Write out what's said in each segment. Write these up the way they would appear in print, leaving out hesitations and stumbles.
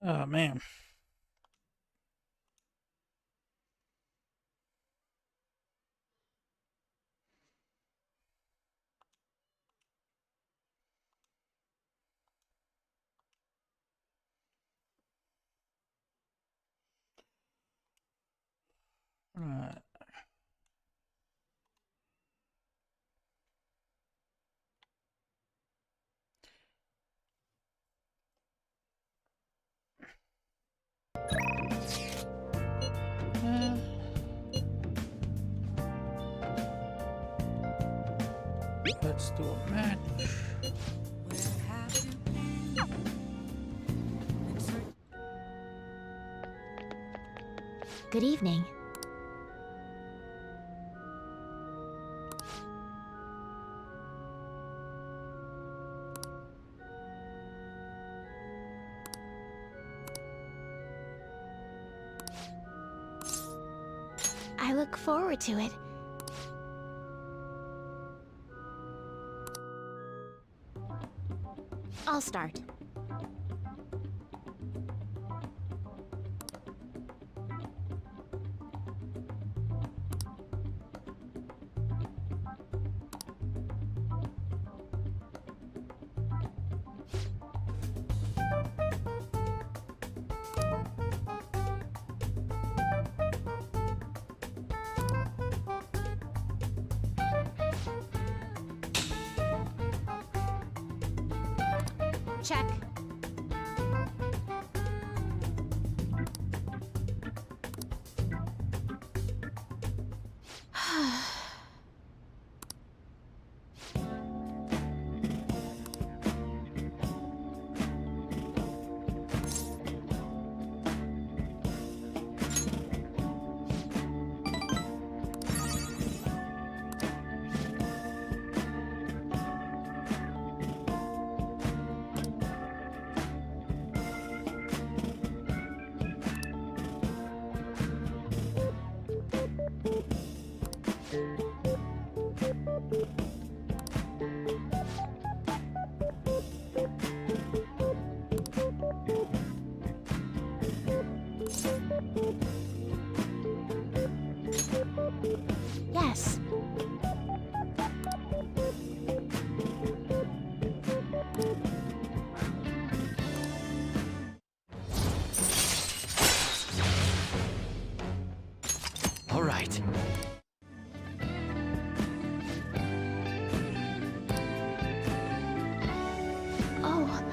Oh man. Alright. Uh, let's do a match. Good evening. I look forward to it. I'll start. Check. Yes. All right. Oh.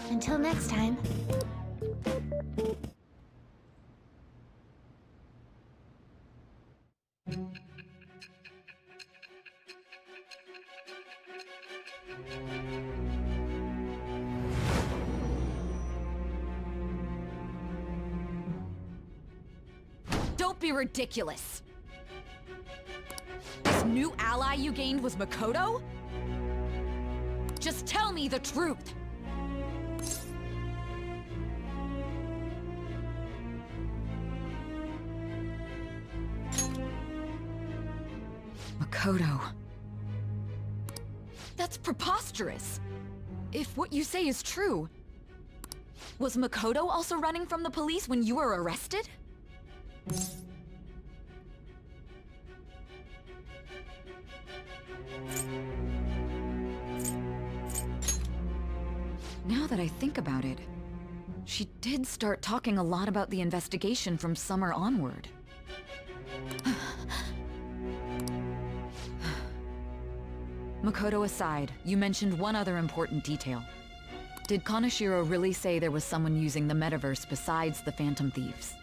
Until next time. Don't be ridiculous! This new ally you gained was Makoto? Just tell me the truth! Makoto... That's preposterous! If what you say is true... Was Makoto also running from the police when you were arrested? Now that I think about it, she did start talking a lot about the investigation from summer onward. Makoto aside, you mentioned one other important detail. Did Kaneshiro really say there was someone using the metaverse besides the Phantom Thieves?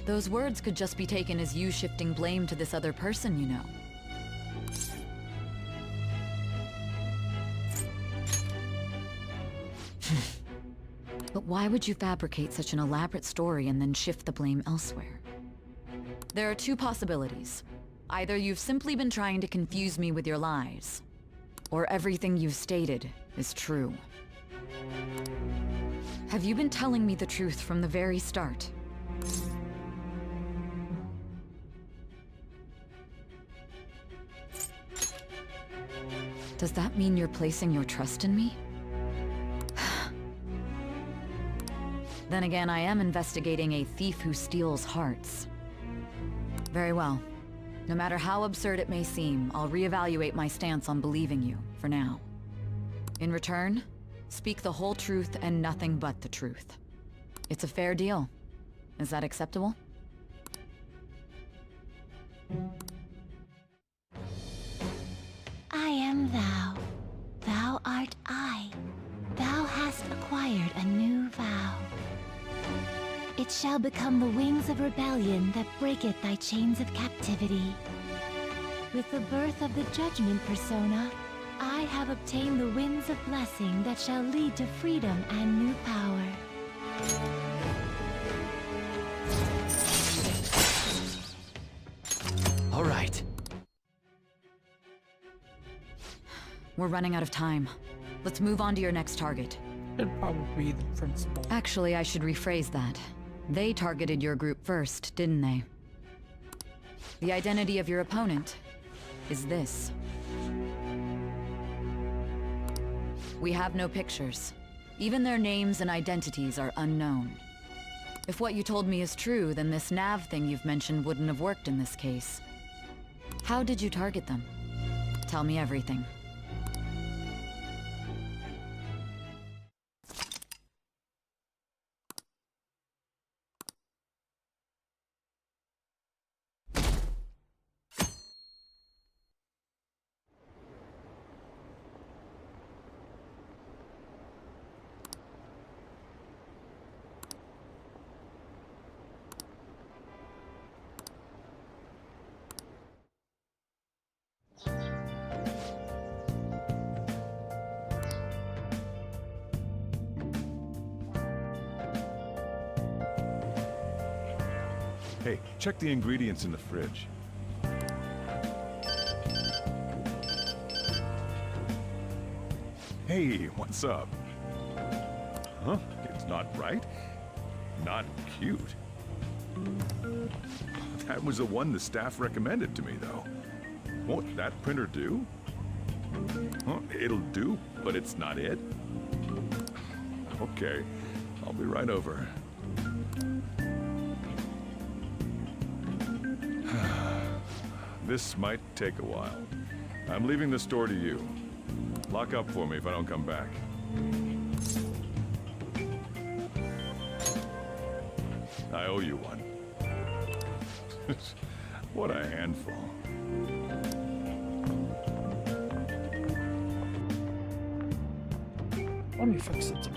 Those words could just be taken as you shifting blame to this other person, you know. But why would you fabricate such an elaborate story and then shift the blame elsewhere? There are two possibilities. Either you've simply been trying to confuse me with your lies, or everything you've stated is true. Have you been telling me the truth from the very start? Does that mean you're placing your trust in me? Then again, I am investigating a thief who steals hearts. Very well. No matter how absurd it may seem, I'll reevaluate my stance on believing you, for now. In return, speak the whole truth and nothing but the truth. It's a fair deal. Is that acceptable? I am thou. Thou art I. Thou hast acquired a new vow. It shall become the wings of rebellion that breaketh thy chains of captivity. With the birth of the judgment persona, I have obtained the winds of blessing that shall lead to freedom and new power. All right. We're running out of time. Let's move on to your next target. It'd probably be the principal. Actually, I should rephrase that. They targeted your group first, didn't they? The identity of your opponent is this. We have no pictures. Even their names and identities are unknown. If what you told me is true, then this nav thing you've mentioned wouldn't have worked in this case. How did you target them? Tell me everything. Hey, check the ingredients in the fridge. Hey, what's up? Huh? It's not right? Not cute. That was the one the staff recommended to me, though. Won't that printer do? Huh? It'll do, but it's not it. Okay, I'll be right over. This might take a while. I'm leaving the store to you. Lock up for me if I don't come back. I owe you one. What a handful. Let me fix it.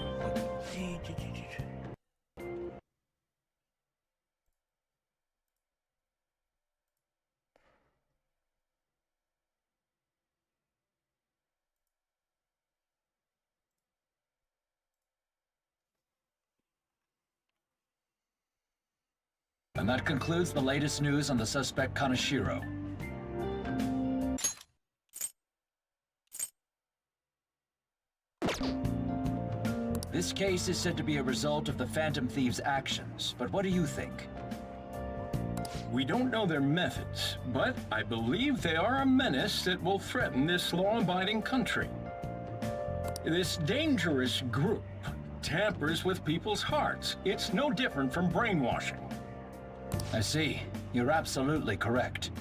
And that concludes the latest news on the suspect Kaneshiro. This case is said to be a result of the Phantom Thieves' actions, but what do you think? We don't know their methods, but I believe they are a menace that will threaten this law-abiding country. This dangerous group tampers with people's hearts. It's no different from brainwashing. I see. You're absolutely correct.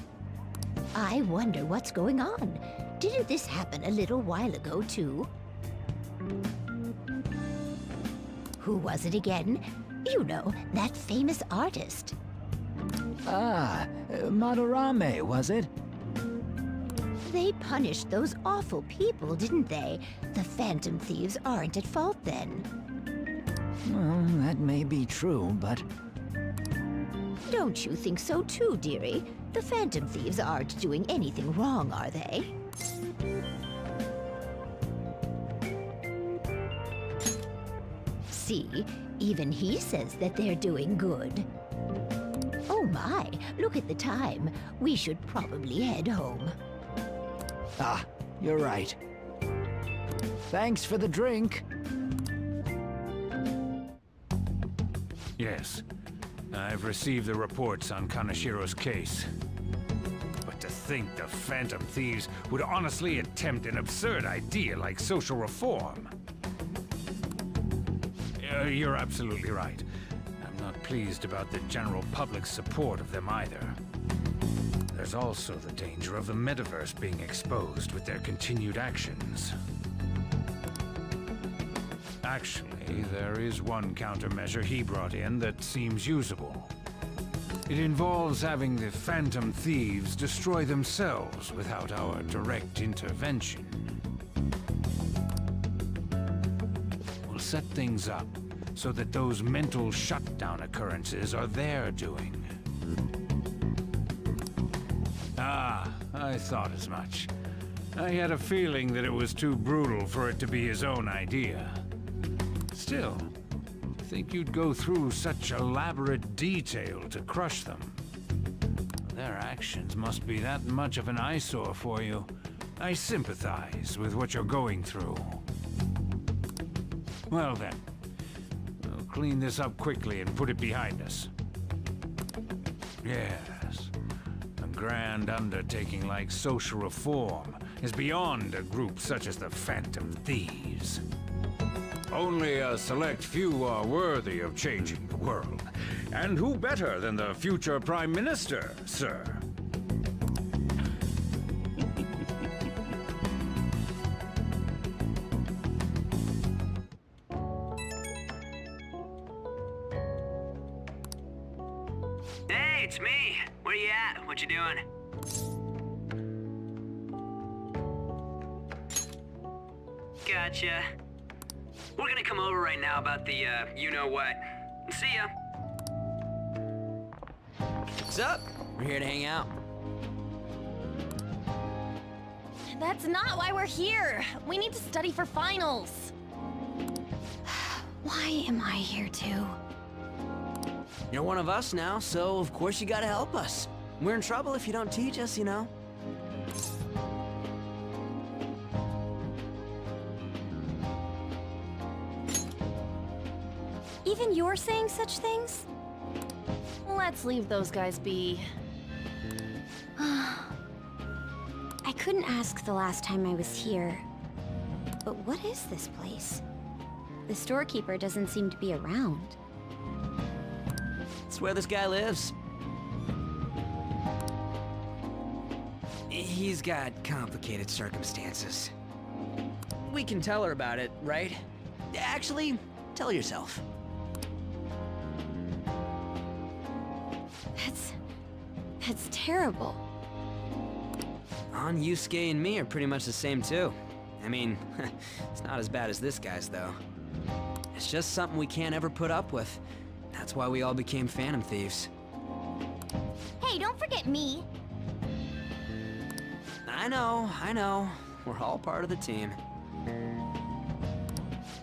I wonder what's going on. Didn't this happen a little while ago, too? Who was it again? You know, that famous artist. Ah, Madarame, was it? They punished those awful people, didn't they? The Phantom Thieves aren't at fault then. Well, that may be true, but... Don't you think so too, dearie? The Phantom Thieves aren't doing anything wrong, are they? See, even he says that they're doing good. Oh my, look at the time. We should probably head home. Ah, you're right. Thanks for the drink. Yes. I've received the reports on Kanashiro's case. But to think the Phantom Thieves would honestly attempt an absurd idea like social reform. You're absolutely right. I'm not pleased about the general public's support of them either. There's also the danger of the metaverse being exposed with their continued actions. Actually, there is one countermeasure he brought in that seems usable. It involves having the Phantom Thieves destroy themselves without our direct intervention. We'll set things up so that those mental shutdown occurrences are their doing. Ah, I thought as much. I had a feeling that it was too brutal for it to be his own idea. Still, I think you'd go through such elaborate detail to crush them. Their actions must be that much of an eyesore for you. I sympathize with what you're going through. Well then, we'll clean this up quickly and put it behind us. Yes, a grand undertaking like social reform is beyond a group such as the Phantom Thieves. Only a select few are worthy of changing the world. And who better than the future Prime Minister, sir? Hey, it's me. Where you at? What you doing? Gotcha. We're gonna come over right now about the, you-know-what. See ya. What's up? We're here to hang out. That's not why we're here. We need to study for finals. Why am I here too? You're one of us now, so of course you gotta help us. We're in trouble if you don't teach us, you know. Even you're saying such things? Let's leave those guys be. I couldn't ask the last time I was here. But what is this place? The storekeeper doesn't seem to be around. It's where this guy lives. He's got complicated circumstances. We can tell her about it, right? Actually, tell her yourself. That's terrible. On Yusuke and me are pretty much the same too. I mean, it's not as bad as this guy's though. It's just something we can't ever put up with. That's why we all became Phantom Thieves. Hey, don't forget me. I know. We're all part of the team.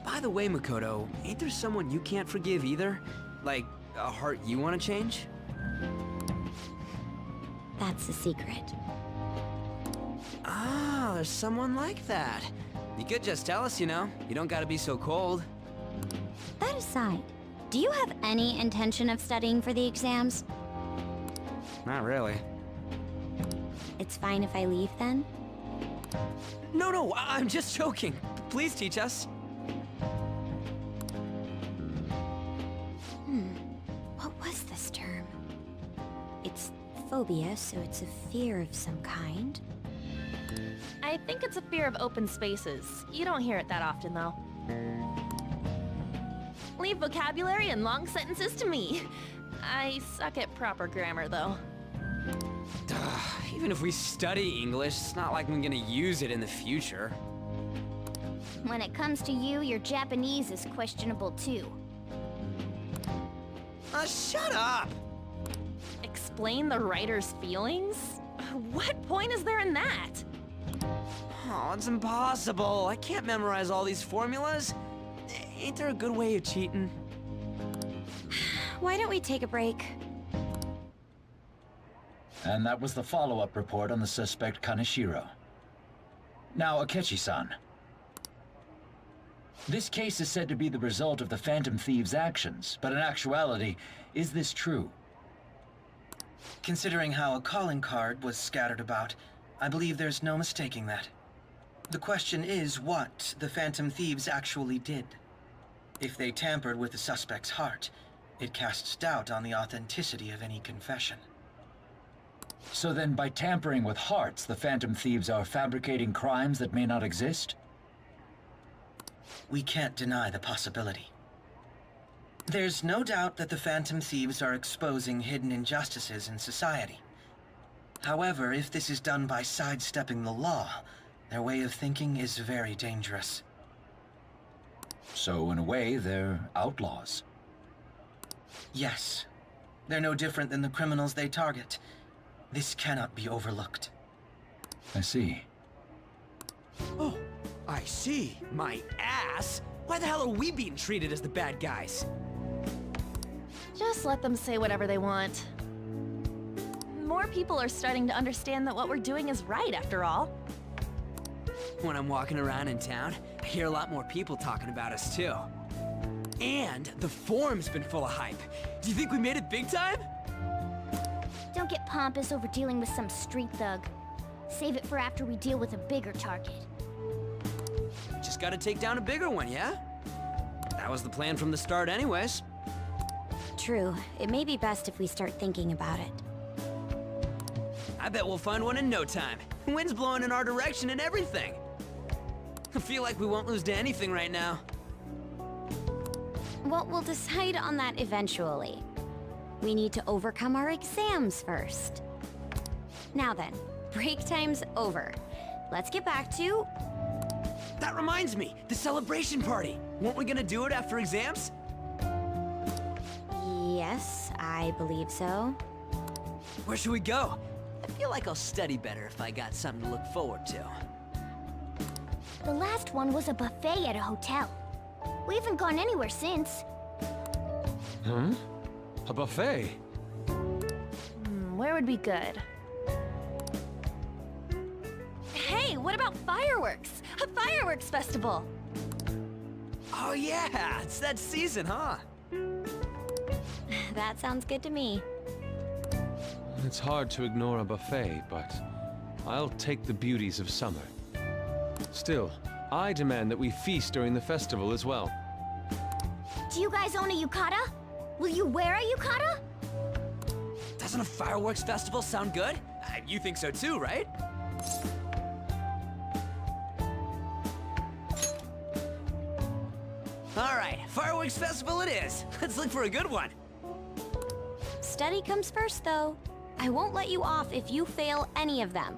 By the way, Makoto, ain't there someone you can't forgive either? Like, a heart you want to change? That's a secret. Ah, there's someone like that. You could just tell us, you know. You don't gotta be so cold. That aside, do you have any intention of studying for the exams? Not really. It's fine if I leave then? No, I'm just joking. Please teach us. What was this term? It's phobia, so it's a fear of some kind. I think it's a fear of open spaces. You don't hear it that often, though. Leave vocabulary and long sentences to me. I suck at proper grammar, though. Even if we study English, it's not like I'm gonna use it in the future. When it comes to you, your Japanese is questionable too. Shut up! explain the writer's feelings? What point is there in that? Oh, it's impossible. I can't memorize all these formulas. Ain't there a good way of cheating? Why don't we take a break? And that was the follow-up report on the suspect Kaneshiro. Now, Akechi-san. This case is said to be the result of the Phantom Thieves' actions, but in actuality, is this true? Considering how a calling card was scattered about, I believe there's no mistaking that. The question is what the Phantom Thieves actually did. If they tampered with the suspect's heart, it casts doubt on the authenticity of any confession. So then, by tampering with hearts, the Phantom Thieves are fabricating crimes that may not exist? We can't deny the possibility. There's no doubt that the Phantom Thieves are exposing hidden injustices in society. However, if this is done by sidestepping the law, their way of thinking is very dangerous. So, in a way, they're outlaws. Yes. They're no different than the criminals they target. This cannot be overlooked. I see. Oh, I see. My ass? Why the hell are we being treated as the bad guys? Just let them say whatever they want. More people are starting to understand that what we're doing is right, after all. When I'm walking around in town, I hear a lot more people talking about us, too. And the forum's been full of hype. Do you think we made it big time? Don't get pompous over dealing with some street thug. Save it for after we deal with a bigger target. Just gotta take down a bigger one, yeah? That was the plan from the start anyways. True. It may be best if we start thinking about it. I bet we'll find one in no time. Wind's blowing in our direction and everything. I feel like we won't lose to anything right now. Well, we'll decide on that eventually. We need to overcome our exams first. Now then, break time's over. Let's get back to... That reminds me, the celebration party. Weren't we gonna do it after exams? Yes, I believe so. Where should we go? I feel like I'll study better if I got something to look forward to. The last one was a buffet at a hotel. We haven't gone anywhere since. Huh? A buffet? Where would be good? Hey, what about fireworks? A fireworks festival! Oh yeah, it's that season, huh? That sounds good to me. It's hard to ignore a buffet, but I'll take the beauties of summer. Still, I demand that we feast during the festival as well. Do you guys own a yukata? Will you wear a yukata? Doesn't a fireworks festival sound good? You think so too, right? All right, fireworks festival it is. Let's look for a good one. Study comes first, though. I won't let you off if you fail any of them.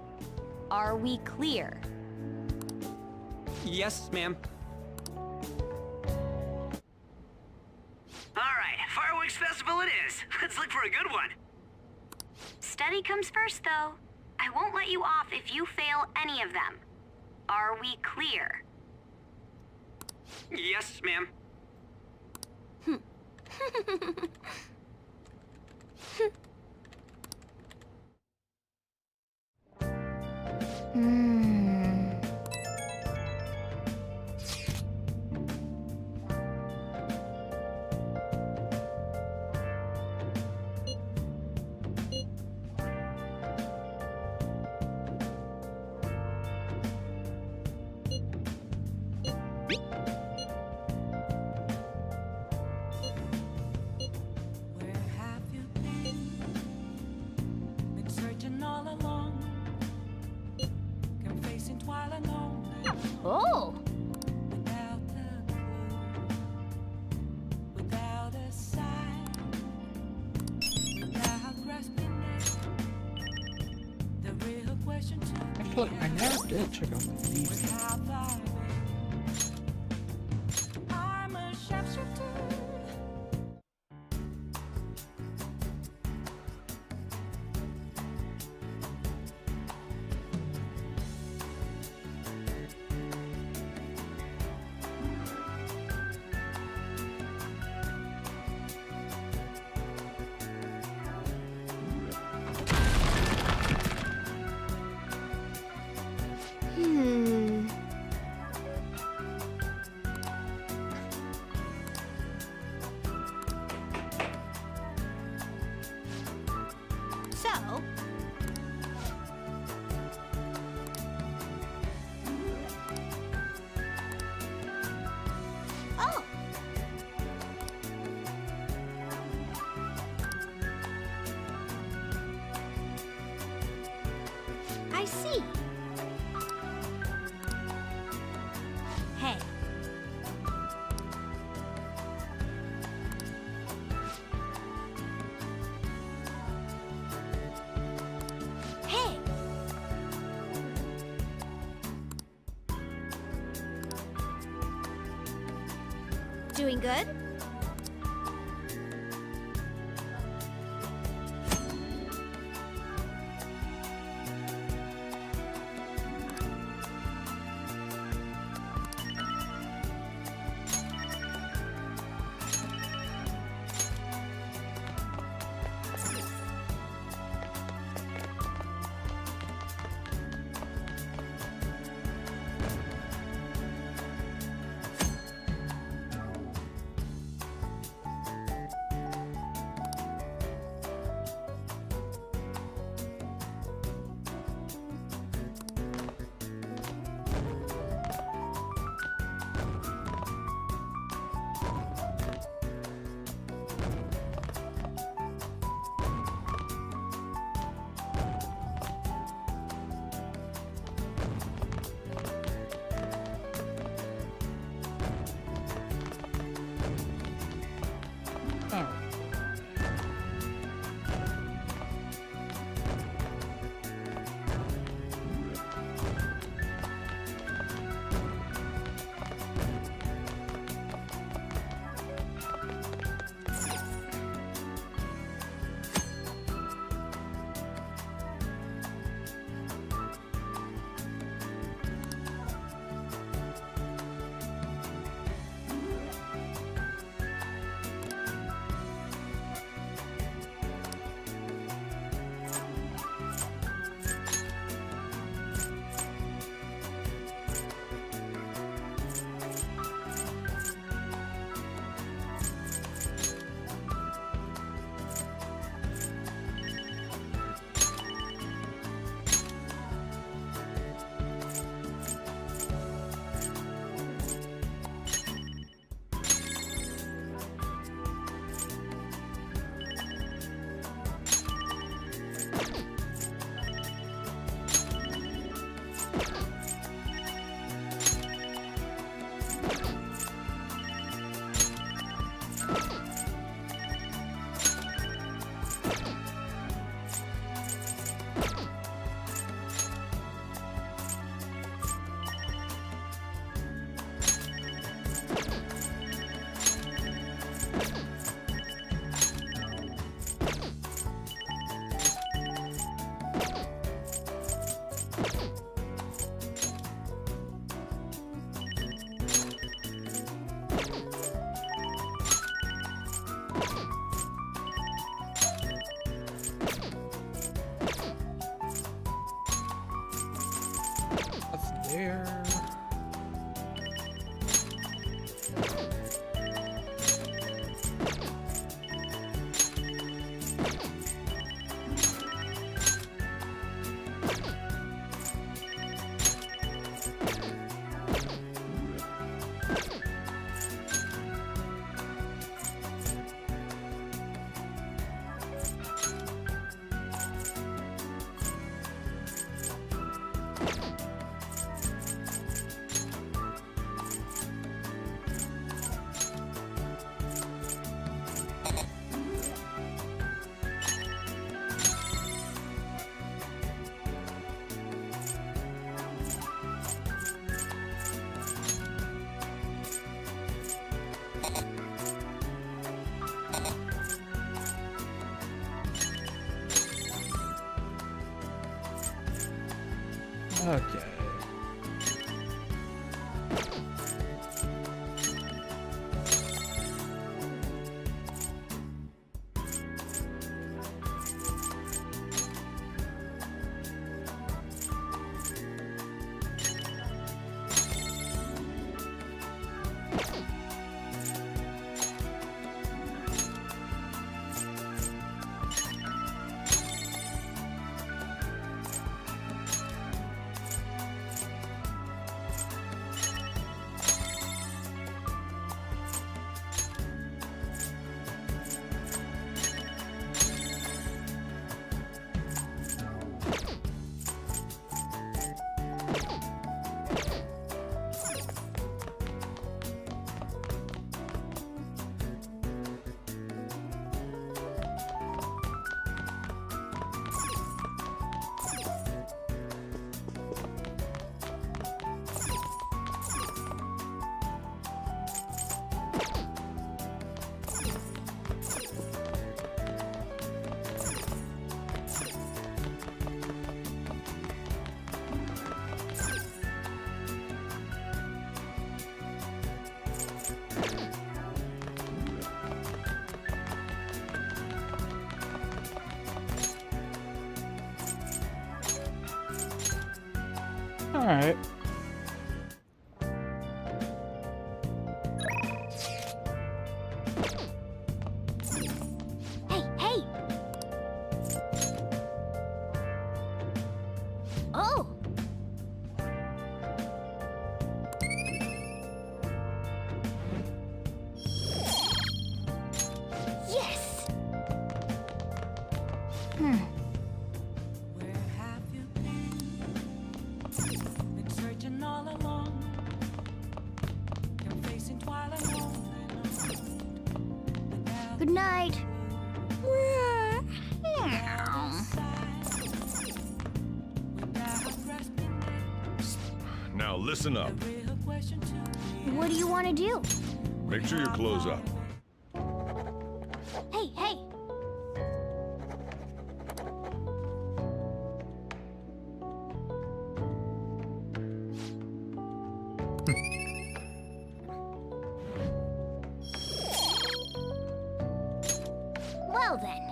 Are we clear? Yes, ma'am. All right, fireworks festival it is. Let's look for a good one. Study comes first, though. I won't let you off if you fail any of them. Are we clear? Yes, ma'am. Oh! I feel like I never did check out the thieves. So, oh, I see. Hey. Hey. Doing good? Oh. That's there. Alright. Hey, hey! Oh! Yes! Where have you been searching all along. You're facing twilight Good night. Now listen up. What do you want to do? Make sure your clothes up. Hey, hey! Well then.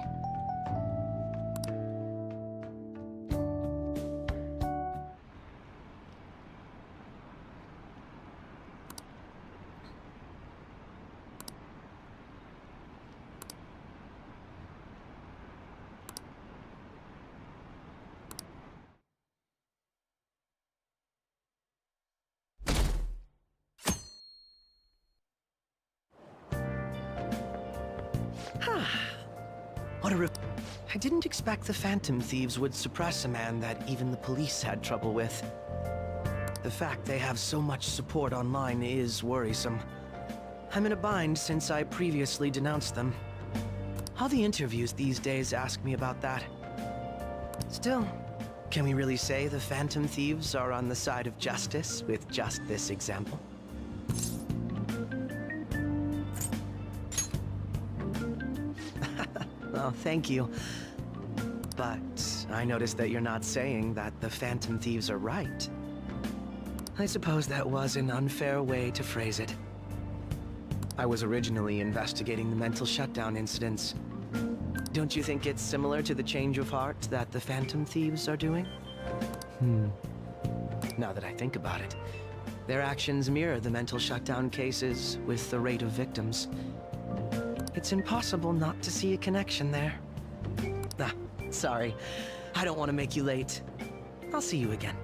What a I didn't expect the Phantom Thieves would suppress a man that even the police had trouble with. The fact they have so much support online is worrisome. I'm in a bind since I previously denounced them. All the interviews these days ask me about that. Still, can we really say the Phantom Thieves are on the side of justice with just this example? Oh, thank you. But I noticed that you're not saying that the Phantom Thieves are right. I suppose that was an unfair way to phrase it. I was originally investigating the mental shutdown incidents. Don't you think it's similar to the change of heart that the Phantom Thieves are doing? Now that I think about it, their actions mirror the mental shutdown cases with the rate of victims. It's impossible not to see a connection there. Ah, sorry. I don't want to make you late. I'll see you again.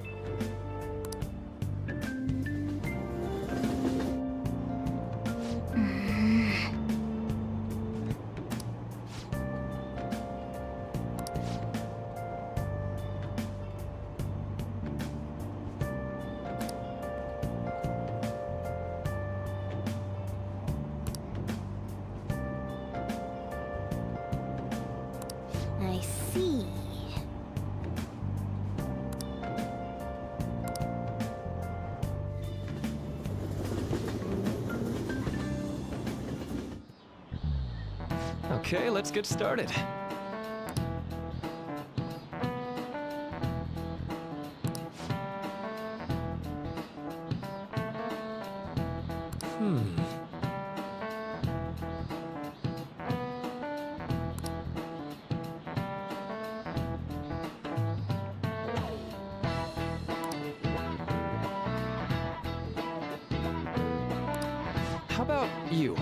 I see. Okay, let's get started. How about you?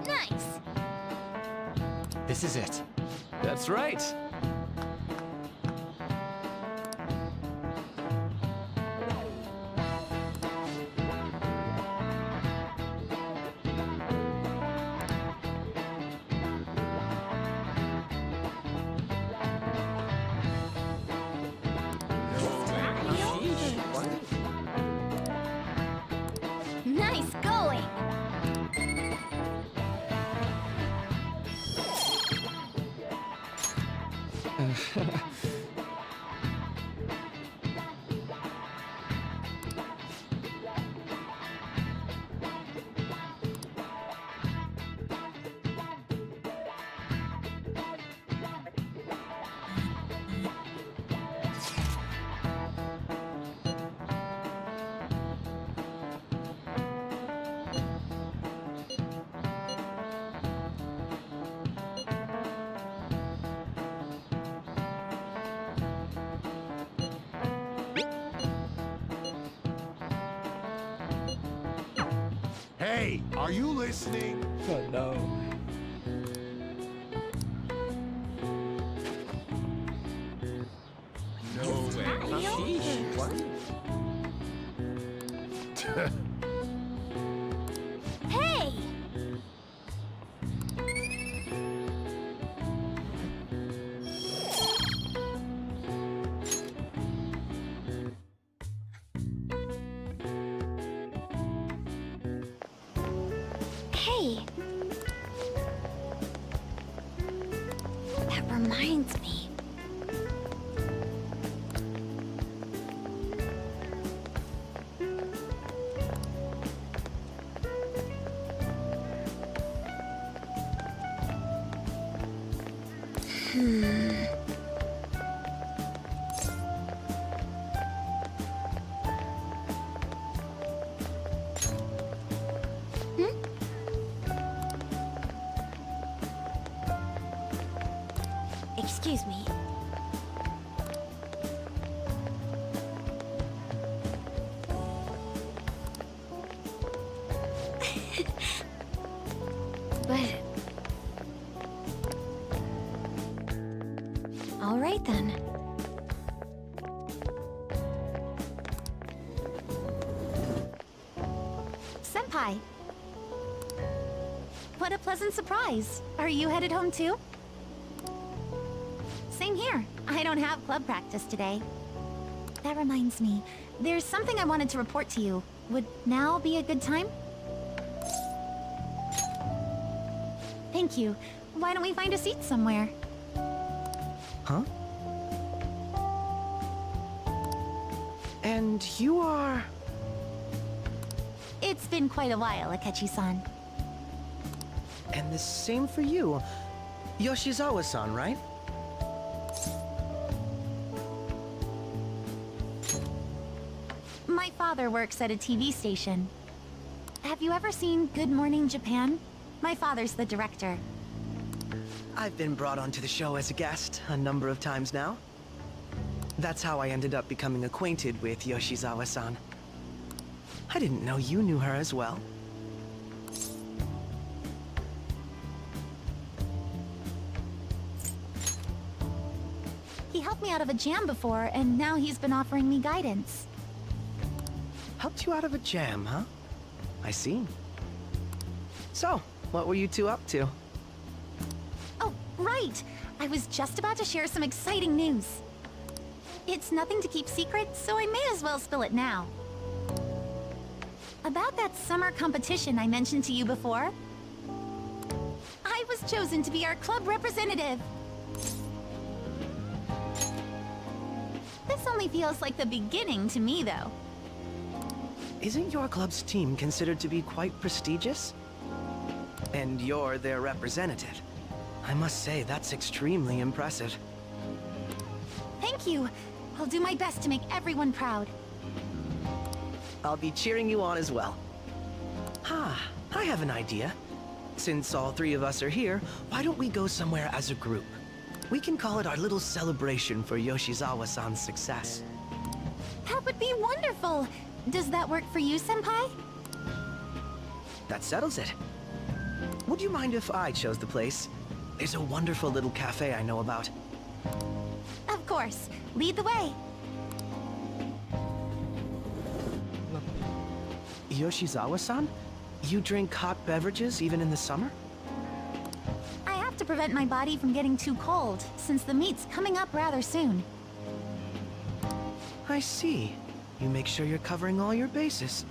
Nice! This is it. That's right. Hey, are you listening? Oh no. No way. Sheesh, what? Hey! Hey! That reminds me. Excuse me. But... all right then. Senpai! What a pleasant surprise. Are you headed home too? Same here. I don't have club practice today. That reminds me, there's something I wanted to report to you. Would now be a good time? Thank you. Why don't we find a seat somewhere? Huh? And you are... It's been quite a while, Akechi-san. And the same for you. Yoshizawa-san, right? My father works at a TV station. Have you ever seen Good Morning Japan? My father's the director. I've been brought onto the show as a guest a number of times now. That's how I ended up becoming acquainted with Yoshizawa-san. I didn't know you knew her as well. He helped me out of a jam before, and now he's been offering me guidance. Helped you out of a jam, huh? I see. So, what were you two up to? Oh, right! I was just about to share some exciting news. It's nothing to keep secret, so I may as well spill it now. About that summer competition I mentioned to you before. I was chosen to be our club representative. This only feels like the beginning to me, though. Isn't your club's team considered to be quite prestigious? And you're their representative. I must say, that's extremely impressive. Thank you. I'll do my best to make everyone proud. I'll be cheering you on as well. I have an idea. Since all three of us are here, why don't we go somewhere as a group? We can call it our little celebration for Yoshizawa-san's success. That would be wonderful! Does that work for you, Senpai? That settles it. Would you mind if I chose the place? There's a wonderful little cafe I know about. Of course. Lead the way. Yoshizawa-san? You drink hot beverages even in the summer? I have to prevent my body from getting too cold, since the meet's coming up rather soon. I see. You make sure you're covering all your bases.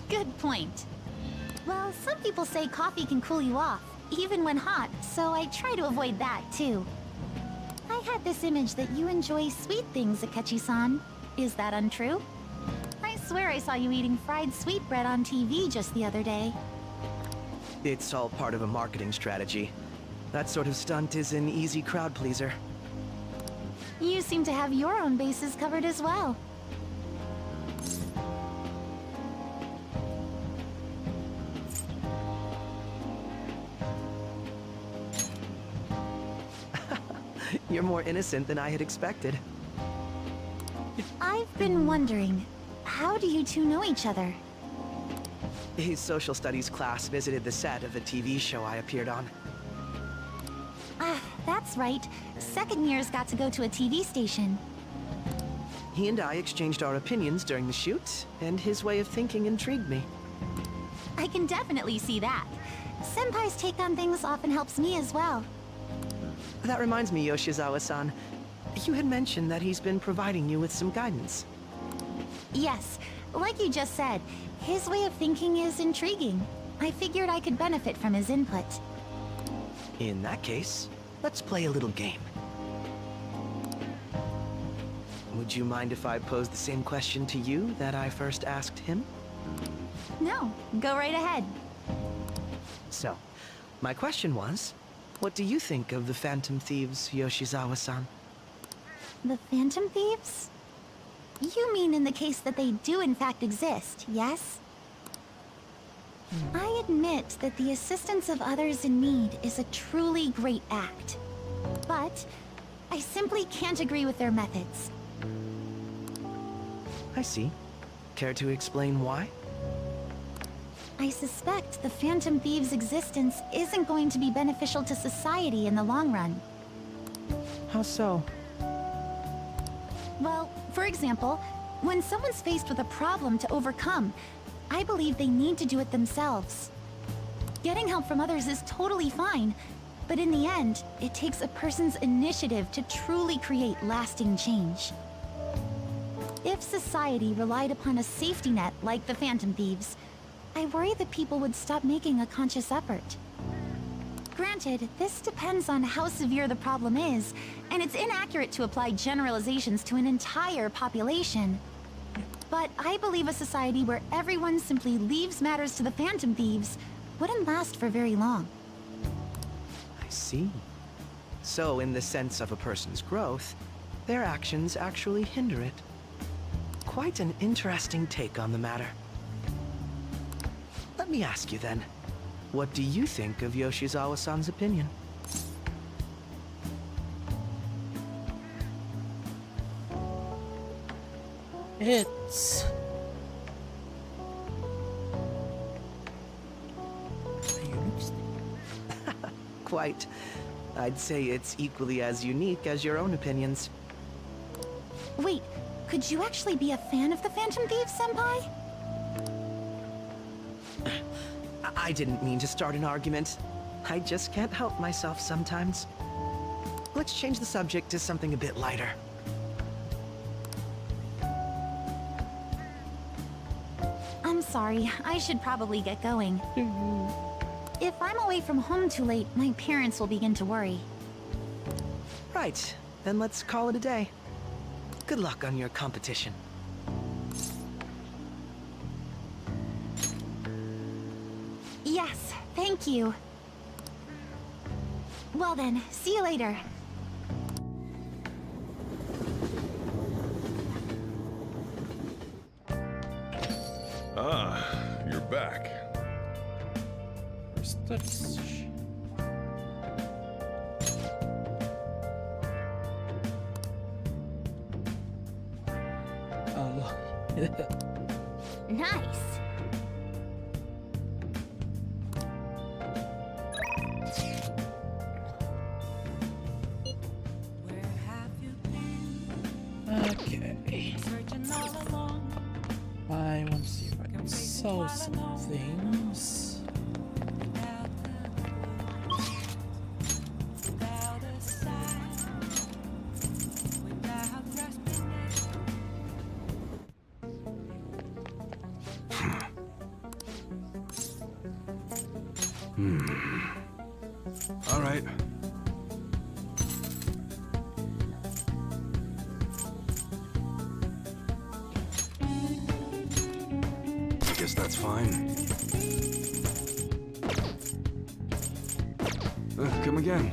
Good point. Well, some people say coffee can cool you off, even when hot, so I try to avoid that, too. I had this image that you enjoy sweet things, Akechi-san. Is that untrue? I swear I saw you eating fried sweetbread on TV just the other day. It's all part of a marketing strategy. That sort of stunt is an easy crowd pleaser. You seem to have your own bases covered as well. You're more innocent than I had expected. I've been wondering, how do you two know each other? His social studies class visited the set of a TV show I appeared on. Ah, that's right. Second years got to go to a TV station. He and I exchanged our opinions during the shoot, and his way of thinking intrigued me. I can definitely see that. Senpai's take on things often helps me as well. That reminds me, Yoshizawa-san. You had mentioned that he's been providing you with some guidance. Yes, like you just said, his way of thinking is intriguing. I figured I could benefit from his input. In that case, let's play a little game. Would you mind if I posed the same question to you that I first asked him? No, go right ahead. So, my question was, what do you think of the Phantom Thieves, Yoshizawa-san? The Phantom Thieves? You mean in the case that they do in fact exist, yes? I admit that the assistance of others in need is a truly great act. But I simply can't agree with their methods. I see. Care to explain why? I suspect the Phantom Thieves' existence isn't going to be beneficial to society in the long run. How so? Well, for example, when someone's faced with a problem to overcome, I believe they need to do it themselves. Getting help from others is totally fine, but in the end, it takes a person's initiative to truly create lasting change. If society relied upon a safety net like the Phantom Thieves, I worry that people would stop making a conscious effort. Granted, this depends on how severe the problem is, and it's inaccurate to apply generalizations to an entire population. But I believe a society where everyone simply leaves matters to the Phantom Thieves wouldn't last for very long. I see. So, in the sense of a person's growth, their actions actually hinder it. Quite an interesting take on the matter. Let me ask you then, what do you think of Yoshizawa-san's opinion? It's... Quite. I'd say it's equally as unique as your own opinions. Wait, could you actually be a fan of the Phantom Thieves, Senpai? I didn't mean to start an argument. I just can't help myself sometimes. Let's change the subject to something a bit lighter. I'm sorry, I should probably get going. If I'm away from home too late, my parents will begin to worry. Right, then let's call it a day. Good luck on your competition. Yes, thank you. Well then, see you later. Ah, you're back. That's... Oh, Nice. okay. I want to see if I can sell some things. All right. I guess that's fine. Come again.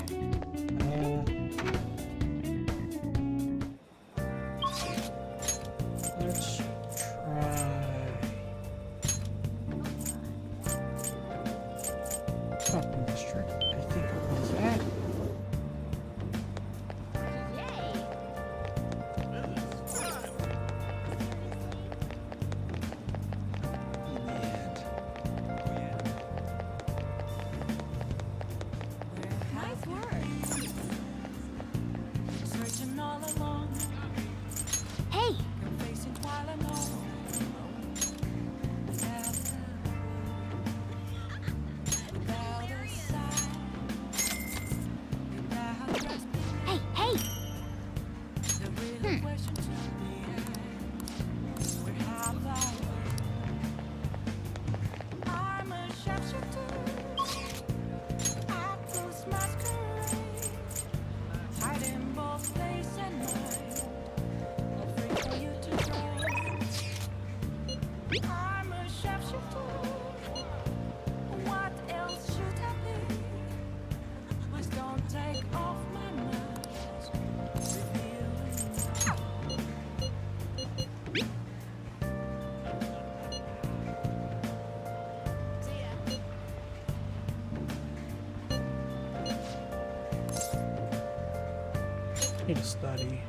Let's try. Shopping district. I think it was that. Nice work. Searching all along. Hey! You're facing while alone. Without a sign. Without resting. Hey, hey! The real question to be asked. Where have I been? I'm a sharpshooter. Actors masquerade. Hiding both place and night. Afraid for you to try. I'm a sharpshooter. What else should I be? Please don't take off my mask. Need to study.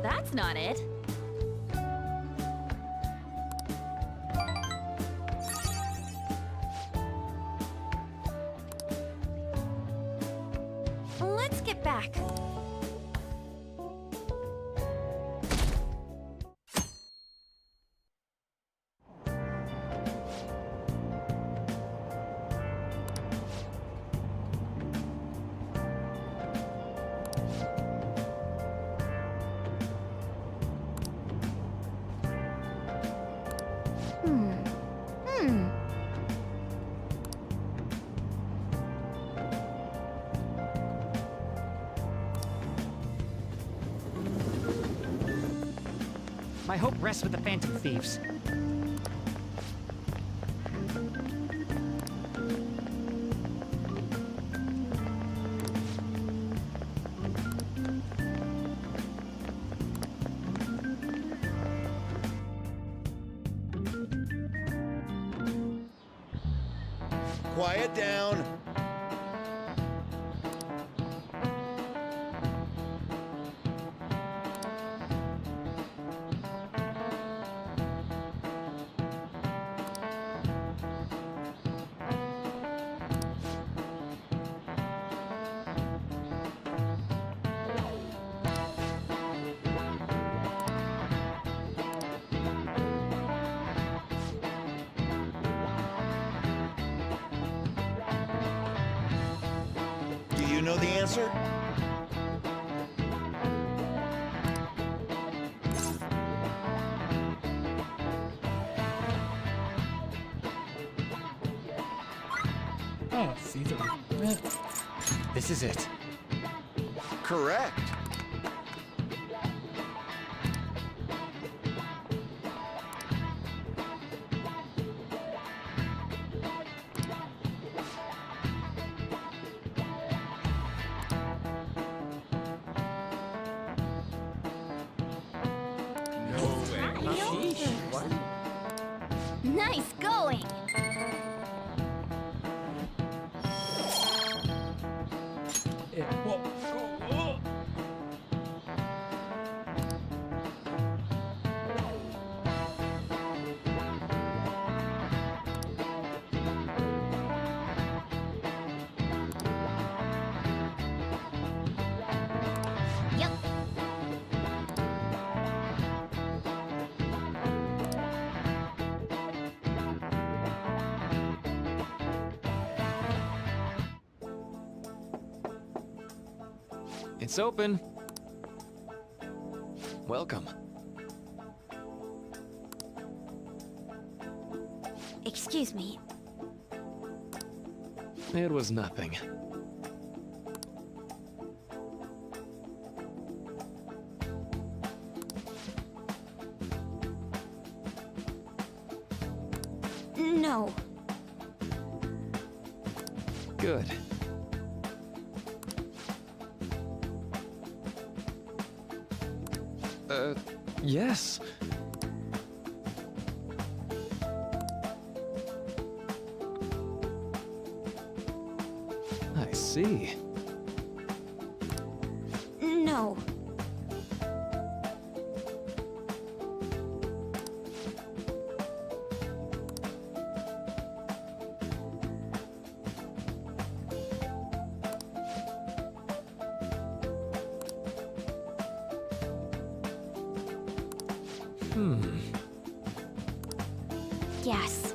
That's not it. Let's get back. My hope rests with the Phantom Thieves. Quiet down. Do you know the answer? Oh, Caesar. This is it. Correct. Nice going! It's open. Welcome. Excuse me. It was nothing. No. Good. Yes. I see. No. Yes.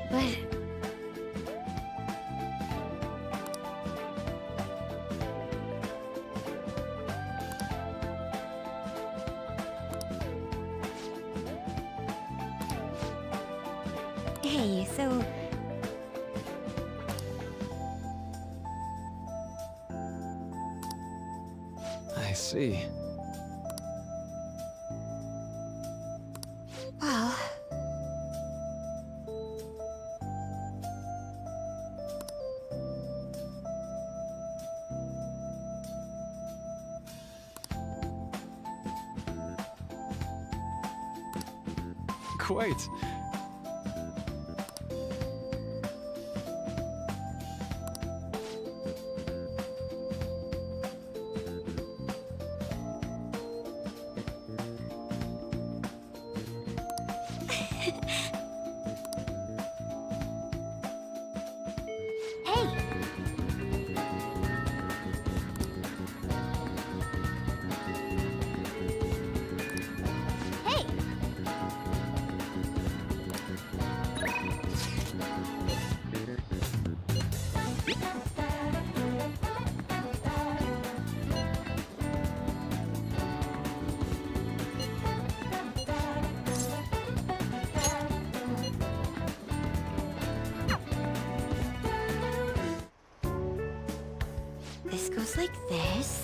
But... Hey, so... I see. Well... Quite. Hey! Hey! This goes like this.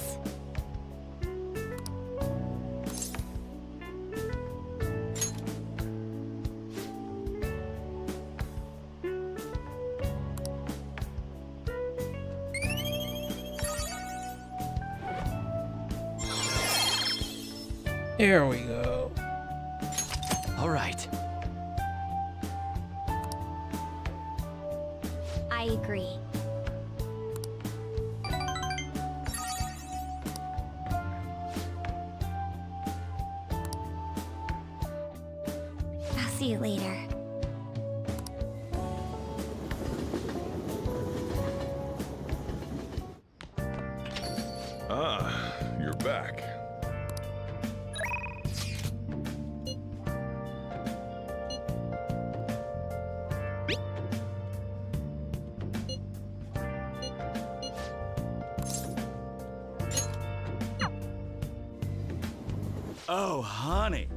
Here we go. All right. I agree. I'll see you later. Ah, you're back. Oh, honey.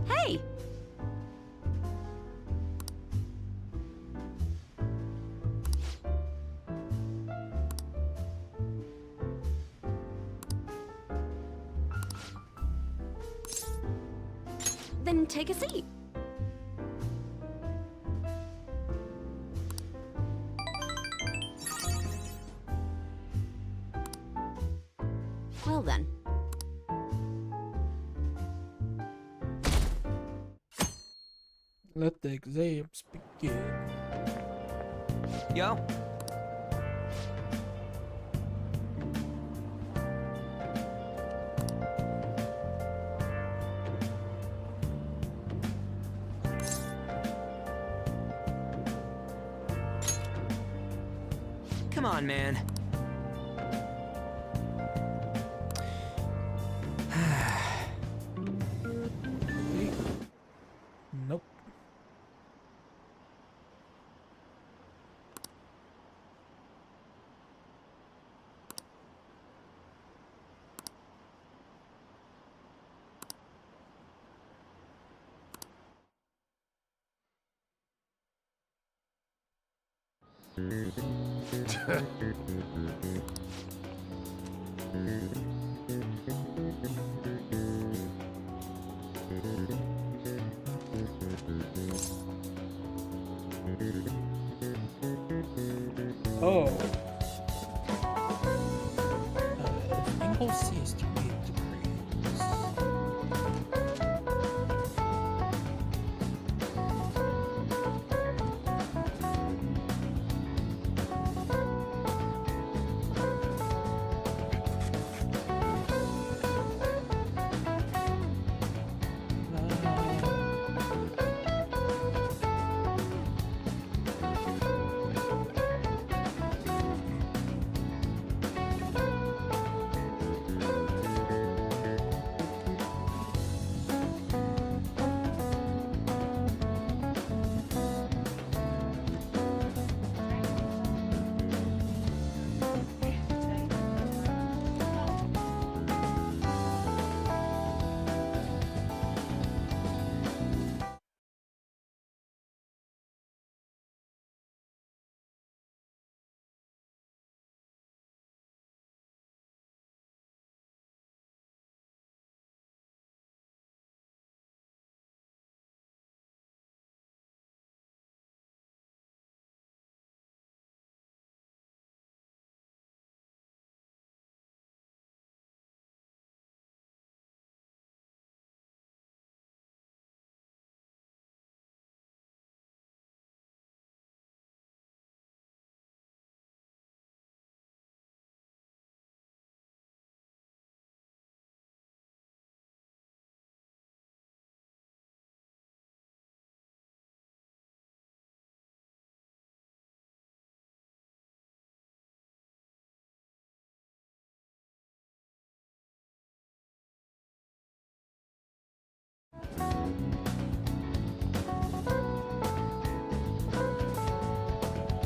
Hey! Then take a seat. Well then. Let the exams begin. Yo. Come on, man. Nope. Oh. If angle C is 38 degrees.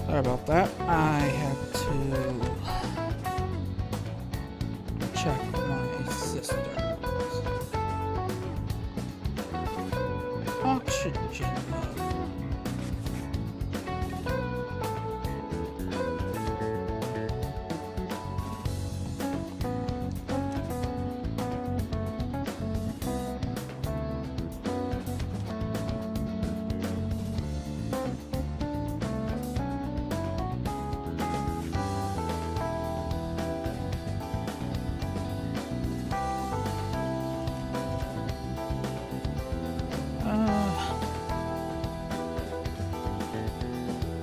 Sorry about that. I had to check my sister's oxygen level.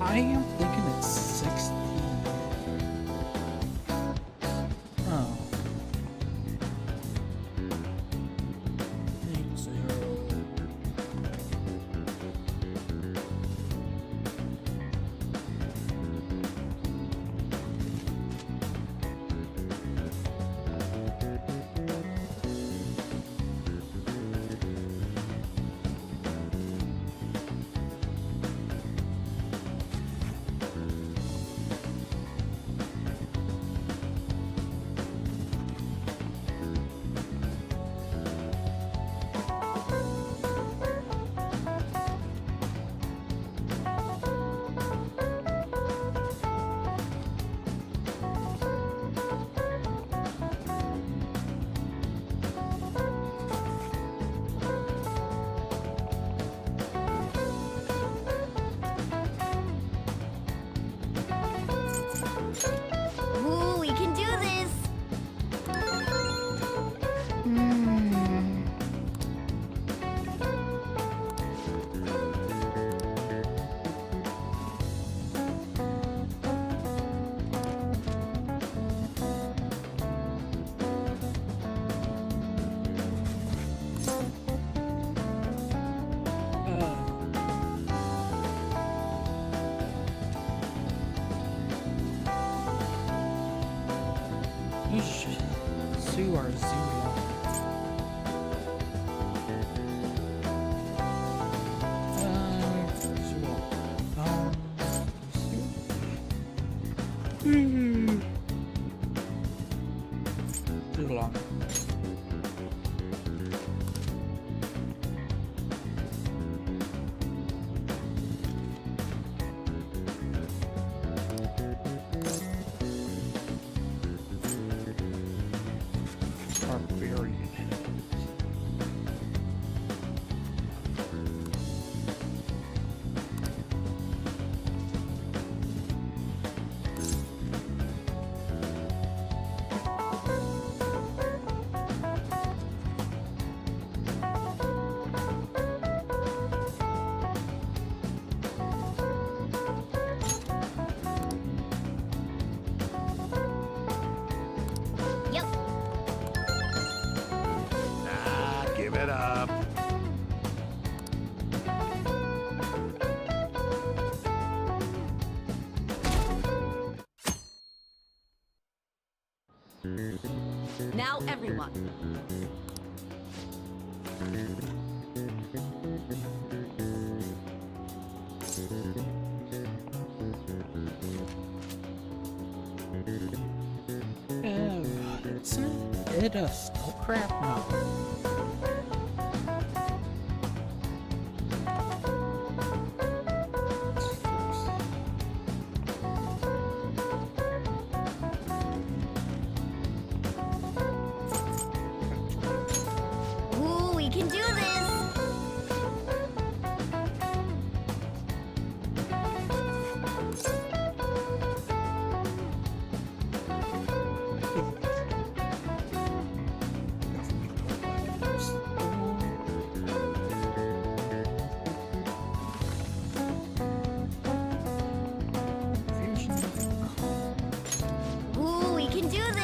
I am thinking it's 60. Oh. 80. are zero. Too long. Barbarian. Yep. Ah, give it up. Now everyone. It does no crap now. Ooh, we can do this! Ooh, we can do this!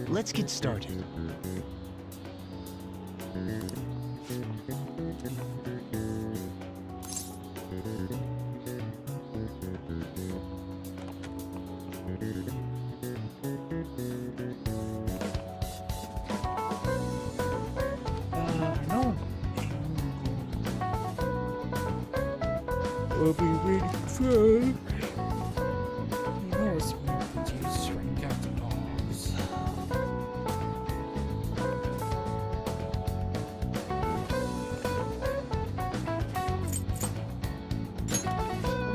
Let's get started. No. We'll be ready for. You know it's me to use shrink out the dogs.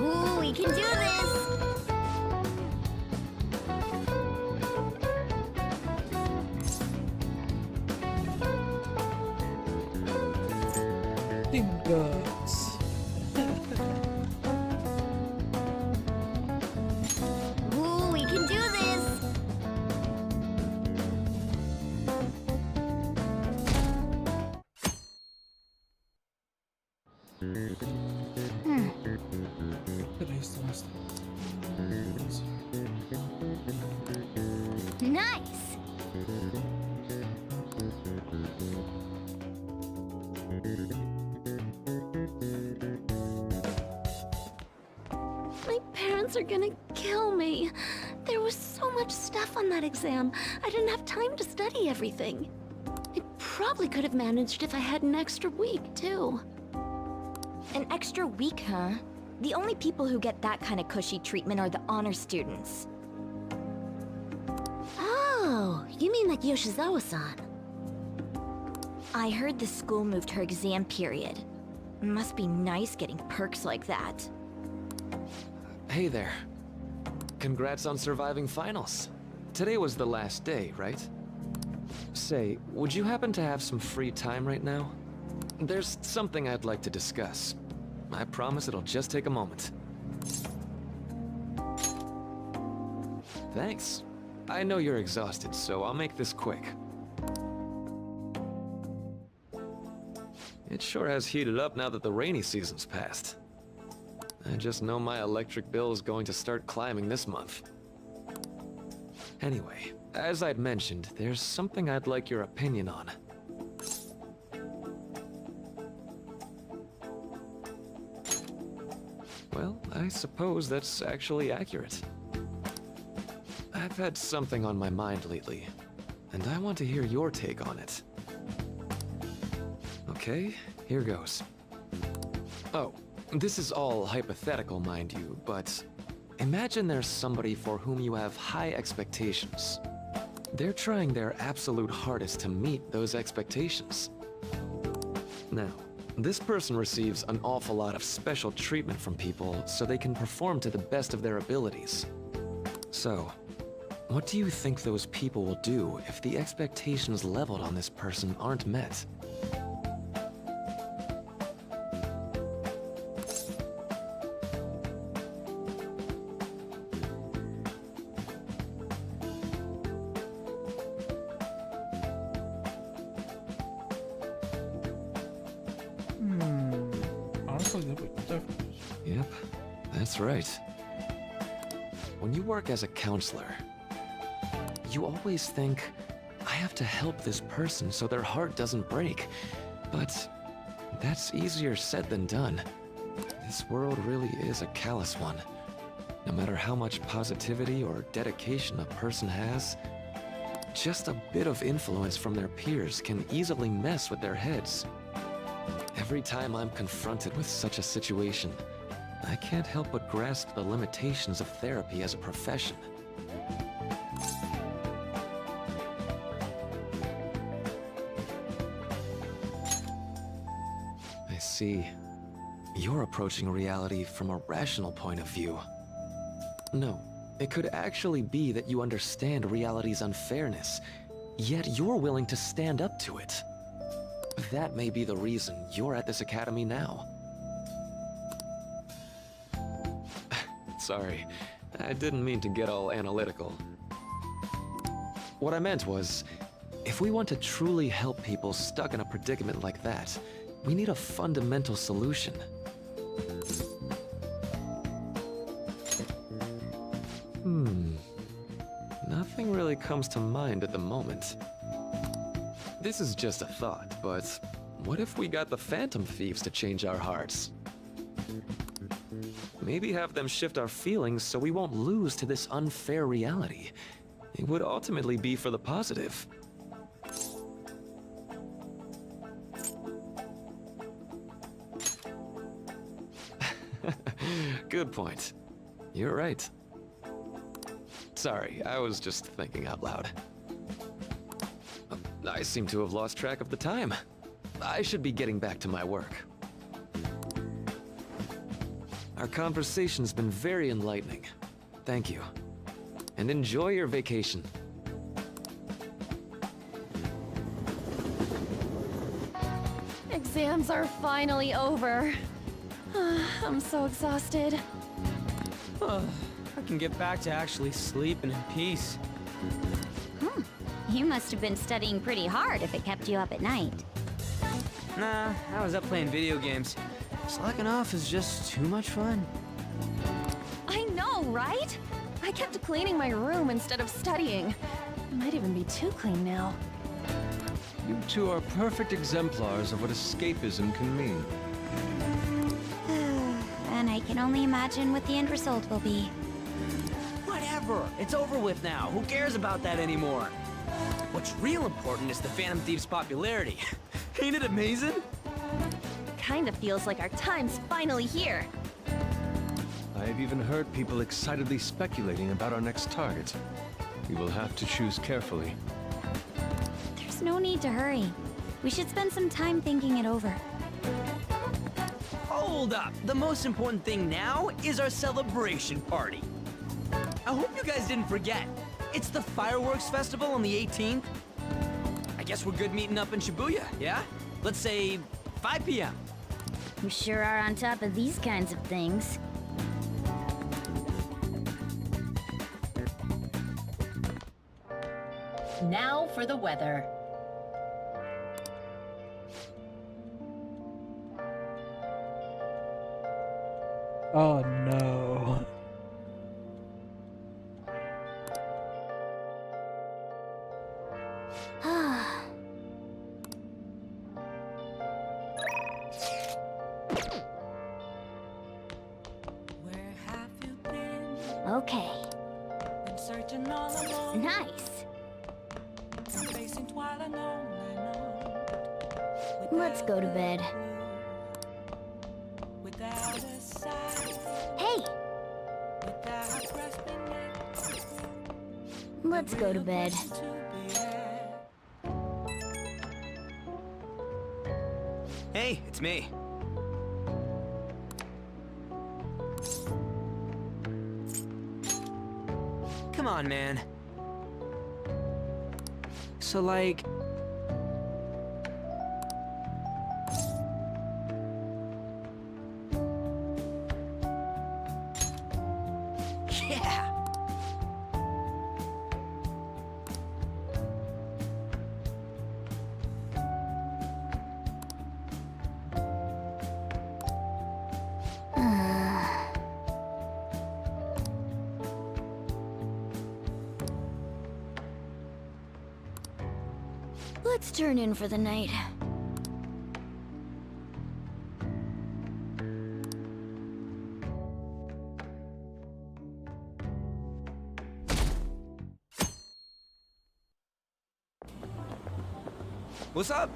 Ooh, we can do this! Dingus. Ooh, we can do this! Today's the last Nice! My parents are gonna kill me. There was so much stuff on that exam. I didn't have time to study everything. I probably could have managed if I had an extra week, too. An extra week, huh? The only people who get that kind of cushy treatment are the honor students. Oh, you mean like Yoshizawa-san? I heard the school moved her exam period. Must be nice getting perks like that. Hey there. Congrats on surviving finals. Today was the last day, right? Say, would you happen to have some free time right now? There's something I'd like to discuss. I promise it'll just take a moment. Thanks. I know you're exhausted, so I'll make this quick. It sure has heated up now that the rainy season's passed. I just know my electric bill is going to start climbing this month. Anyway, as I'd mentioned, there's something I'd like your opinion on. Well, I suppose that's actually accurate. I've had something on my mind lately, and I want to hear your take on it. Okay, here goes. Oh, this is all hypothetical, mind you, but imagine there's somebody for whom you have high expectations. They're trying their absolute hardest to meet those expectations. Now, this person receives an awful lot of special treatment from people so they can perform to the best of their abilities. So, what do you think those people will do if the expectations leveled on this person aren't met? Honestly, that would definitely. Yep, that's right. When you work as a counselor, you always think, I have to help this person so their heart doesn't break. But that's easier said than done. This world really is a callous one. No matter how much positivity or dedication a person has, just a bit of influence from their peers can easily mess with their heads. Every time I'm confronted with such a situation, I can't help but grasp the limitations of therapy as a profession. I see. You're approaching reality from a rational point of view. No, it could actually be that you understand reality's unfairness, yet you're willing to stand up to it. That may be the reason you're at this academy now. Sorry, I didn't mean to get all analytical. What I meant was, if we want to truly help people stuck in a predicament like that, we need a fundamental solution. Nothing really comes to mind at the moment. This is just a thought, but what if we got the Phantom Thieves to change our hearts? Maybe have them shift our feelings so we won't lose to this unfair reality. It would ultimately be for the positive. Good point. You're right. Sorry, I was just thinking out loud. I seem to have lost track of the time. I should be getting back to my work. Our conversation's been very enlightening. Thank you. And enjoy your vacation. Exams are finally over. I'm so exhausted. I can get back to actually sleeping in peace. You must have been studying pretty hard if it kept you up at night. Nah, I was up playing video games. Slacking off is just too much fun. I know, right? I kept cleaning my room instead of studying. It might even be too clean now. You two are perfect exemplars of what escapism can mean. And I can only imagine what the end result will be. Whatever, it's over with now. Who cares about that anymore? What's real important is the Phantom Thieves' popularity. Ain't it amazing? Kinda feels like our time's finally here. I have even heard people excitedly speculating about our next target. We will have to choose carefully. There's no need to hurry. We should spend some time thinking it over. Hold up! The most important thing now is our celebration party. I hope you guys didn't forget. It's the fireworks festival on the 18th. I guess we're good meeting up in Shibuya, yeah? Let's say 5 p.m. You sure are on top of these kinds of things. Now for the weather. Oh no. searching all alone. Nice. Facing twilight lonely. Let's go to bed. Without a sight. Hey! Without grasping it. Let's go to bed. Hey, it's me. Come on, man. So, like... Yeah! Let's turn in for the night. What's up?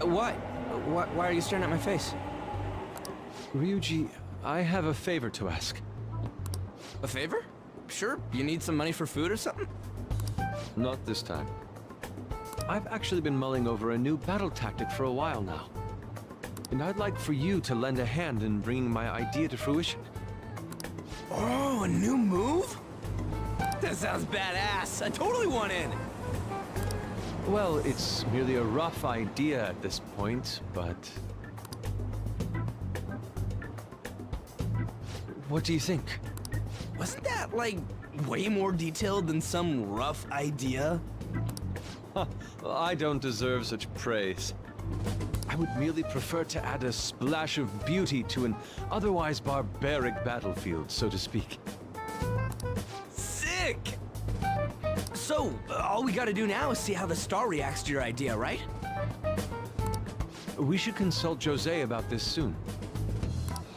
What? Why are you staring at my face? Ryuji, I have a favor to ask. A favor? Sure, you need some money for food or something? Not this time. I've actually been mulling over a new battle tactic for a while now. And I'd like for you to lend a hand in bringing my idea to fruition. Oh, a new move? That sounds badass. I totally want in. Well, it's merely a rough idea at this point, but... What do you think? Wasn't that, like, way more detailed than some rough idea? I don't deserve such praise. I would merely prefer to add a splash of beauty to an otherwise barbaric battlefield, so to speak. Sick! So, all we gotta do now is see how the star reacts to your idea, right? We should consult Jose about this soon.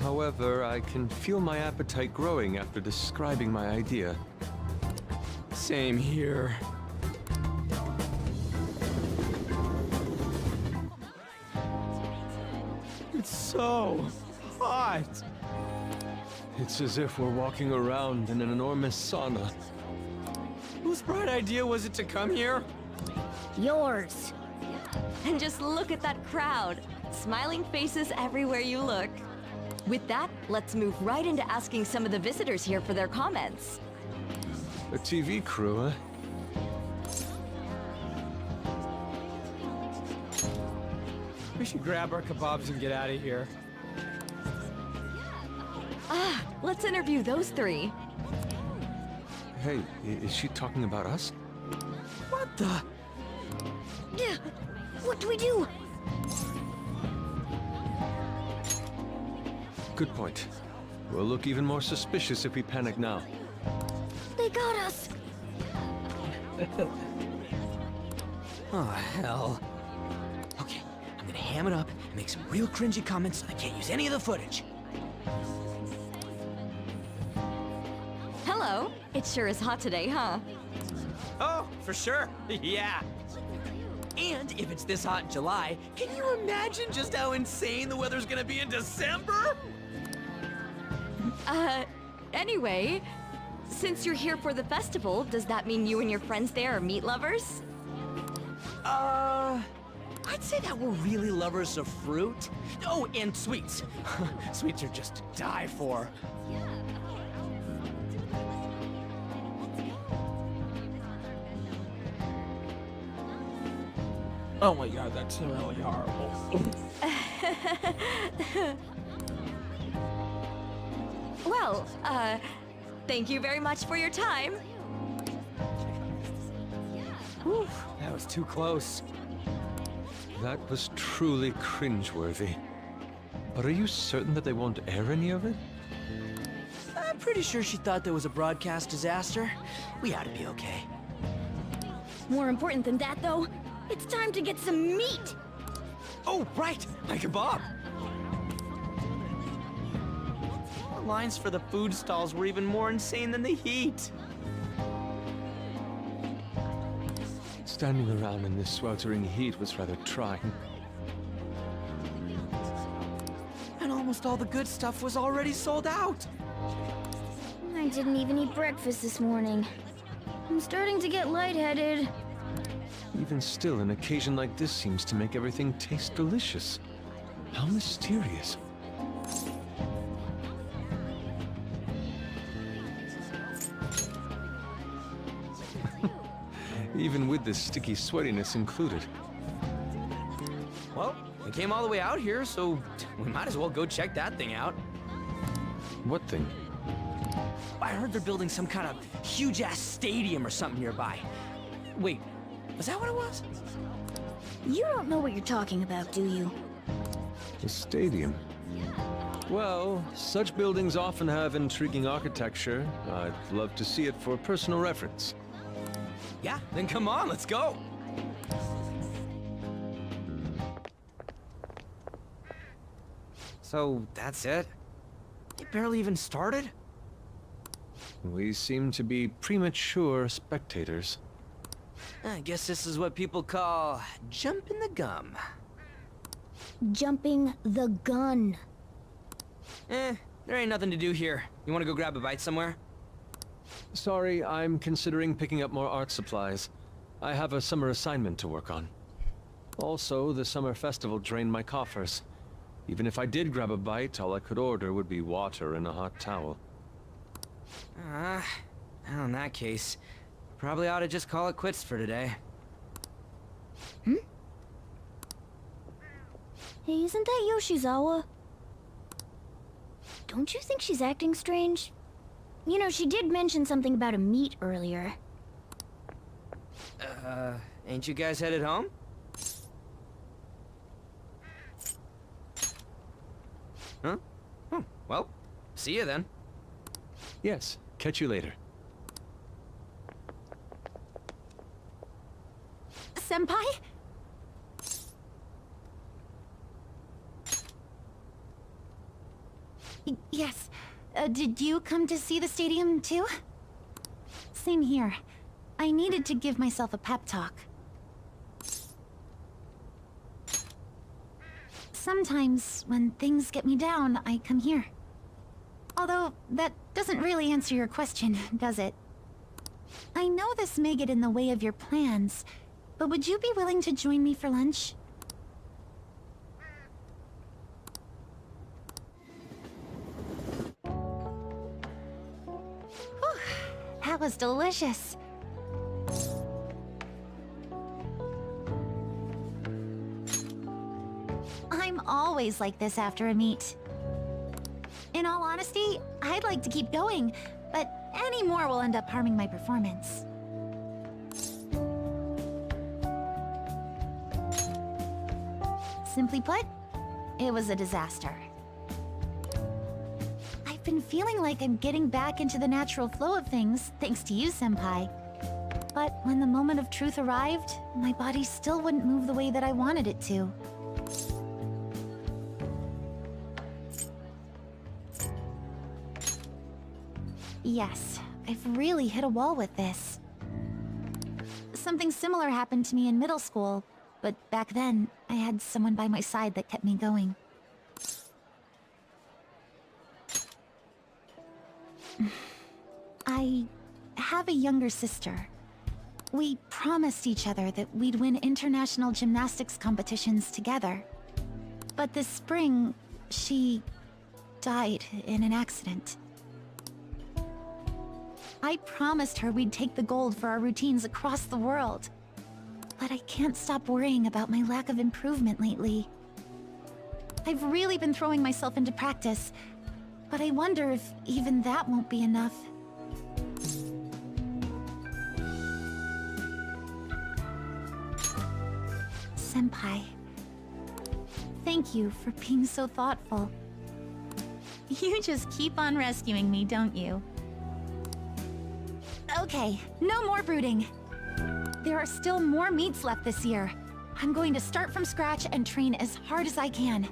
However, I can feel my appetite growing after describing my idea. Same here. It's so hot. It's as if we're walking around in an enormous sauna. Whose bright idea was it to come here? Yours. And just look at that crowd. Smiling faces everywhere you look. With that, let's move right into asking some of the visitors here for their comments. A TV crew, huh? We should grab our kebabs and get out of here. Ah, let's interview those three. Hey, is she talking about us? What the? Yeah. What do we do? Good point. We'll look even more suspicious if we panic now. They got us. Oh, hell. Okay, I'm gonna ham it up and make some real cringy comments so I can't use any of the footage. Hello. It sure is hot today, huh? Oh, for sure. Yeah. And if it's this hot in July, can you imagine just how insane the weather's gonna be in December? Anyway, since you're here for the festival, does that mean you and your friends there are meat lovers? I'd say that we're really lovers of fruit. Oh, and sweets. Sweets are just to die for. Oh my god, that's really horrible. Well, thank you very much for your time. Whew, that was too close. That was truly cringeworthy. But are you certain that they won't air any of it? I'm pretty sure she thought there was a broadcast disaster. We ought to be okay. More important than that, though, it's time to get some meat. Oh, right! My kebab! The lines for the food stalls were even more insane than the heat. Standing around in this sweltering heat was rather trying. And almost all the good stuff was already sold out. I didn't even eat breakfast this morning. I'm starting to get lightheaded. Even still, an occasion like this seems to make everything taste delicious. How mysterious. Even with this sticky sweatiness included. Well, we came all the way out here, so we might as well go check that thing out. What thing? I heard they're building some kind of huge-ass stadium or something nearby. Wait, was that what it was? You don't know what you're talking about, do you? A stadium. Well, such buildings often have intriguing architecture. I'd love to see it for personal reference. Yeah, then come on, let's go. So, that's it? It barely even started? We seem to be premature spectators. I guess this is what people call jumping the gum. Jumping the gun. There ain't nothing to do here. You wanna go grab a bite somewhere? Sorry, I'm considering picking up more art supplies. I have a summer assignment to work on. Also, the summer festival drained my coffers. Even if I did grab a bite, all I could order would be water and a hot towel. Well, in that case, probably ought to just call it quits for today. Hey, isn't that Yoshizawa? Don't you think she's acting strange? You know, she did mention something about a meet earlier. Ain't you guys headed home? Huh? Oh, well, see you then. Yes, catch you later. Senpai? Yes. Did you come to see the stadium, too? Same here. I needed to give myself a pep talk. Sometimes, when things get me down, I come here. Although, that doesn't really answer your question, does it? I know this may get in the way of your plans, but would you be willing to join me for lunch? Whew, that was delicious. I'm always like this after a meet. In all honesty, I'd like to keep going, but any more will end up harming my performance. Simply put, it was a disaster. I've been feeling like I'm getting back into the natural flow of things, thanks to you, Senpai. But when the moment of truth arrived, my body still wouldn't move the way that I wanted it to. Yes, I've really hit a wall with this. Something similar happened to me in middle school, but back then, I had someone by my side that kept me going. I have a younger sister. We promised each other that we'd win international gymnastics competitions together. But this spring, she died in an accident. I promised her we'd take the gold for our routines across the world. But I can't stop worrying about my lack of improvement lately. I've really been throwing myself into practice, but I wonder if even that won't be enough. Senpai, thank you for being so thoughtful. You just keep on rescuing me, don't you? Okay, no more brooding. There are still more meets left this year. I'm going to start from scratch and train as hard as I can.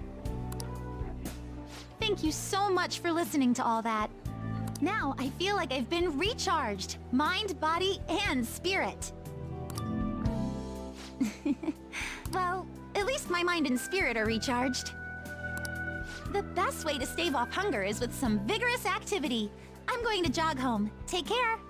Thank Thank you so much for listening to all that. Now I feel like I've been recharged, mind, body, and spirit. Well, at least my mind and spirit are recharged. The best way to stave off hunger is with some vigorous activity. I'm going to jog home. Take care.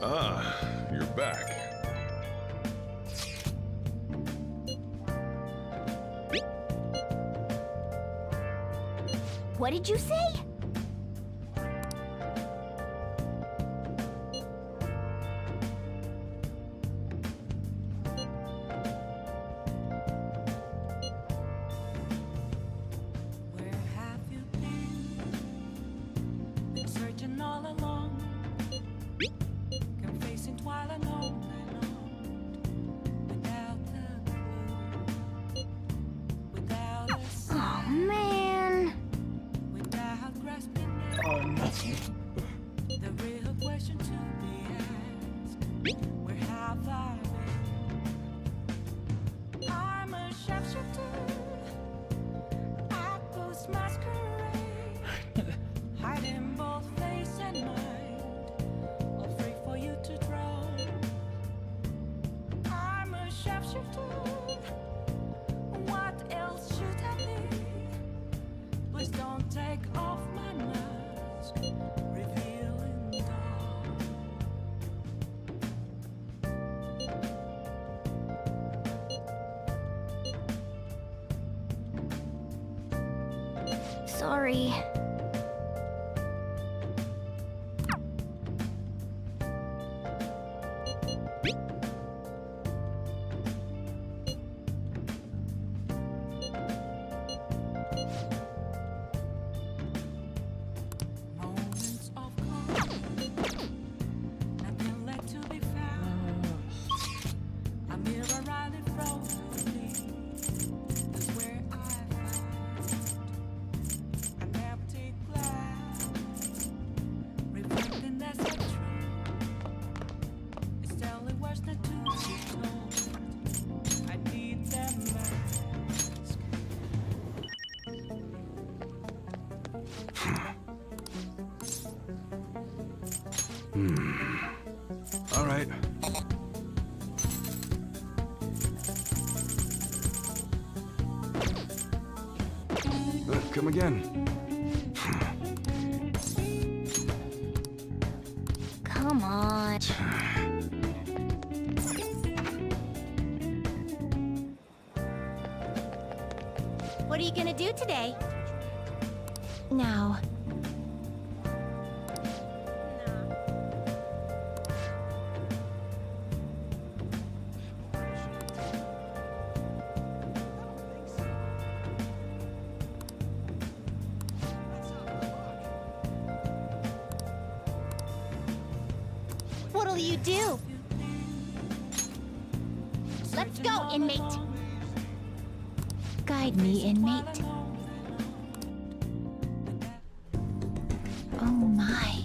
Ah, you're back. What did you say? Where have you been searching all along, confessing while alone without the clue, without a sign. Oh, man. Without grasping the real question to be asked, where have I been? I'm a sharpshooter, I post masquerade, hiding both face and mind, all free for you to draw. I'm a sharpshooter, what else should I be? Please don't take off my mask, revealing dawn. Sorry. Moments of calm, nothing left to be found. A mirror right in front of me is where I found an empty glass, reflecting that's not true. It's telling words not to be told. I need that mask. All right. Come again. Come on. What are you gonna do today? Now. What'll you do? Let's go, inmate. Guide me, inmate. Oh my.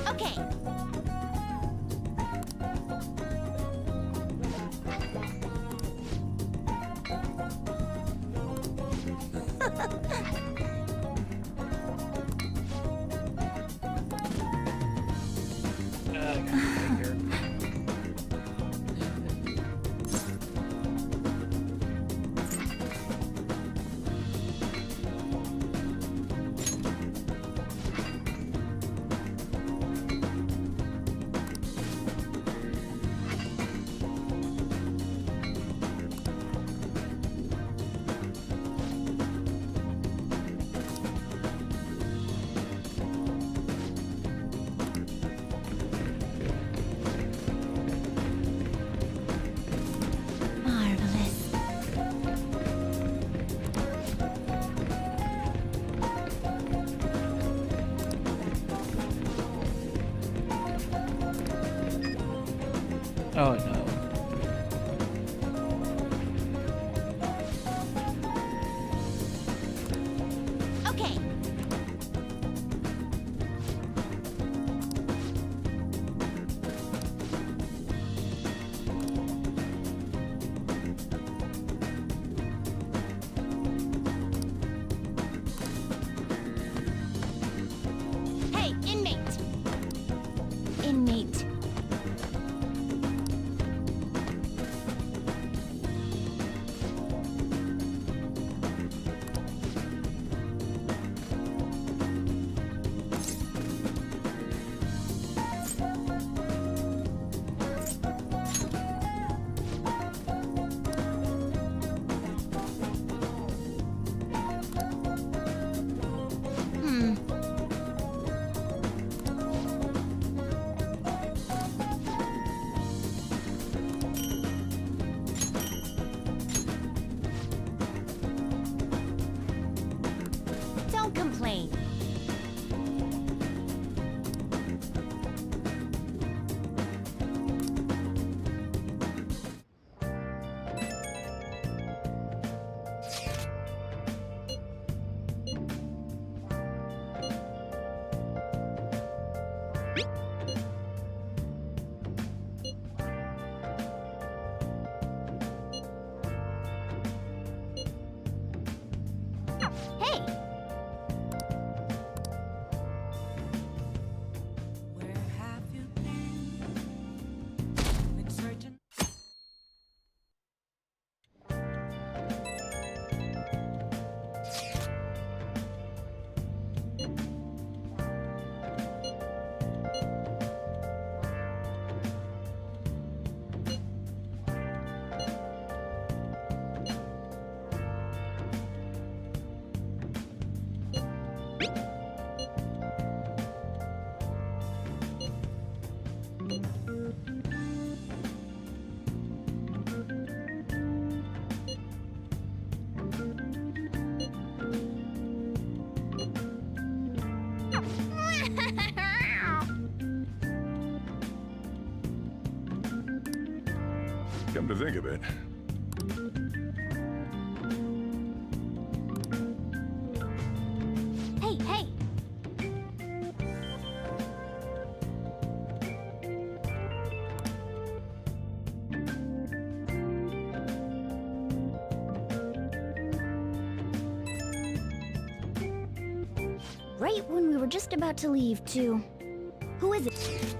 Okay. Oh no. Okay. Hey, inmate. Inmate. Hmm. Don't complain. Hey! Where have you been searching? Come to think of it, Hey, hey! Right when we were just about to leave, too. Who is it?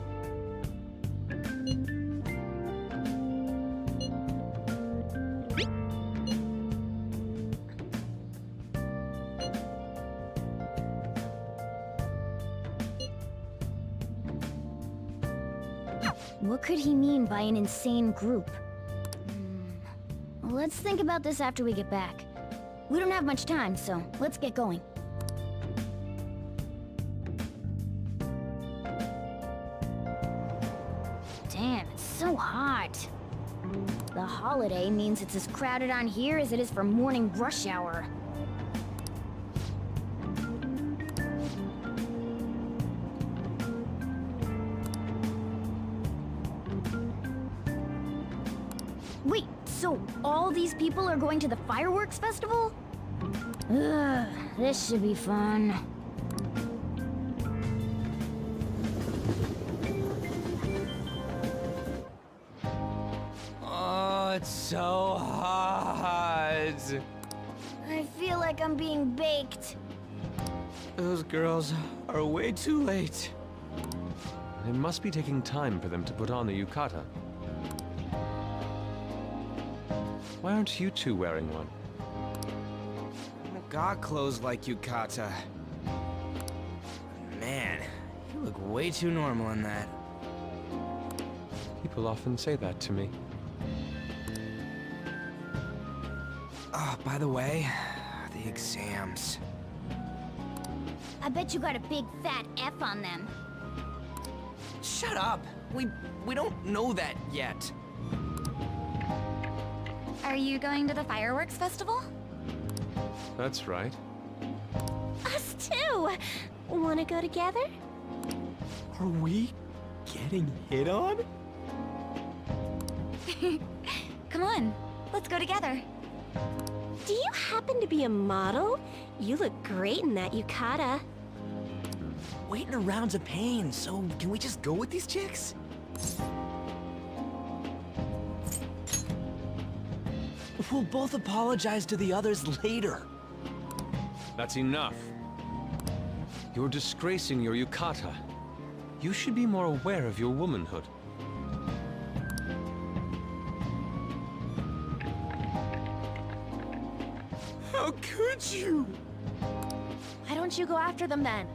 What could he mean by an insane group? Let's think about this after we get back. We don't have much time, so let's get going. Damn, it's so hot. The holiday means it's as crowded on here as it is for morning rush hour. Wait, so all these people are going to the fireworks festival? Ugh, this should be fun. Oh, it's so hot. I feel like I'm being baked. Those girls are way too late. It must be taking time for them to put on the yukata. Why aren't you two wearing one? I don't got clothes like yukata. Man, you look way too normal in that. People often say that to me. Oh, by the way, the exams. I bet you got a big fat F on them. Shut up! We don't know that yet. Are you going to the fireworks festival? That's right. Us too! Wanna go together? Are we getting hit on? Come on, let's go together. Do you happen to be a model? You look great in that yukata. Waiting around's a pain, so can we just go with these chicks? We'll both apologize to the others later. That's enough. You're disgracing your yukata. You should be more aware of your womanhood. How could you? Why don't you go after them then?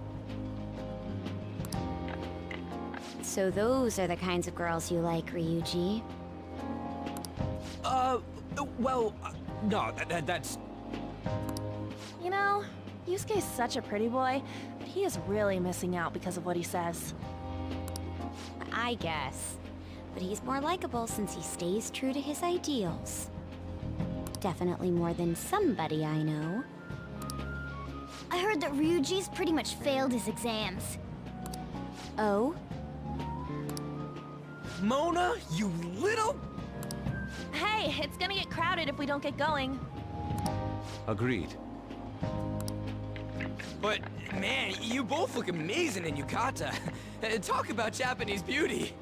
So those are the kinds of girls you like, Ryuji. Well, no, that's... You know, Yusuke's such a pretty boy, but he is really missing out because of what he says. I guess. But he's more likable since he stays true to his ideals. Definitely more than somebody I know. I heard that Ryuji's pretty much failed his exams. Oh? Mona, you little... Hey, it's gonna get crowded if we don't get going. Agreed. But, man, you both look amazing in yukata. Talk about Japanese beauty.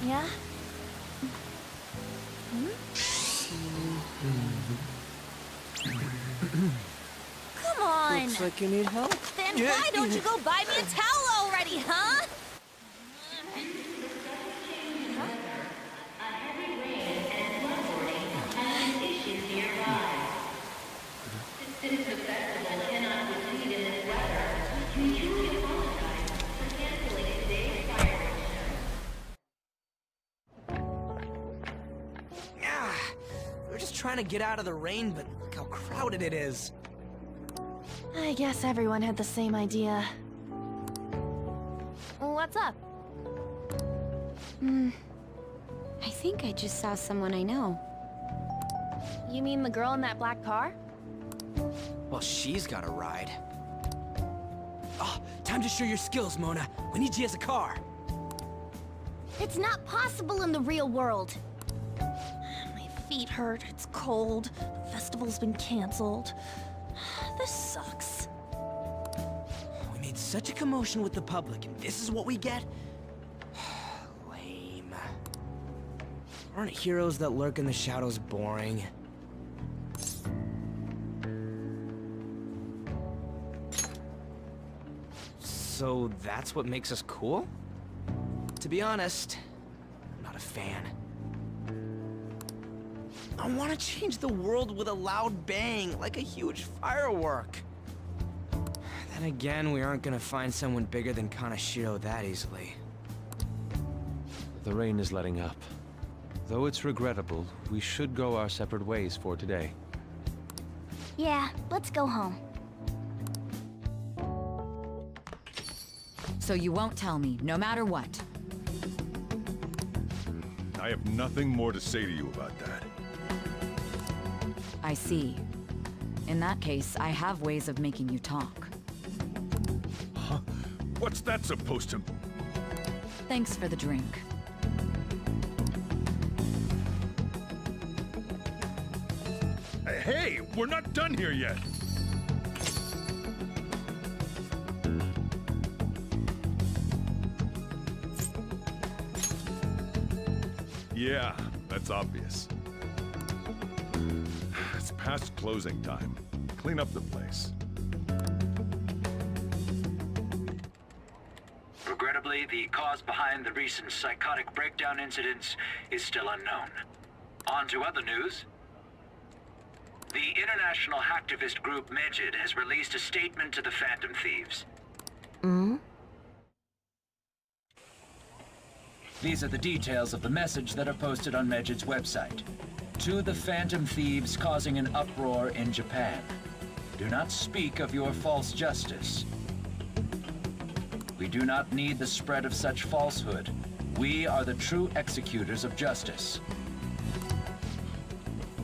Yeah? Come on! Looks like you need help. Then why don't you go buy me a towel already, huh? We're just trying to get out of the rain, but look how crowded it is. I guess everyone had the same idea. What's up? I think I just saw someone I know. You mean the girl in that black car? Well, she's got a ride. Oh, time to show your skills, Mona. We need you as a car. It's not possible in the real world. My feet hurt, it's cold, the festival's been canceled. This sucks. We made such a commotion with the public, and this is what we get? Lame. Aren't heroes that lurk in the shadows boring? So that's what makes us cool? To be honest, I'm not a fan. I want to change the world with a loud bang, like a huge firework. Then again, we aren't gonna find someone bigger than Kanashiro that easily. The rain is letting up. Though it's regrettable, we should go our separate ways for today. Yeah, let's go home. So you won't tell me, no matter what. I have nothing more to say to you about that. I see. In that case, I have ways of making you talk. Huh? What's that supposed to... Thanks for the drink. Hey, we're not done here yet! Yeah, that's obvious. It's past closing time. Clean up the place. Understandably, the cause behind the recent psychotic breakdown incidents is still unknown. On to other news. The international hacktivist group Megid has released a statement to the Phantom Thieves. These are the details of the message that are posted on Megid's website. To the Phantom Thieves causing an uproar in Japan. Do not speak of your false justice. We do not need the spread of such falsehood. We are the true executors of justice.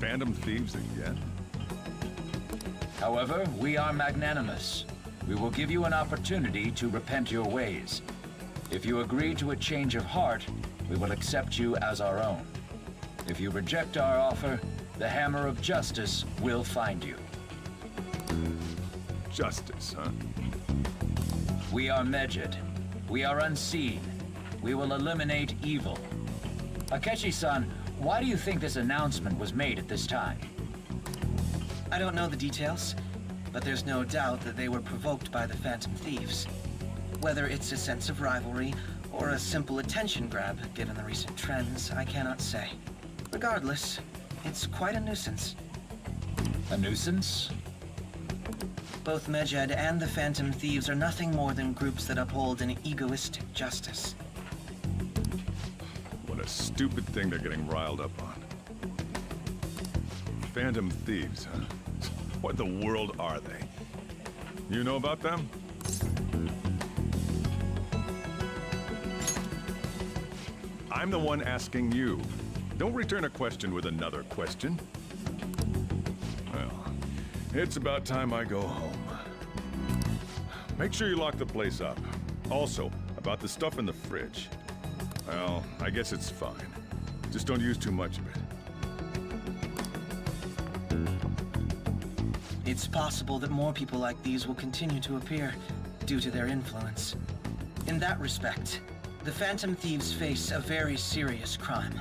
Phantom Thieves again? However, we are magnanimous. We will give you an opportunity to repent your ways. If you agree to a change of heart, we will accept you as our own. If you reject our offer, the hammer of justice will find you. Justice, huh? We are Megid. We are unseen. We will eliminate evil. Akechi-san, why do you think this announcement was made at this time? I don't know the details, but there's no doubt that they were provoked by the Phantom Thieves. Whether it's a sense of rivalry or a simple attention grab, given the recent trends, I cannot say. Regardless, it's quite a nuisance. A nuisance? Both Megid and the Phantom Thieves are nothing more than groups that uphold an egoistic justice. What a stupid thing they're getting riled up on. Phantom Thieves, huh? What the world are they? You know about them? I'm the one asking you. Don't return a question with another question. Well, it's about time I go home. Make sure you lock the place up. Also, about the stuff in the fridge. Well, I guess it's fine. Just don't use too much of it. It's possible that more people like these will continue to appear due to their influence. In that respect, the Phantom Thieves face a very serious crime.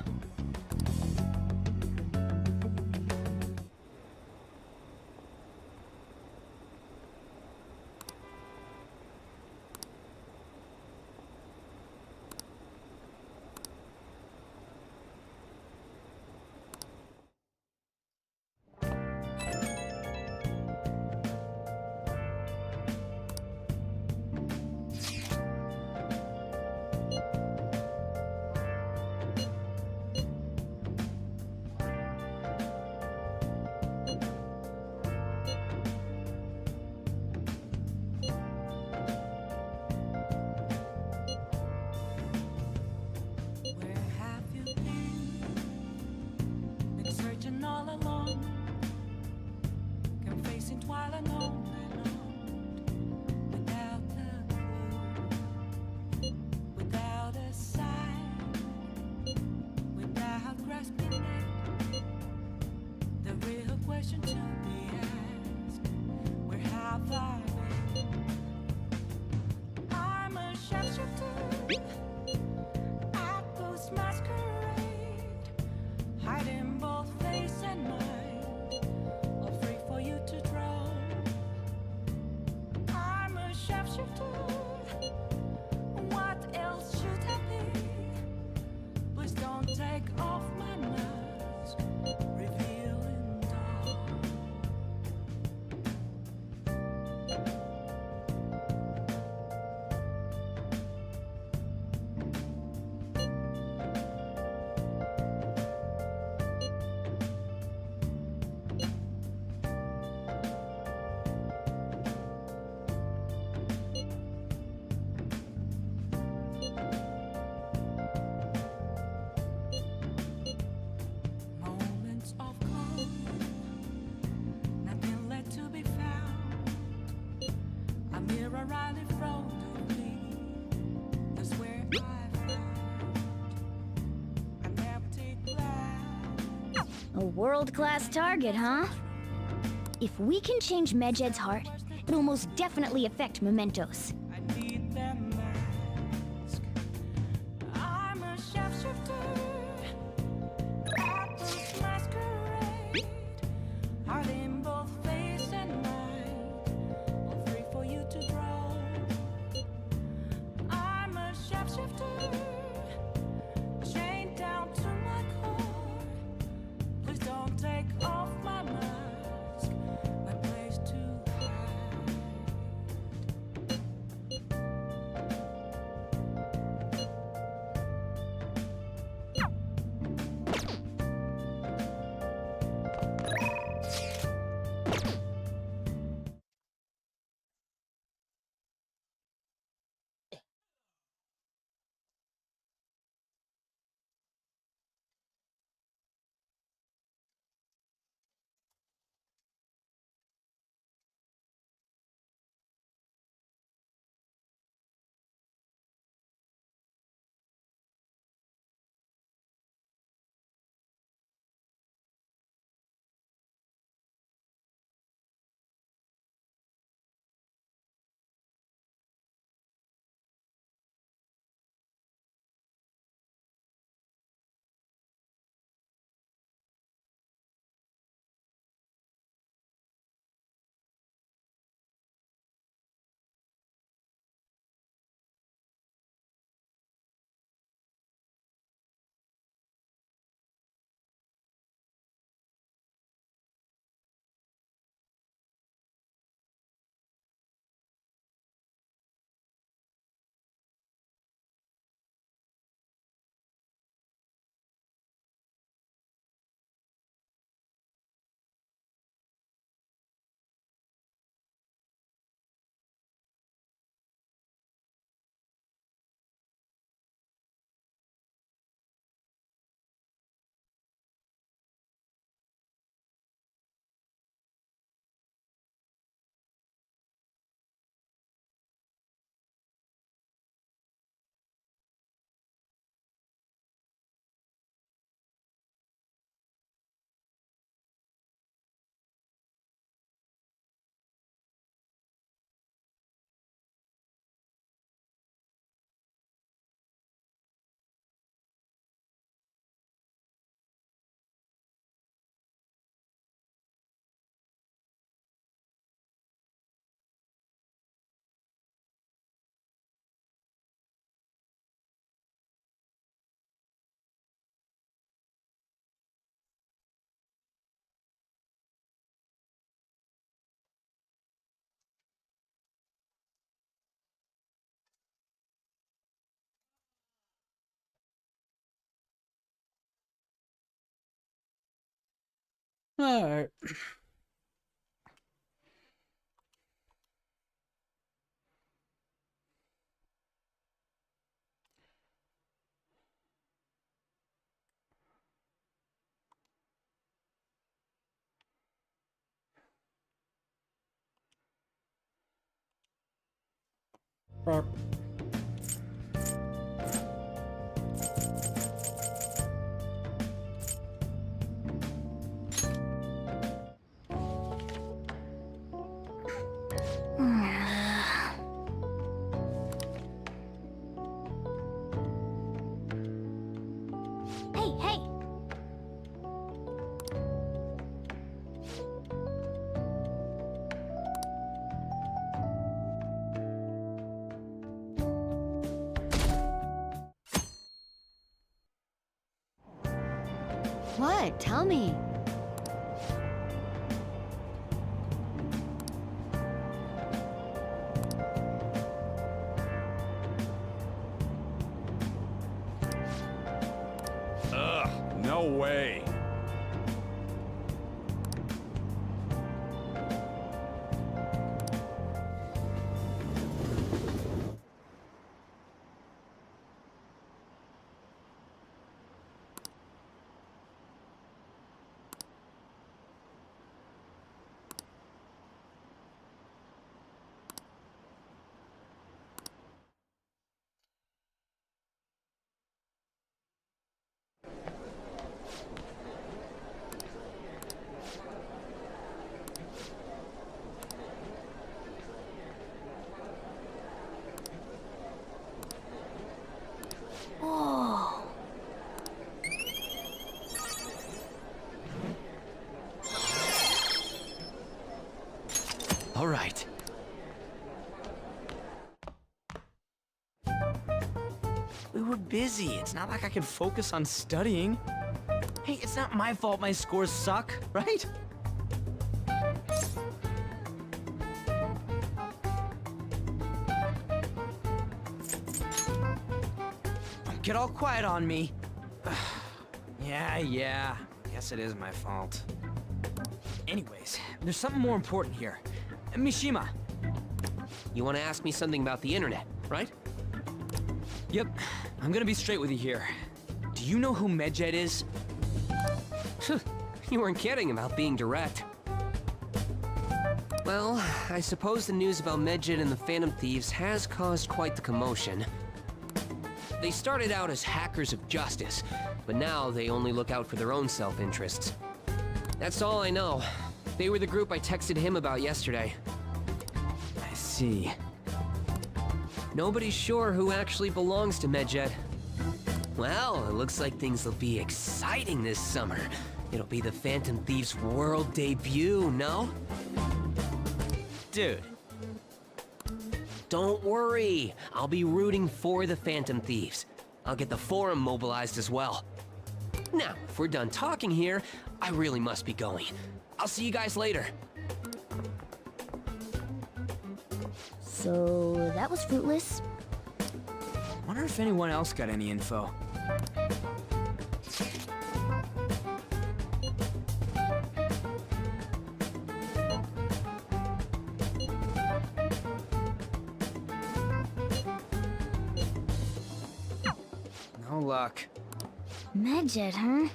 A world-class target, huh? If we can change Megid's heart, it'll most definitely affect Mementos. I'm a chef. Alright. Burp. Hey, hey! What? Tell me. Ugh, no way. Oh. All right. We were busy. It's not like I can focus on studying. Hey, it's not my fault my scores suck, right? Don't get all quiet on me. Yeah. Guess it is my fault. Anyways, there's something more important here. Mishima. You want to ask me something about the internet, right? Yep, I'm gonna be straight with you here. Do you know who Medjed is? You weren't kidding about being direct. Well, I suppose the news about Medjed and the Phantom Thieves has caused quite the commotion. They started out as hackers of justice, but now they only look out for their own self-interests. That's all I know. They were the group I texted him about yesterday. I see. Nobody's sure who actually belongs to Medjed. Well, it looks like things will be exciting this summer. It'll be the Phantom Thieves' world debut, no? Dude. Don't worry. I'll be rooting for the Phantom Thieves. I'll get the forum mobilized as well. Now, if we're done talking here, I really must be going. I'll see you guys later. So that was fruitless. Wonder if anyone else got any info. No luck. Medjed, huh?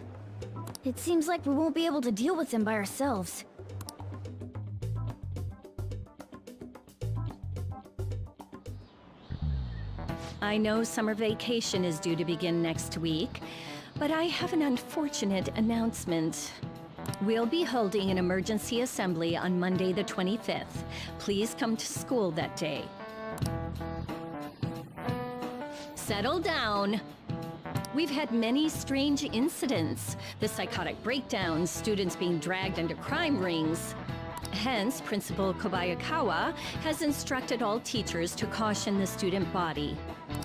It seems like we won't be able to deal with him by ourselves. I know summer vacation is due to begin next week, but I have an unfortunate announcement. We'll be holding an emergency assembly on Monday the 25th. Please come to school that day. Settle down. We've had many strange incidents. The psychotic breakdowns, students being dragged into crime rings. Hence, Principal Kobayakawa has instructed all teachers to caution the student body.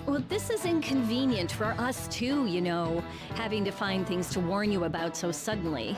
Well, this is inconvenient for us too, you know, having to find things to warn you about so suddenly.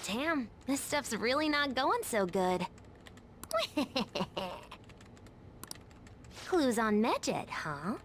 Damn, this stuff's really not going so good. Clues on Medjed, huh?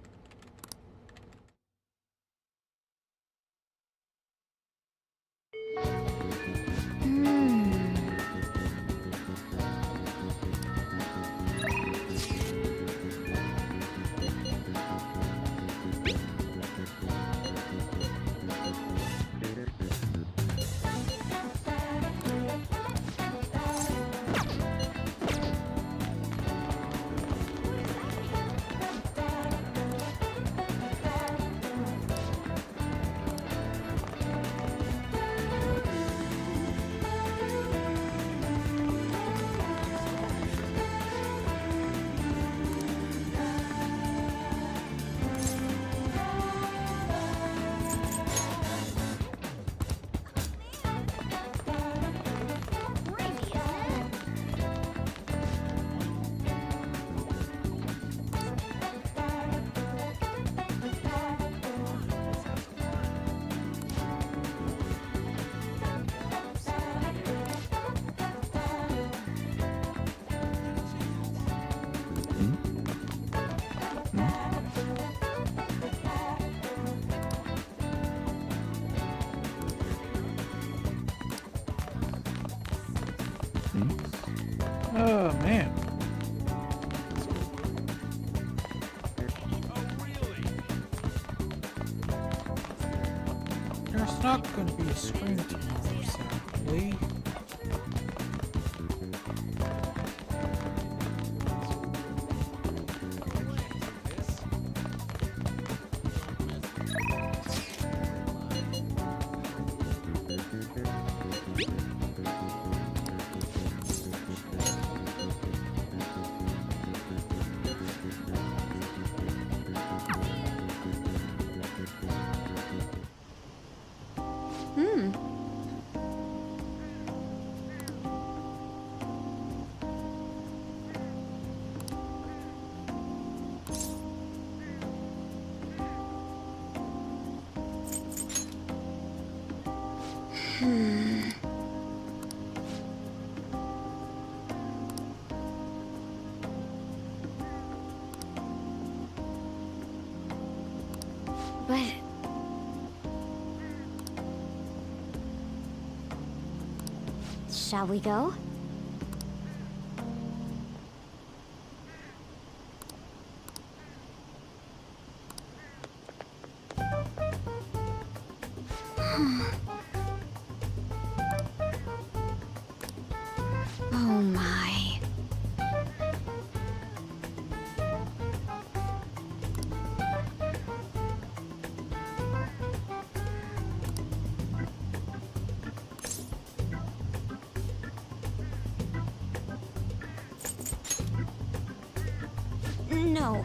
Oh, man. There's not going to be a screen tomorrow, sadly. But... shall we go? Oh my. No.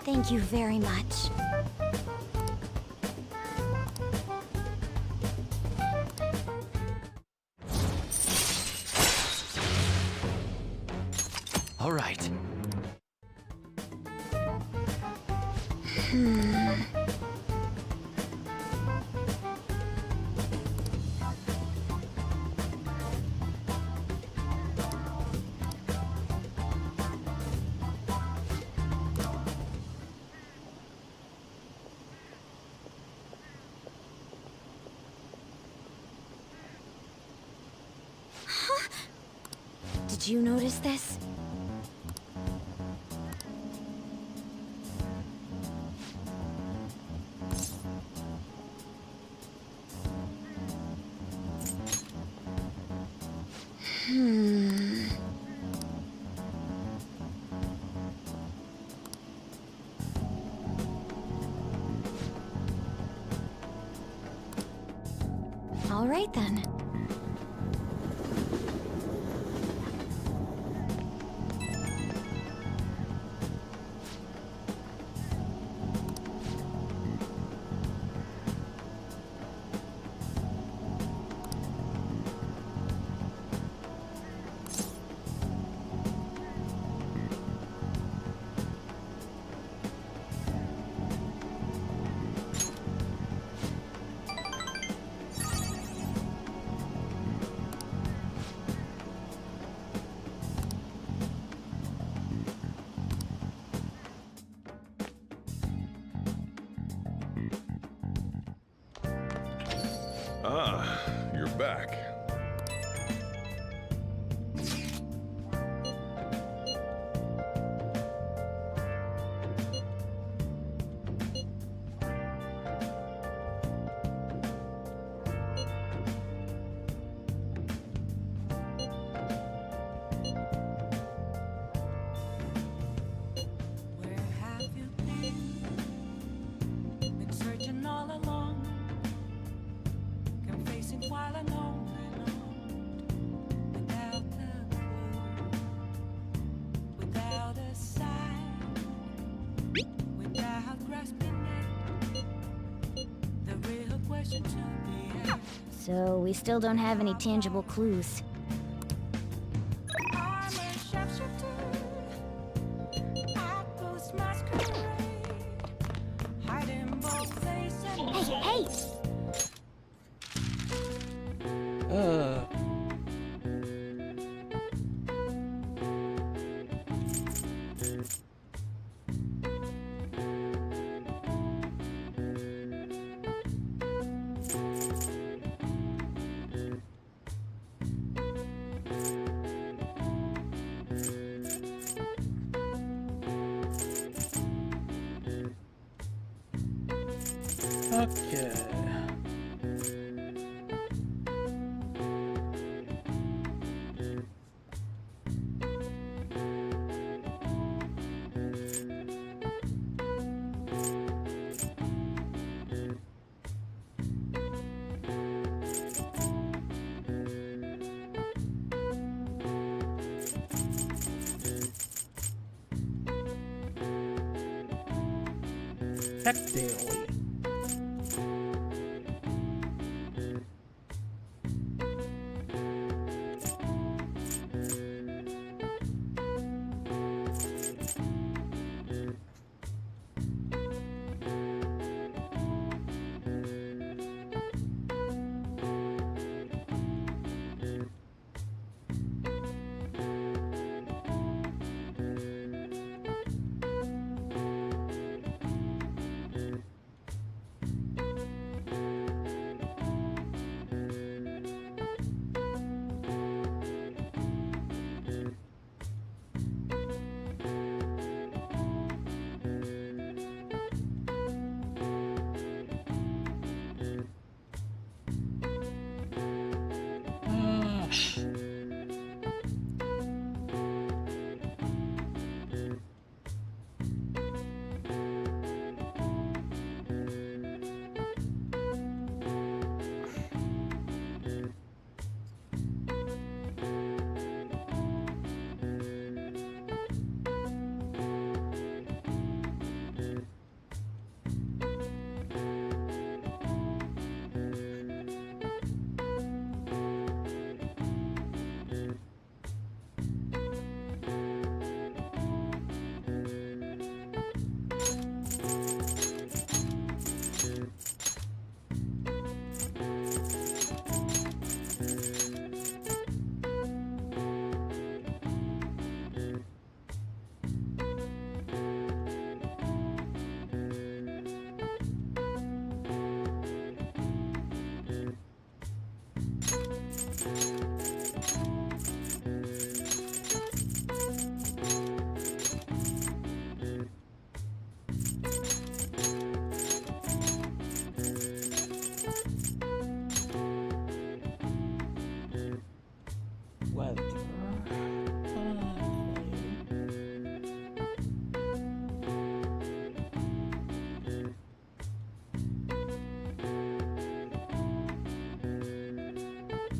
Thank you very much. All right. Did you notice this? All right then. Ah, you're back. Where have you been searching all along, confessing while alone and on, without a clue, without a sign, without grasping it. The real question to be asked. So we still don't have any tangible clues. I'm a sharpshooter. I post masquerade, hiding both face and Hey, hey! Okay. Heck daily.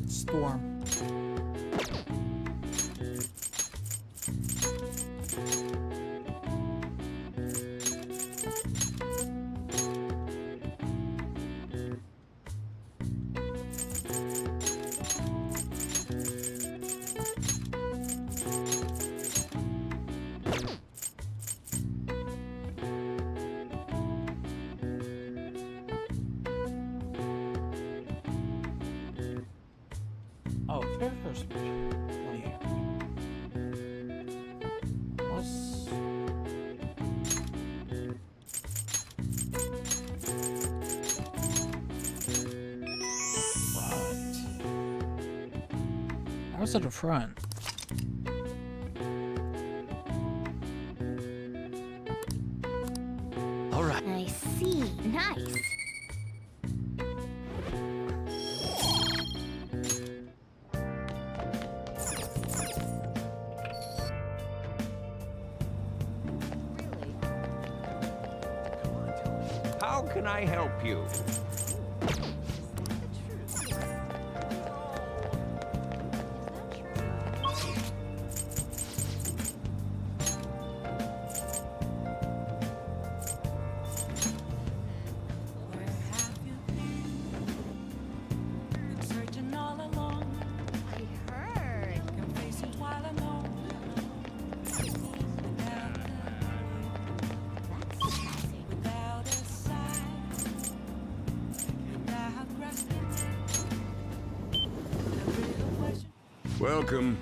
Storm. Oh, there's one here. Let's... What's at the front? All right. I see. Nice. How can I help you? Searching all along. I heard. Complacent while alone. Without a sign. Without grasping. The real question. Welcome.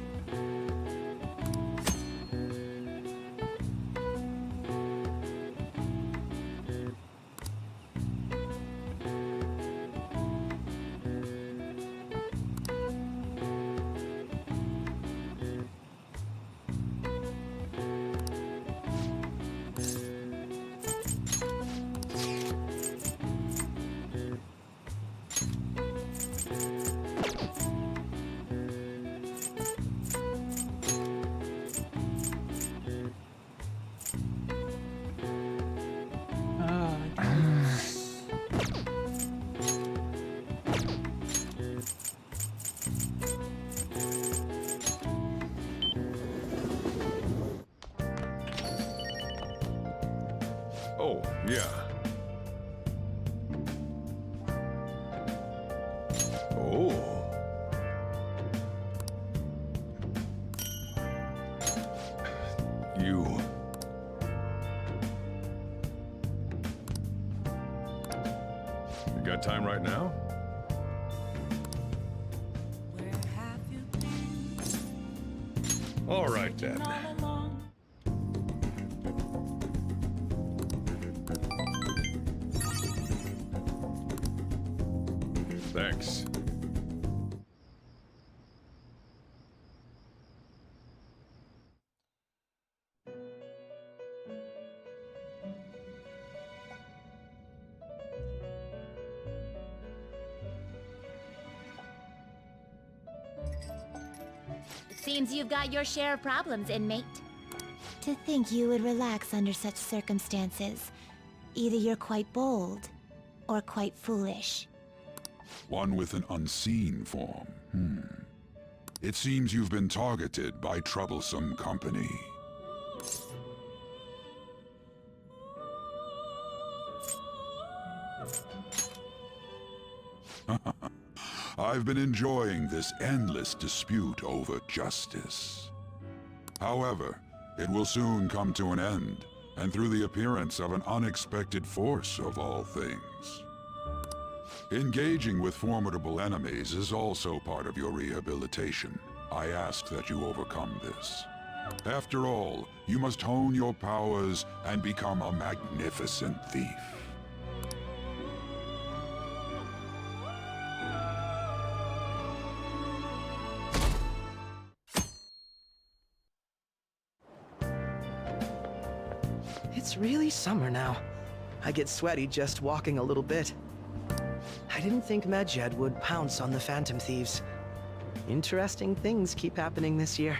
Oh, yeah. Oh. You got time right now? All right then. Thanks. It seems you've got your share of problems, inmate. To think you would relax under such circumstances. Either you're quite bold, or quite foolish. One with an unseen form. It seems you've been targeted by troublesome company. I've been enjoying this endless dispute over justice. However, it will soon come to an end, and through the appearance of an unexpected force of all things. Engaging with formidable enemies is also part of your rehabilitation. I ask that you overcome this. After all, you must hone your powers and become a magnificent thief. It's really summer now. I get sweaty just walking a little bit. I didn't think Medjed would pounce on the Phantom Thieves. Interesting things keep happening this year.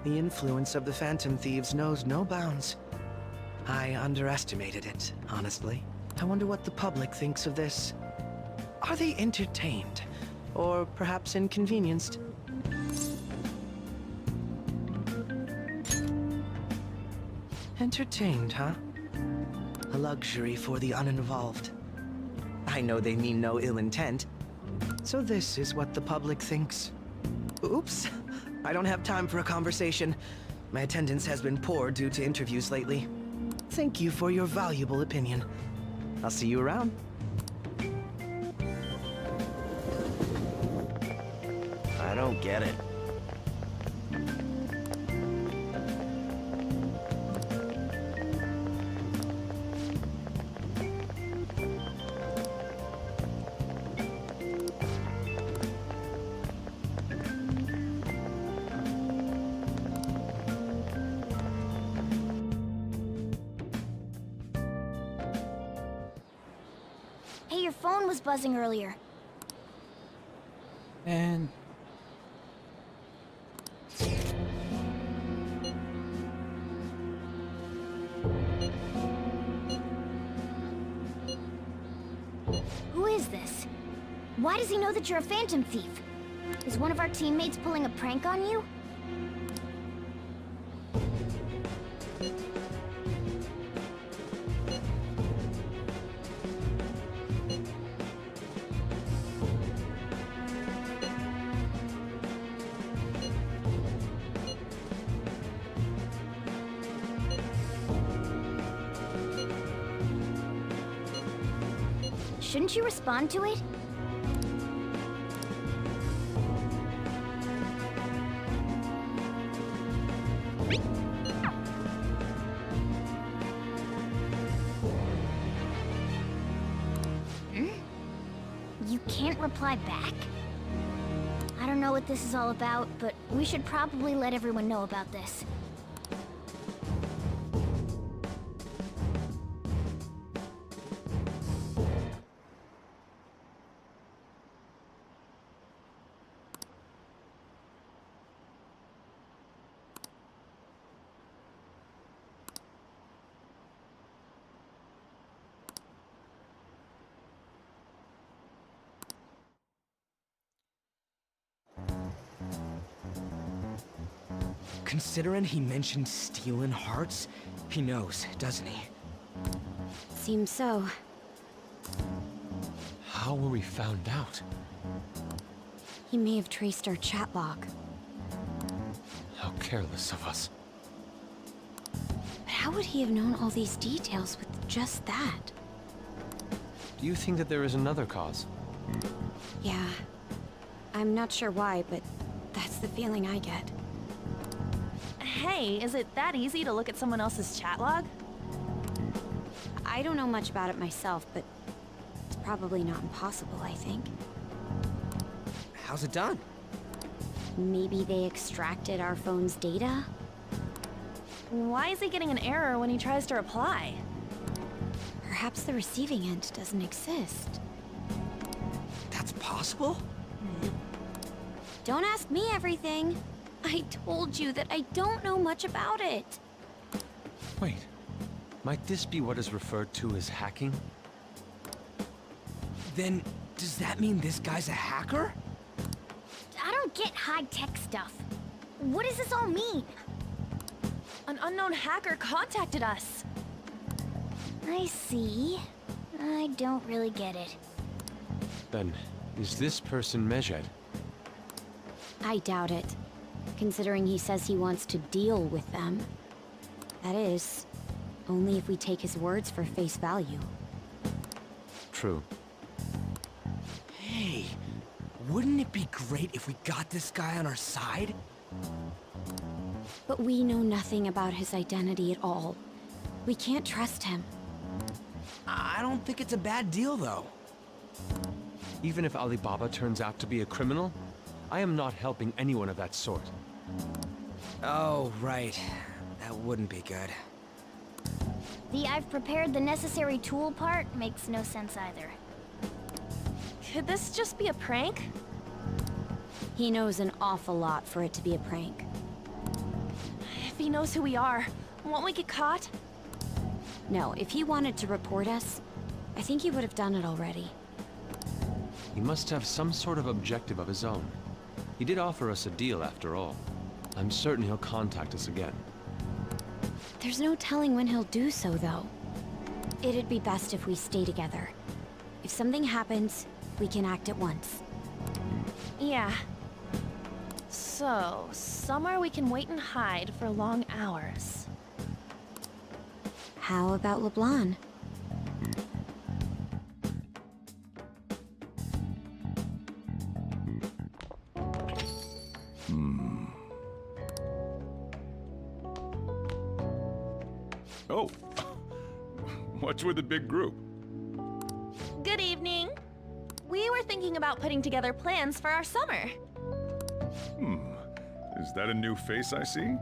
The influence of the Phantom Thieves knows no bounds. I underestimated it, honestly. I wonder what the public thinks of this. Are they entertained? Or perhaps inconvenienced? Entertained, huh? A luxury for the uninvolved. I know they mean no ill intent. So this is what the public thinks. Oops. I don't have time for a conversation. My attendance has been poor due to interviews lately. Thank you for your valuable opinion. I'll see you around. I don't get it. Hey, your phone was buzzing earlier. And Who is this? Why does he know that you're a phantom thief? Is one of our teammates pulling a prank on you? Shouldn't you respond to it? You can't reply back? I don't know what this is all about, but we should probably let everyone know about this. Considering he mentioned stealing hearts, he knows, doesn't he? Seems so. How were we found out? He may have traced our chat log. How careless of us. But how would he have known all these details with just that? Do you think that there is another cause? Yeah. I'm not sure why, but that's the feeling I get. Hey, is it that easy to look at someone else's chat log? I don't know much about it myself, but it's probably not impossible, I think. How's it done? Maybe they extracted our phone's data? Why is he getting an error when he tries to reply? Perhaps the receiving end doesn't exist. That's possible? Don't ask me everything. I told you that I don't know much about it. Wait. Might this be what is referred to as hacking? Then, does that mean this guy's a hacker? I don't get high-tech stuff. What does this all mean? An unknown hacker contacted us. I see. I don't really get it. Then, is this person Mejed? I doubt it, considering he says he wants to deal with them. That is, only if we take his words for face value. True. Hey, wouldn't it be great if we got this guy on our side? But we know nothing about his identity at all. We can't trust him. I don't think it's a bad deal, though. Even if Alibaba turns out to be a criminal, I am not helping anyone of that sort. Oh, right. That wouldn't be good. The "I've prepared the necessary tool" part makes no sense either. Could this just be a prank? He knows an awful lot for it to be a prank. If he knows who we are, won't we get caught? No, if he wanted to report us, I think he would have done it already. He must have some sort of objective of his own. He did offer us a deal after all. I'm certain he'll contact us again. There's no telling when he'll do so, though. It'd be best if we stay together. If something happens, we can act at once. Yeah. So, somewhere we can wait and hide for long hours. How about LeBlanc? Oh, what's with the big group? Good evening. We were thinking about putting together plans for our summer. Is that a new face I see?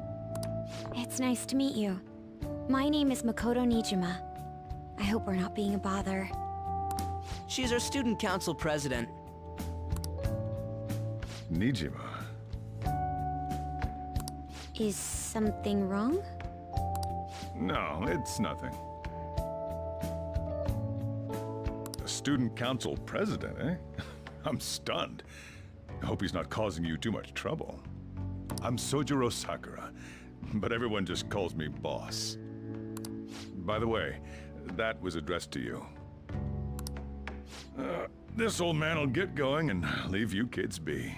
It's nice to meet you. My name is Makoto Nijima. I hope we're not being a bother. She's our student council president. Nijima. Is something wrong? No, it's nothing. The student council president, eh? I'm stunned. I hope he's not causing you too much trouble. I'm Sojiro Sakura, but everyone just calls me boss. By the way, that was addressed to you. This old man will get going and leave you kids be.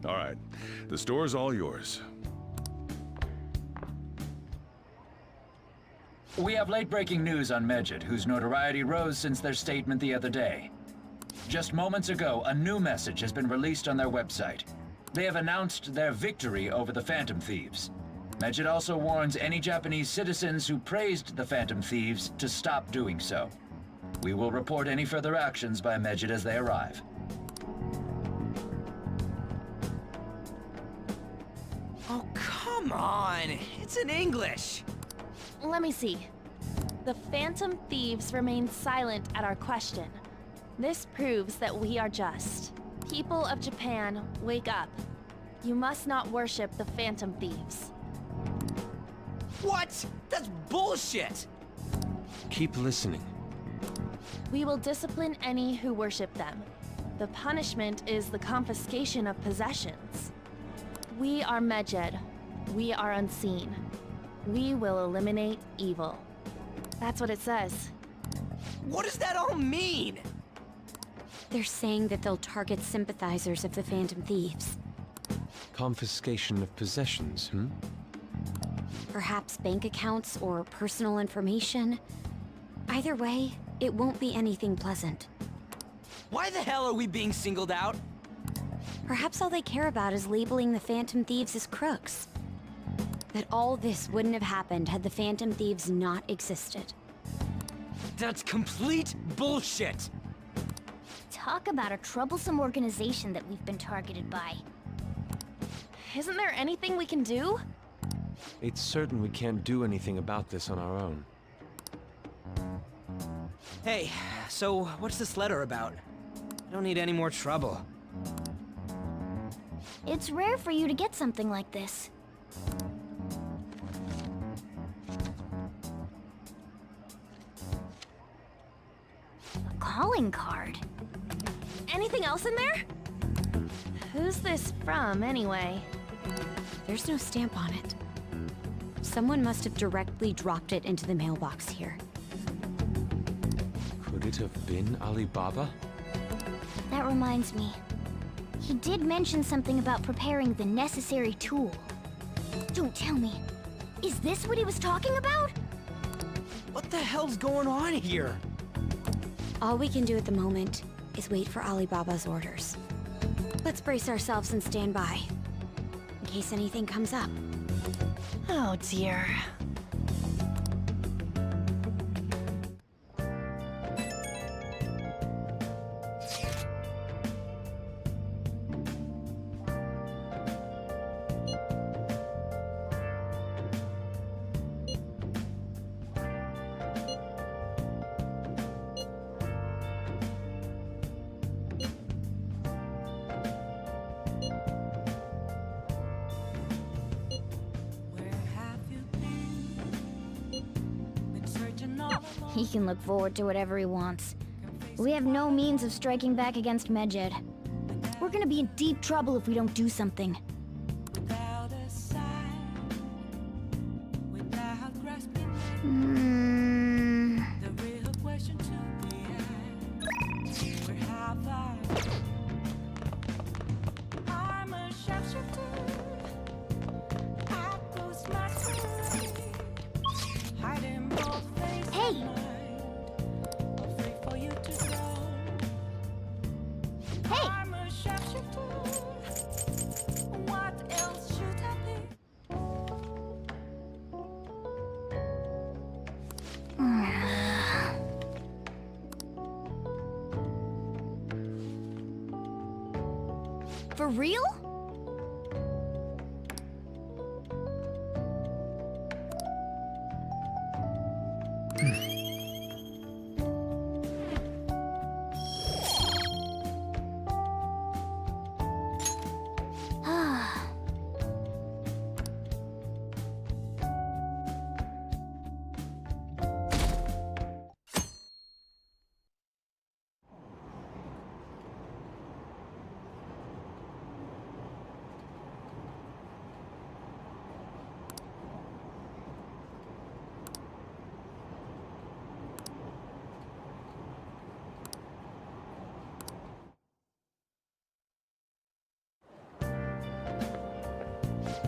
All right, the store's all yours. We have late-breaking news on Medjed, whose notoriety rose since their statement the other day. Just moments ago, a new message has been released on their website. They have announced their victory over the Phantom Thieves. Medjed also warns any Japanese citizens who praised the Phantom Thieves to stop doing so. We will report any further actions by Medjed as they arrive. Oh, come on! It's in English! Let me see. The Phantom Thieves remain silent at our question. This proves that we are just. People of Japan, wake up. You must not worship the Phantom Thieves. What? That's bullshit! Keep listening. We will discipline any who worship them. The punishment is the confiscation of possessions. We are Medjed. We are unseen. We will eliminate evil. That's what it says. What does that all mean? They're saying that they'll target sympathizers of the Phantom Thieves. Confiscation of possessions, Perhaps bank accounts or personal information. Either way, it won't be anything pleasant. Why the hell are we being singled out? Perhaps all they care about is labeling the Phantom Thieves as crooks. That all this wouldn't have happened had the Phantom Thieves not existed. That's complete bullshit! Talk about a troublesome organization that we've been targeted by. Isn't there anything we can do? It's certain we can't do anything about this on our own. Hey, so what's this letter about? I don't need any more trouble. It's rare for you to get something like this. A calling card. Anything else in there? Who's this from, anyway? There's no stamp on it. Someone must have directly dropped it into the mailbox here. Could it have been Alibaba? That reminds me. He did mention something about preparing the necessary tool. Don't tell me. Is this what he was talking about? What the hell's going on here? All we can do at the moment is wait for Alibaba's orders. Let's brace ourselves and stand by, in case anything comes up. Oh dear. He can look forward to whatever he wants. We have no means of striking back against Medjed. We're gonna be in deep trouble if we don't do something. Hey! Hey! For real?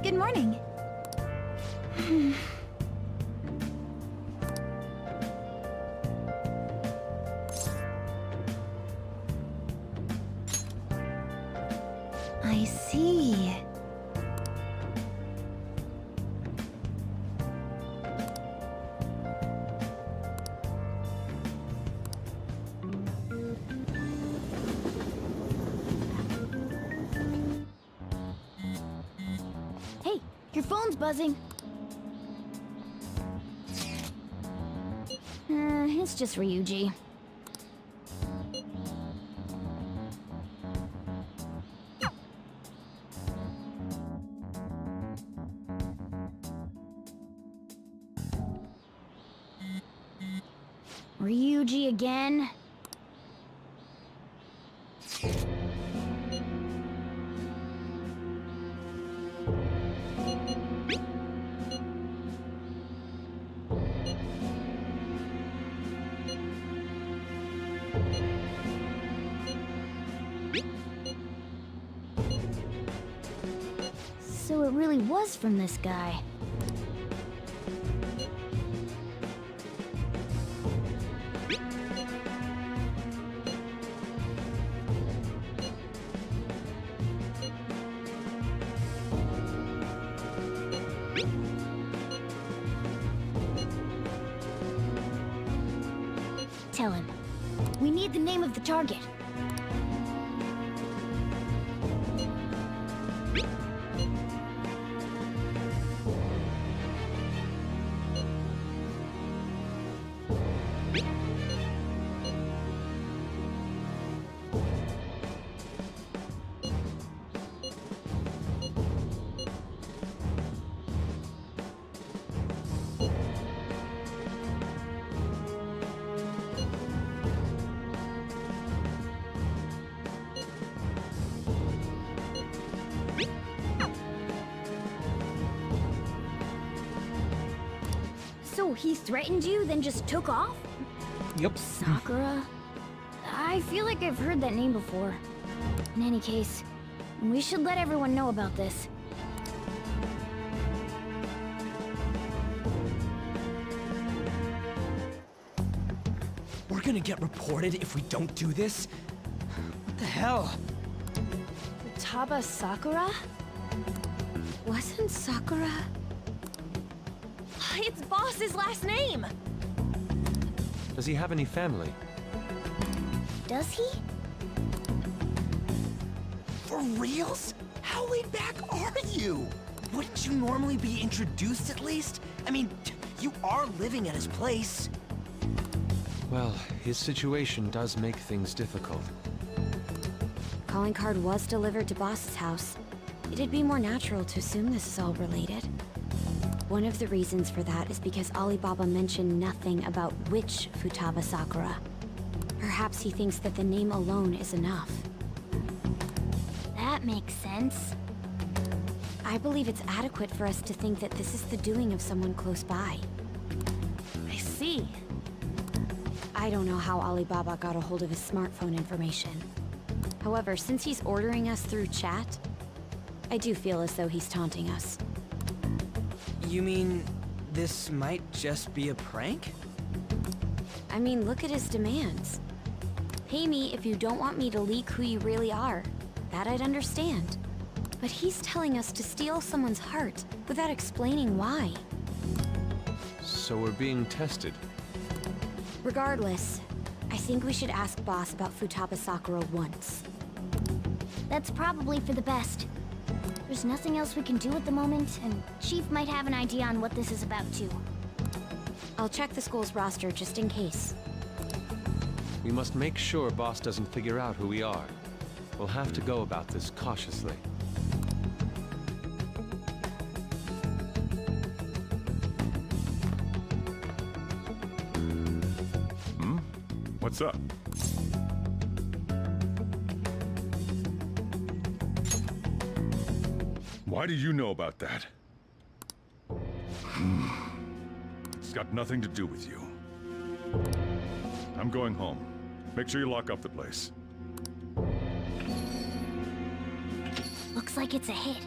Good morning. I see. Hey, your phone's buzzing. It's just Ryuji. Ryuji again? So it really was from this guy. Tell him. We need the name of the target. So he threatened you, then just took off? Yep. Sakura? I feel like I've heard that name before. In any case, we should let everyone know about this. We're gonna get reported if we don't do this? What the hell? Futaba Sakura? Wasn't Sakura... It's Boss's last name! Does he have any family? Does he? For reals? How laid back are you? Wouldn't you normally be introduced at least? I mean, you are living at his place. Well, his situation does make things difficult. Calling card was delivered to Boss's house. It'd be more natural to assume this is all related. One of the reasons for that is because Alibaba mentioned nothing about which Futaba Sakura. Perhaps he thinks that the name alone is enough. That makes sense. I believe it's adequate for us to think that this is the doing of someone close by. I see. I don't know how Alibaba got a hold of his smartphone information. However, since he's ordering us through chat, I do feel as though he's taunting us. You mean this might just be a prank? I mean, look at his demands. Pay me if you don't want me to leak who you really are. That I'd understand. But he's telling us to steal someone's heart without explaining why. So we're being tested. Regardless, I think we should ask Boss about Futaba Sakura once. That's probably for the best. There's nothing else we can do at the moment, and Chief might have an idea on what this is about too. I'll check the school's roster just in case. We must make sure Boss doesn't figure out who we are. We'll have to go about this cautiously. What's up? Why do you know about that? It's got nothing to do with you. I'm going home. Make sure you lock up the place. Looks like it's a hit.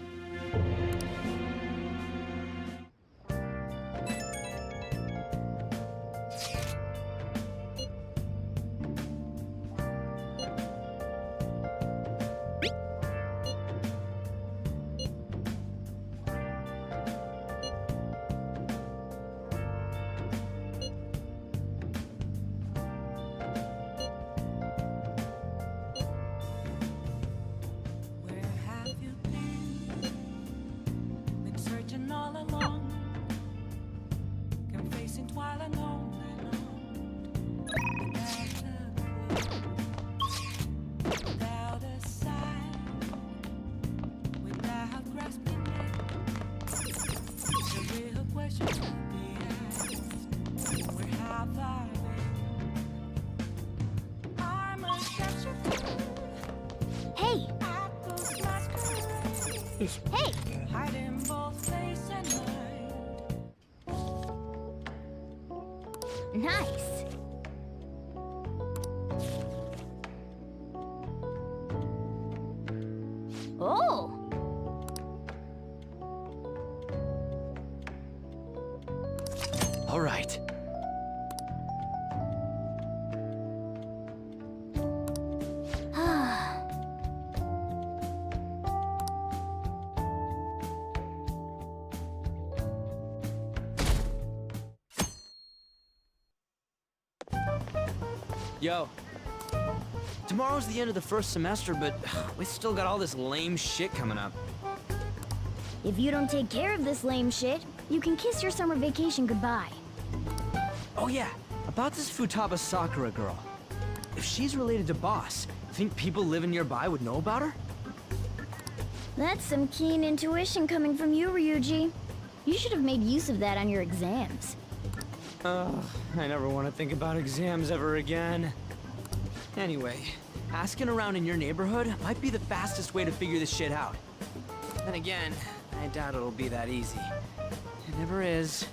Hey! Hiding both face and mind. Nice. Oh! All right. Yo. Tomorrow's the end of the first semester, but we still got all this lame shit coming up. If you don't take care of this lame shit, you can kiss your summer vacation goodbye. Oh yeah, about this Futaba Sakura girl. If she's related to Boss, think people living nearby would know about her? That's some keen intuition coming from you, Ryuji. You should have made use of that on your exams. Ugh, I never want to think about exams ever again. Anyway, asking around in your neighborhood might be the fastest way to figure this shit out. Then again, I doubt it'll be that easy. It never is.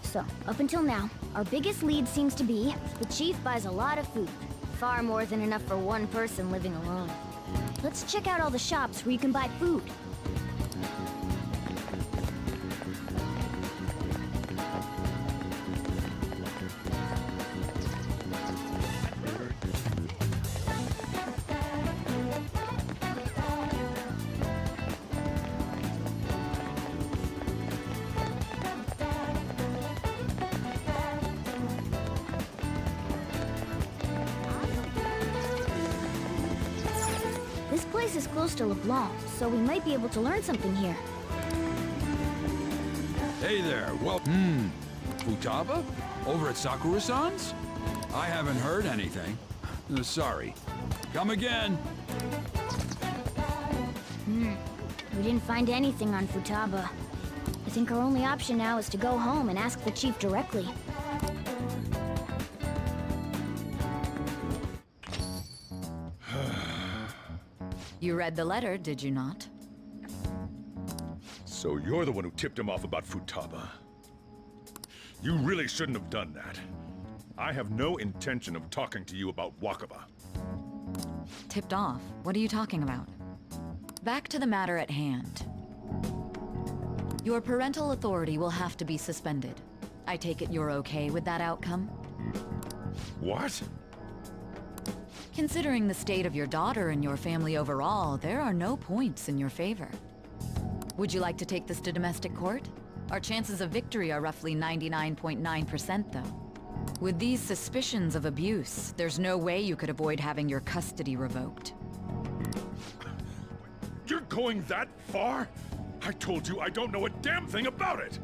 So, up until now, our biggest lead seems to be the chief buys a lot of food. Far more than enough for one person living alone. Let's check out all the shops where you can buy food. This place is close to LeBlanc, so we might be able to learn something here. Hey there, well, Futaba? Over at Sakura-san's? I haven't heard anything. Sorry. Come again. We didn't find anything on Futaba. I think our only option now is to go home and ask the chief directly. You read the letter, did you not? So you're the one who tipped him off about Futaba. You really shouldn't have done that. I have no intention of talking to you about Wakaba. Tipped off? What are you talking about? Back to the matter at hand. Your parental authority will have to be suspended. I take it you're okay with that outcome? What? Considering the state of your daughter and your family overall, there are no points in your favor. Would you like to take this to domestic court? Our chances of victory are roughly 99.9% though. With these suspicions of abuse, there's no way you could avoid having your custody revoked. You're going that far? I told you I don't know a damn thing about it!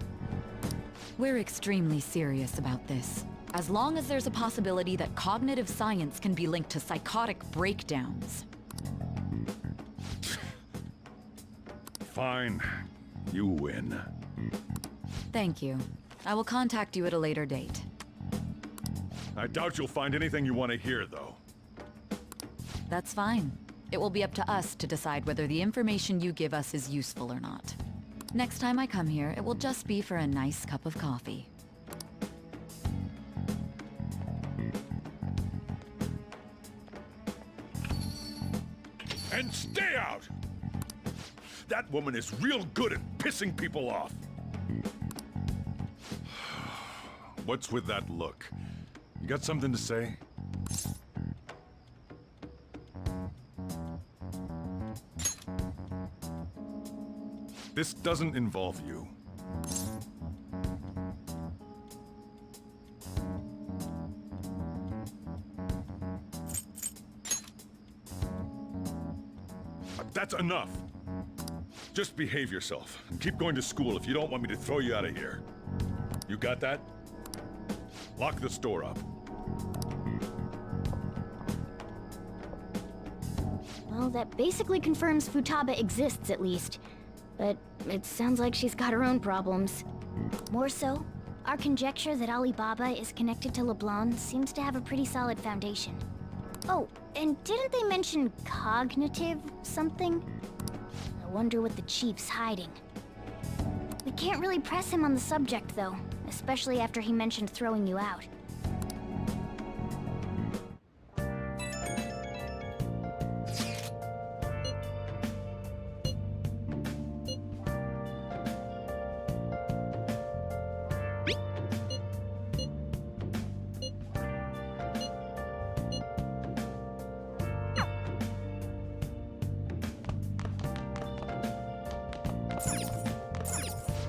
We're extremely serious about this. As long as there's a possibility that cognitive science can be linked to psychotic breakdowns. Fine. You win. Thank you. I will contact you at a later date. I doubt you'll find anything you want to hear, though. That's fine. It will be up to us to decide whether the information you give us is useful or not. Next time I come here, it will just be for a nice cup of coffee. And stay out! That woman is real good at pissing people off. What's with that look? You got something to say? This doesn't involve you. That's enough. Just behave yourself and keep going to school if you don't want me to throw you out of here. You got that? Lock the store up. Well, that basically confirms Futaba exists, at least. But it sounds like she's got her own problems. More so, our conjecture that Alibaba is connected to LeBlanc seems to have a pretty solid foundation. Oh, and didn't they mention cognitive something? I wonder what the chief's hiding. We can't really press him on the subject, though, especially after he mentioned throwing you out.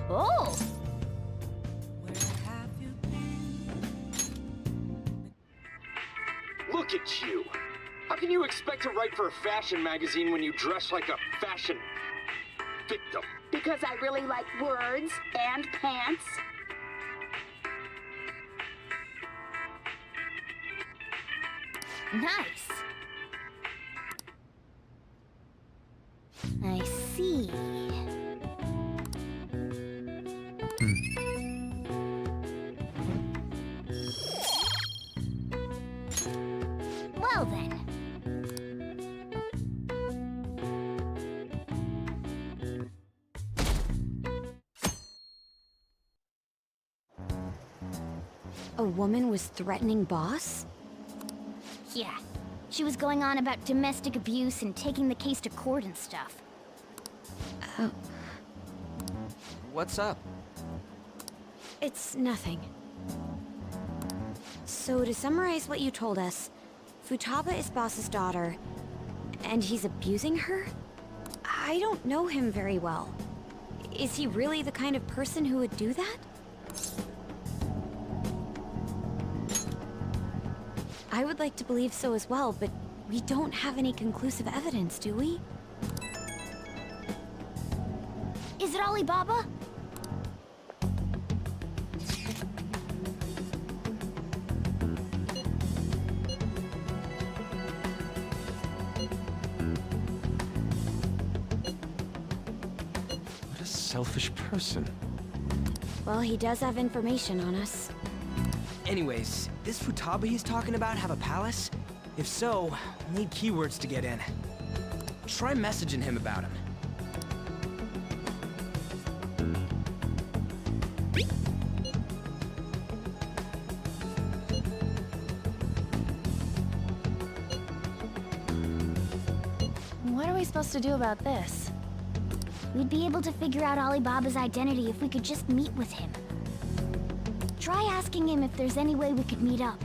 Oh! Look at you! How can you expect to write for a fashion magazine when you dress like a fashion victim? Because I really like words and pants. Nice. I see. Well then. A woman was threatening Boss? Yeah. She was going on about domestic abuse and taking the case to court and stuff. Oh. What's up? It's nothing. So to summarize what you told us, Futaba is Boss's daughter, and he's abusing her? I don't know him very well. Is he really the kind of person who would do that? I would like to believe so as well, but we don't have any conclusive evidence, do we? Is it Alibaba? What a selfish person. Well, he does have information on us. Anyways, this Futaba he's talking about have a palace? If so, we'll need keywords to get in. Try messaging him about him. What are we supposed to do about this? We'd be able to figure out Alibaba's identity if we could just meet with him. Try asking him if there's any way we could meet up.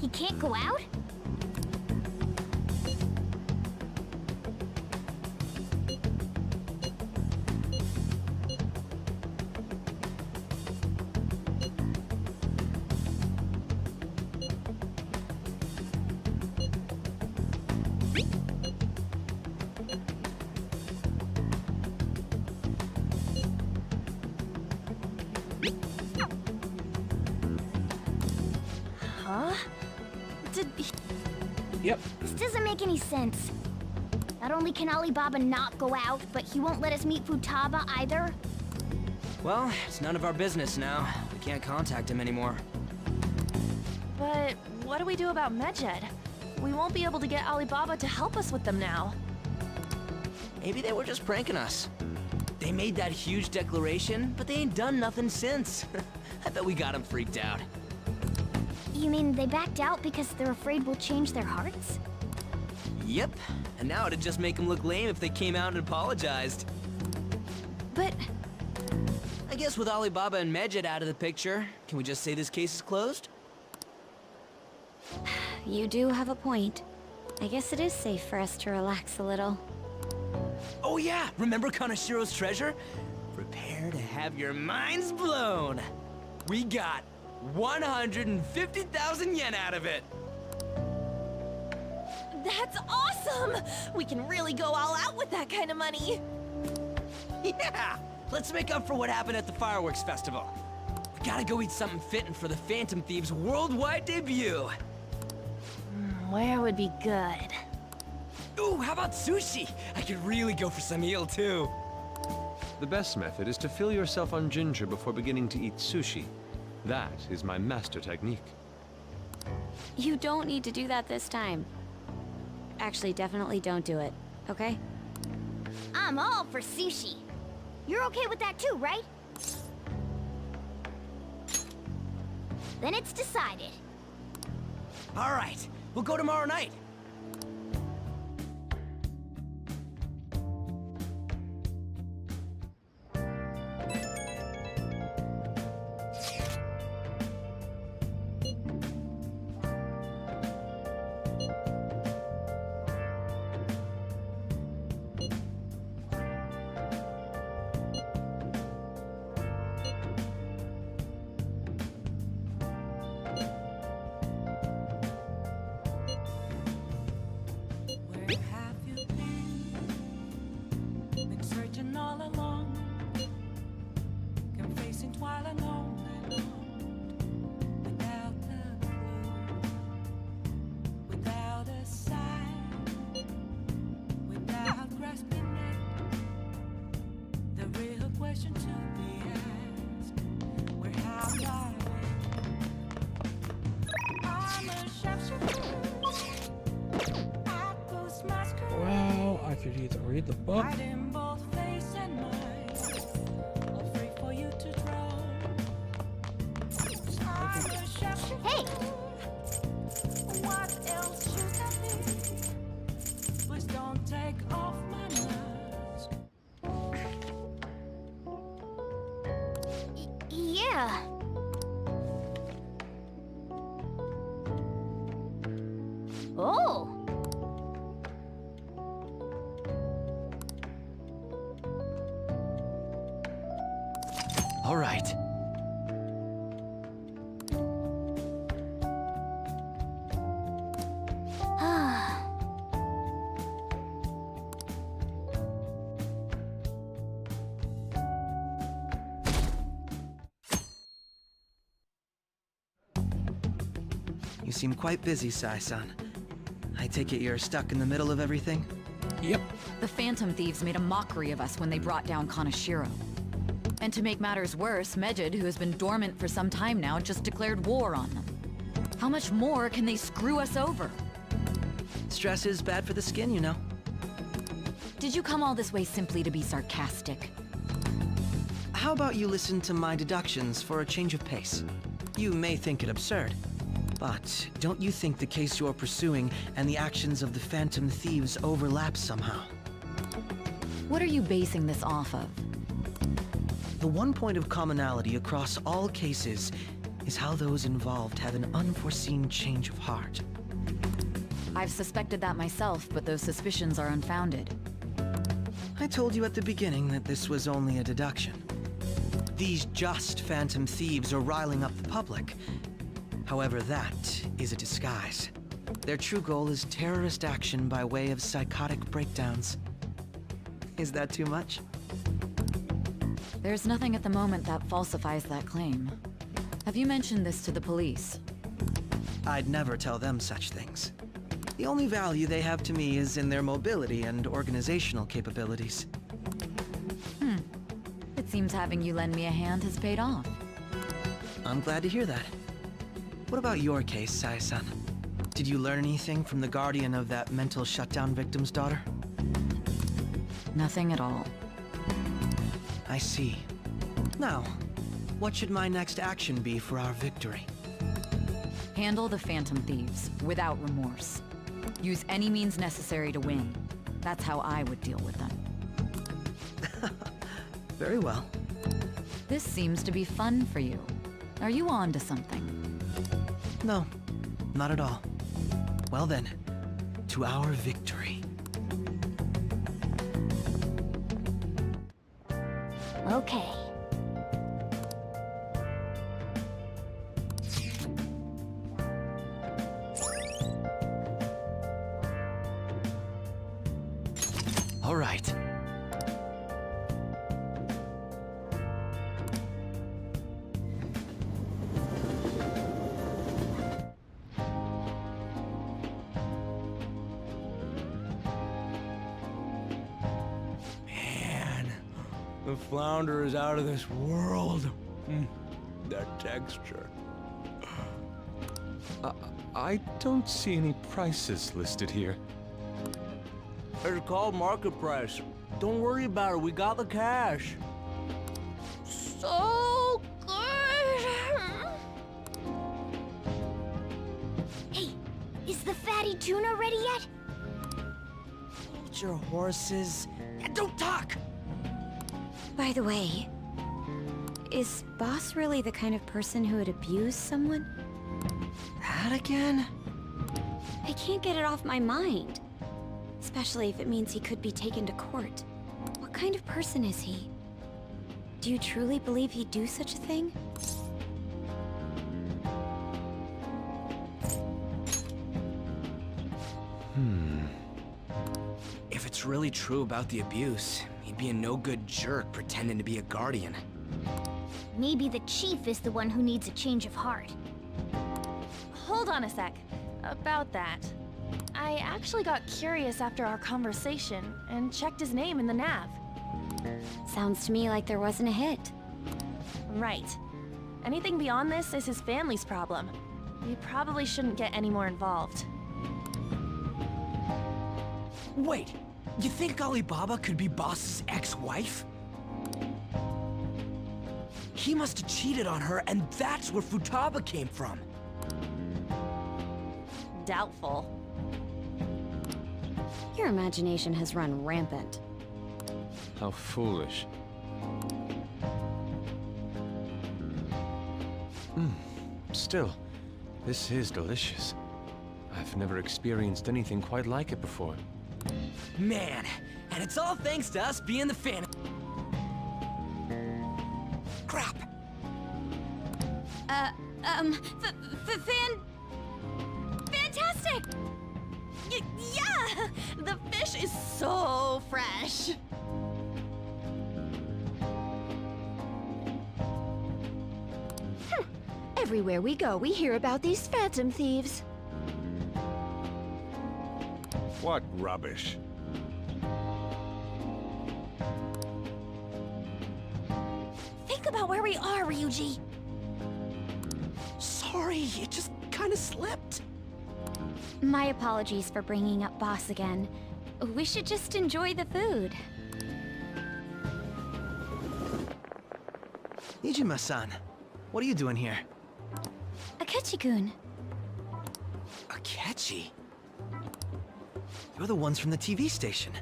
He can't go out? Huh? Yep. This doesn't make any sense. Not only can Alibaba not go out, but he won't let us meet Futaba either. Well, it's none of our business now. We can't contact him anymore. But what do we do about Medjed? We won't be able to get Alibaba to help us with them now. Maybe they were just pranking us. They made that huge declaration, but they ain't done nothing since. I bet we got them freaked out. You mean they backed out because they're afraid we'll change their hearts? Yep, and now it'd just make them look lame if they came out and apologized. But... I guess with Alibaba and Medjed out of the picture, can we just say this case is closed? You do have a point. I guess it is safe for us to relax a little. Oh yeah, remember Kanashiro's treasure? Prepare to have your minds blown! We got 150,000 yen out of it! That's awesome! We can really go all out with that kind of money! Yeah! Let's make up for what happened at the fireworks festival. We gotta go eat something fitting for the Phantom Thieves' worldwide debut! Where would be good? Ooh, how about sushi? I could really go for some eel, too. The best method is to fill yourself on ginger before beginning to eat sushi. That is my master technique. You don't need to do that this time. Actually, definitely don't do it, okay? I'm all for sushi. You're okay with that too, right? Then it's decided. All right, we'll go tomorrow night. Where have you been? Been searching all along, confessing while alone and on, without a clue, without a sign, without grasping it. The real question to be asked: where have I been? I'm a sharpshooter. Well, I could either read the book. Hiding both face and mind, afraid for you to draw. Hey! What else should I be? Please don't take off my mask. Yeah. Oh! All right. You seem quite busy, Sai-san. I take it you're stuck in the middle of everything? Yep. The Phantom Thieves made a mockery of us when they brought down Kanashiro. And to make matters worse, Medjed, who has been dormant for some time now, just declared war on them. How much more can they screw us over? Stress is bad for the skin, you know. Did you come all this way simply to be sarcastic? How about you listen to my deductions for a change of pace? You may think it absurd, But don't you think the case you're pursuing and the actions of the Phantom Thieves overlap somehow? What are you basing this off of? The one point of commonality across all cases is how those involved have an unforeseen change of heart. I've suspected that myself, but those suspicions are unfounded. I told you at the beginning that this was only a deduction. These just Phantom Thieves are riling up the public. However, that is a disguise. Their true goal is terrorist action by way of psychotic breakdowns. Is that too much? There's nothing at the moment that falsifies that claim. Have you mentioned this to the police? I'd never tell them such things. The only value they have to me is in their mobility and organizational capabilities. It seems having you lend me a hand has paid off. I'm glad to hear that. What about your case, Sai-san? Did you learn anything from the guardian of that mental shutdown victim's daughter? Nothing at all. I see. Now, what should my next action be for our victory? Handle the Phantom Thieves without remorse. Use any means necessary to win. That's how I would deal with them. Very well. This seems to be fun for you. Are you on to something? No, not at all. Well then, to our victory. Okay. All right. Man, the flounder is out of this world. That texture. I don't see any prices listed here. It's called market price. Don't worry about it. We got the cash. So good! Hey, is the fatty tuna ready yet? Hold your horses. And don't talk! By the way, is Boss really the kind of person who would abuse someone? That again? I can't get it off my mind. Especially if it means he could be taken to court. What kind of person is he? Do you truly believe he'd do such a thing? If it's really true about the abuse, he'd be a no-good jerk pretending to be a guardian. Maybe the chief is the one who needs a change of heart. Hold on a sec. About that. I actually got curious after our conversation and checked his name in the nav. Sounds to me like there wasn't a hit. Right. Anything beyond this is his family's problem. We probably shouldn't get any more involved. Wait, you think Alibaba could be Boss's ex-wife? He must have cheated on her, and that's where Futaba came from. Doubtful. Your imagination has run rampant. How foolish. Still, this is delicious. I've never experienced anything quite like it before. Man, and it's all thanks to us being the fan. Crap. Fantastic! Yeah! The fish is so fresh! Everywhere we go, we hear about these Phantom Thieves. What rubbish? Think about where we are, Ryuji! Sorry, it just kind of slipped. My apologies for bringing up Boss again. We should just enjoy the food. Nijima-san, what are you doing here? Akechi-kun, Akechi? You're the ones from the TV station.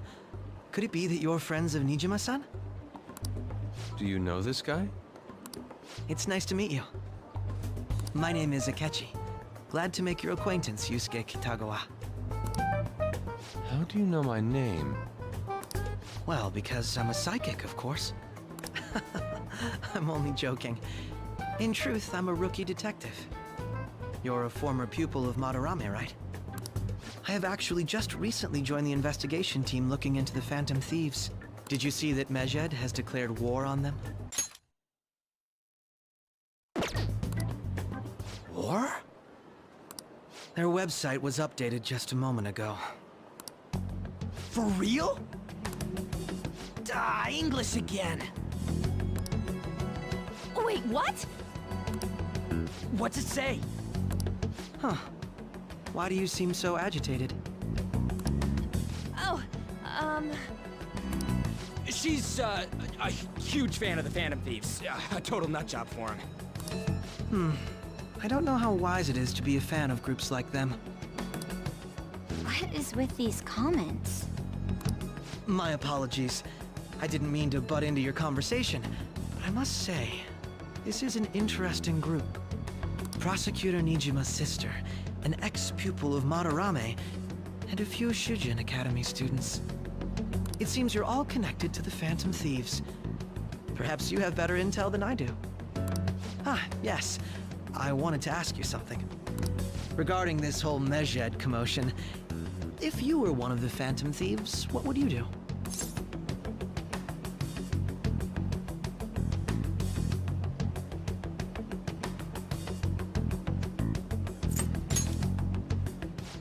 Could it be that you're friends of Nijima-san? Do you know this guy? It's nice to meet you. My name is Akechi. Glad to make your acquaintance, Yusuke Kitagawa. How do you know my name? Well, because I'm a psychic, of course. I'm only joking. In truth, I'm a rookie detective. You're a former pupil of Madarame, right? I have actually just recently joined the investigation team looking into the Phantom Thieves. Did you see that Medjed has declared war on them? War? Their website was updated just a moment ago. For real? English again. Wait, what? What's it say? Huh. Why do you seem so agitated? Oh, She's, a huge fan of the Phantom Thieves. A total nutjob for him. I don't know how wise it is to be a fan of groups like them. What is with these comments? My apologies. I didn't mean to butt into your conversation, but I must say, this is an interesting group. Prosecutor Nijima's sister, an ex-pupil of Madarame, and a few Shujin Academy students. It seems you're all connected to the Phantom Thieves. Perhaps you have better intel than I do. Yes. I wanted to ask you something. Regarding this whole Medjed commotion, if you were one of the Phantom Thieves, what would you do?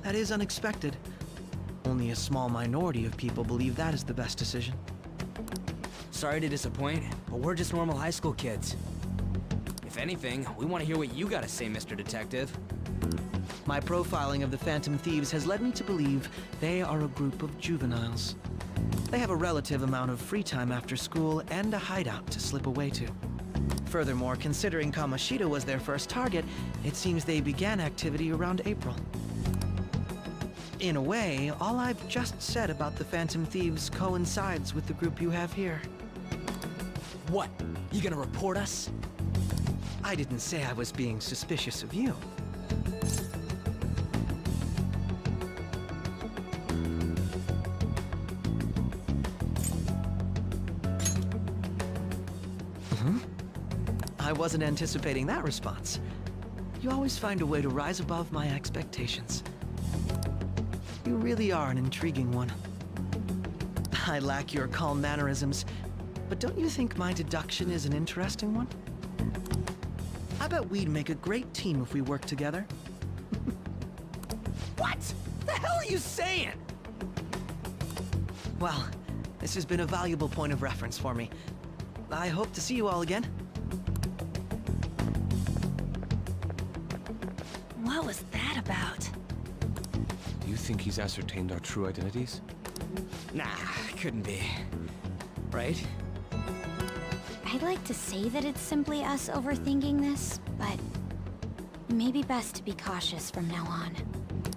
That is unexpected. Only a small minority of people believe that is the best decision. Sorry to disappoint, but we're just normal high school kids. If anything, we want to hear what you gotta say, Mr. Detective. My profiling of the Phantom Thieves has led me to believe they are a group of juveniles. They have a relative amount of free time after school and a hideout to slip away to. Furthermore, considering Kamoshida was their first target, it seems they began activity around April. In a way, all I've just said about the Phantom Thieves coincides with the group you have here. What? You gonna report us? I didn't say I was being suspicious of you. I wasn't anticipating that response. You always find a way to rise above my expectations. You really are an intriguing one. I lack your calm mannerisms, but don't you think my deduction is an interesting one? I bet we'd make a great team if we worked together. What? The hell are you saying? Well, this has been a valuable point of reference for me. I hope to see you all again. What was that about? Do you think he's ascertained our true identities? Nah, couldn't be. Right? I'd like to say that it's simply us overthinking this, but maybe best to be cautious from now on.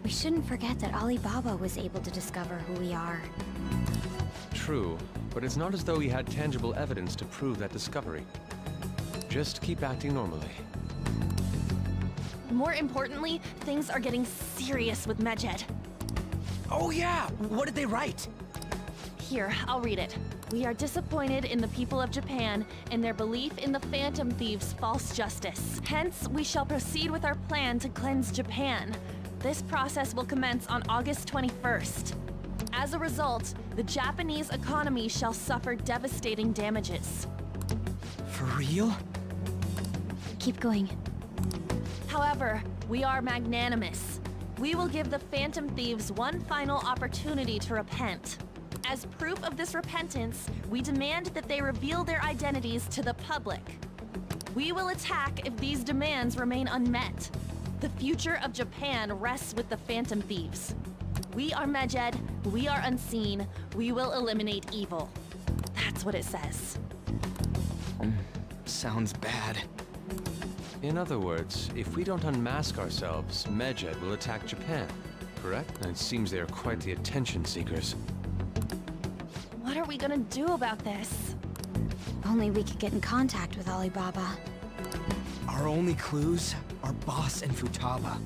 We shouldn't forget that Alibaba was able to discover who we are. True, but it's not as though he had tangible evidence to prove that discovery. Just keep acting normally. More importantly, things are getting serious with Medjed. Oh yeah! What did they write? Here, I'll read it. We are disappointed in the people of Japan and their belief in the Phantom Thieves' false justice. Hence, we shall proceed with our plan to cleanse Japan. This process will commence on August 21st. As a result, the Japanese economy shall suffer devastating damages. For real? Keep going. However, we are magnanimous. We will give the Phantom Thieves one final opportunity to repent. As proof of this repentance, we demand that they reveal their identities to the public. We will attack if these demands remain unmet. The future of Japan rests with the Phantom Thieves. We are Medjed, we are unseen, we will eliminate evil. That's what it says. Sounds bad. In other words, if we don't unmask ourselves, Medjed will attack Japan, correct? And it seems they are quite the attention seekers. What are we gonna do about this? If only we could get in contact with Alibaba. Our only clues are Boss and Futaba.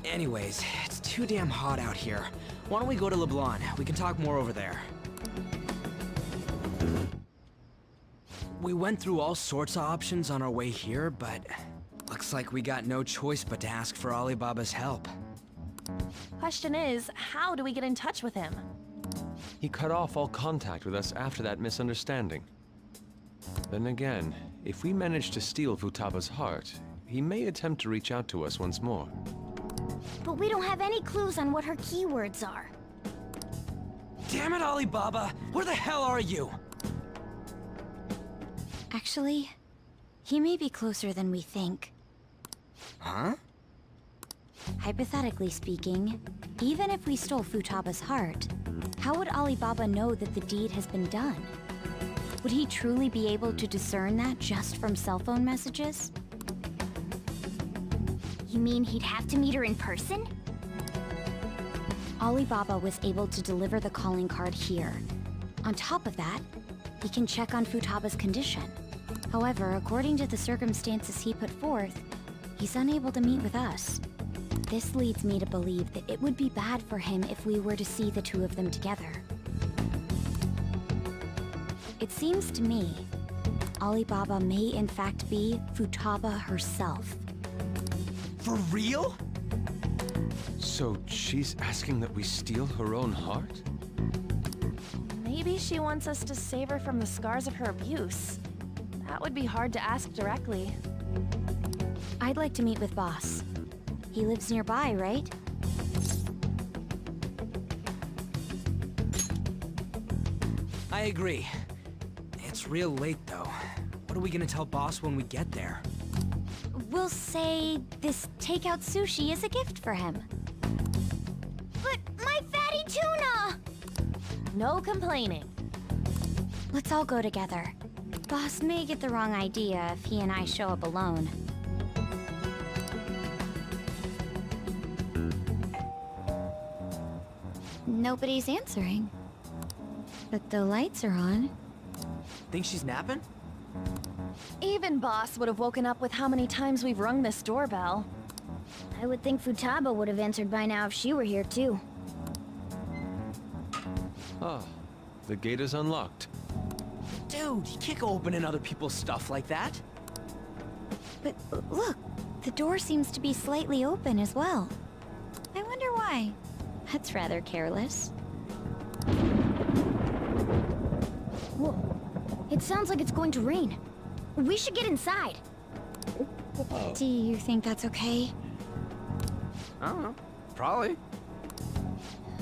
Anyways, it's too damn hot out here. Why don't we go to LeBlanc? We can talk more over there. We went through all sorts of options on our way here, but looks like we got no choice but to ask for Alibaba's help. Question is, how do we get in touch with him? He cut off all contact with us after that misunderstanding. Then again, if we manage to steal Futaba's heart, he may attempt to reach out to us once more. But we don't have any clues on what her keywords are. Damn it, Alibaba! Where the hell are you? Actually, he may be closer than we think. Huh? Hypothetically speaking, even if we stole Futaba's heart, how would Alibaba know that the deed has been done? Would he truly be able to discern that just from cell phone messages? You mean he'd have to meet her in person? Alibaba was able to deliver the calling card here. On top of that, he can check on Futaba's condition. However, according to the circumstances he put forth, he's unable to meet with us. This leads me to believe that it would be bad for him if we were to see the two of them together. It seems to me, Alibaba may in fact be Futaba herself. For real? So she's asking that we steal her own heart? Maybe she wants us to save her from the scars of her abuse. That would be hard to ask directly. I'd like to meet with Boss. He lives nearby, right? I agree. It's real late, though. What are we gonna tell Boss when we get there? We'll say this takeout sushi is a gift for him. But my fatty tuna! No complaining. Let's all go together. Boss may get the wrong idea if he and I show up alone. Nobody's answering. But the lights are on. Think she's napping? Even Boss would have woken up with how many times we've rung this doorbell. I would think Futaba would have answered by now if she were here too. Ah, the gate is unlocked. Dude, you can't go opening other people's stuff like that. But look, the door seems to be slightly open as well. I wonder why. That's rather careless. Whoa. It sounds like it's going to rain. We should get inside. Do you think that's okay? I don't know. Probably.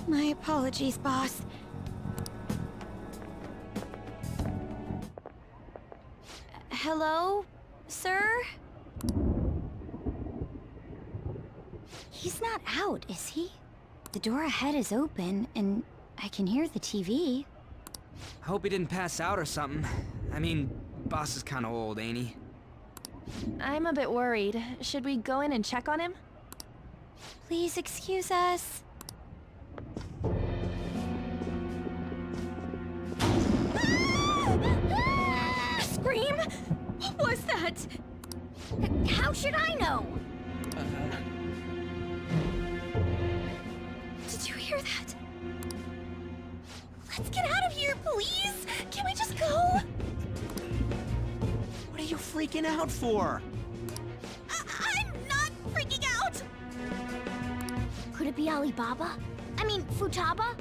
My apologies, boss. Hello, sir? He's not out, is he? The door ahead is open, and I can hear the TV. I hope he didn't pass out or something. I mean, Boss is kinda old, ain't he? I'm a bit worried. Should we go in and check on him? Please excuse us. Scream? What was that? How should I know? Did you hear that? Let's get out of here, please! Can we just go? What are you freaking out for? I'm not freaking out! Could it be Alibaba? I mean, Futaba?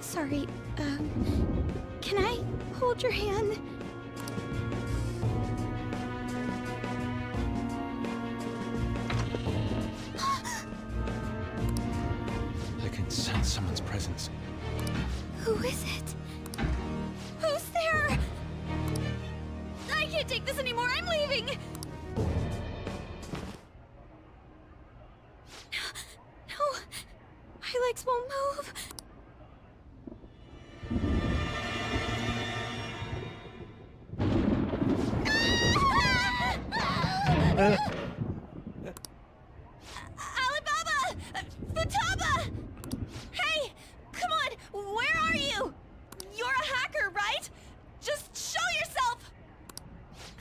Sorry, can I hold your hand? I can sense someone's presence. Who is it? Who's there? I can't take this anymore. I'm leaving. No, my legs won't move. Alibaba! Futaba! Hey! Come on! Where are you? You're a hacker, right? Just show yourself!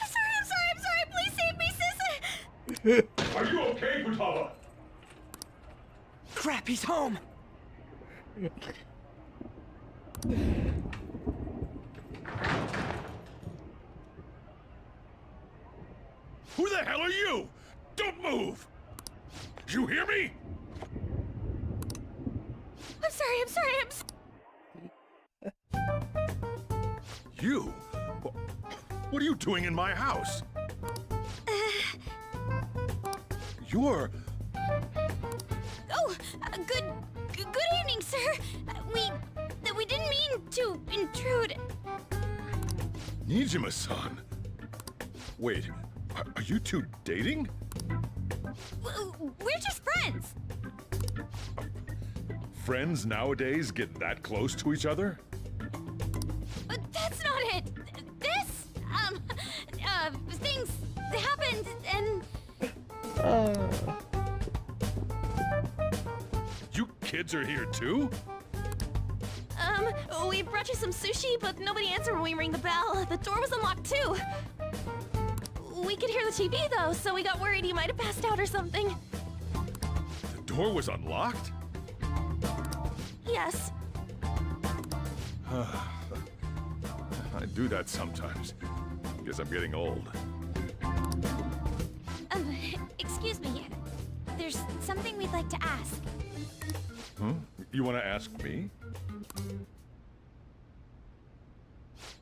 I'm sorry! Please save me, sis! Are you okay, Futaba? Crap, he's home! Who the hell are you? Don't move! You hear me? I'm sorry. You? What are you doing in my house? You're... Oh, good evening, sir. We didn't mean to intrude. Nijima-san. Wait, are you two dating? We're just friends. Friends nowadays get that close to each other? But that's not it. This, things happened and... You kids are here too? We brought you some sushi, but nobody answered when we rang the bell. The door was unlocked too. We could hear the TV though, so we got worried you might have passed out or something. The door was unlocked? Yes. I do that sometimes. Guess I'm getting old. Excuse me. There's something we'd like to ask. Huh? You want to ask me?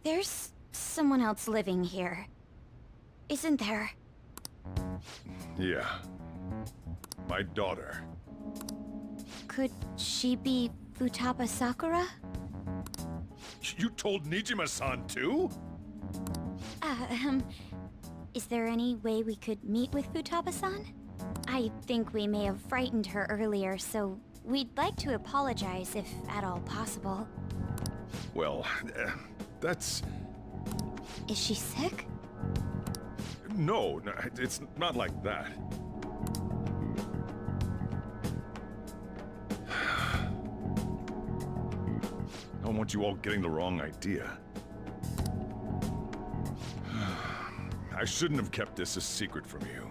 There's someone else living here, isn't there? Yeah. My daughter. Could she be Futaba Sakura? You told Nijima-san too? Is there any way we could meet with Futaba-san? I think we may have frightened her earlier, so we'd like to apologize if at all possible. Well, that's... Is she sick? No, it's not like that. I don't want you all getting the wrong idea. I shouldn't have kept this a secret from you.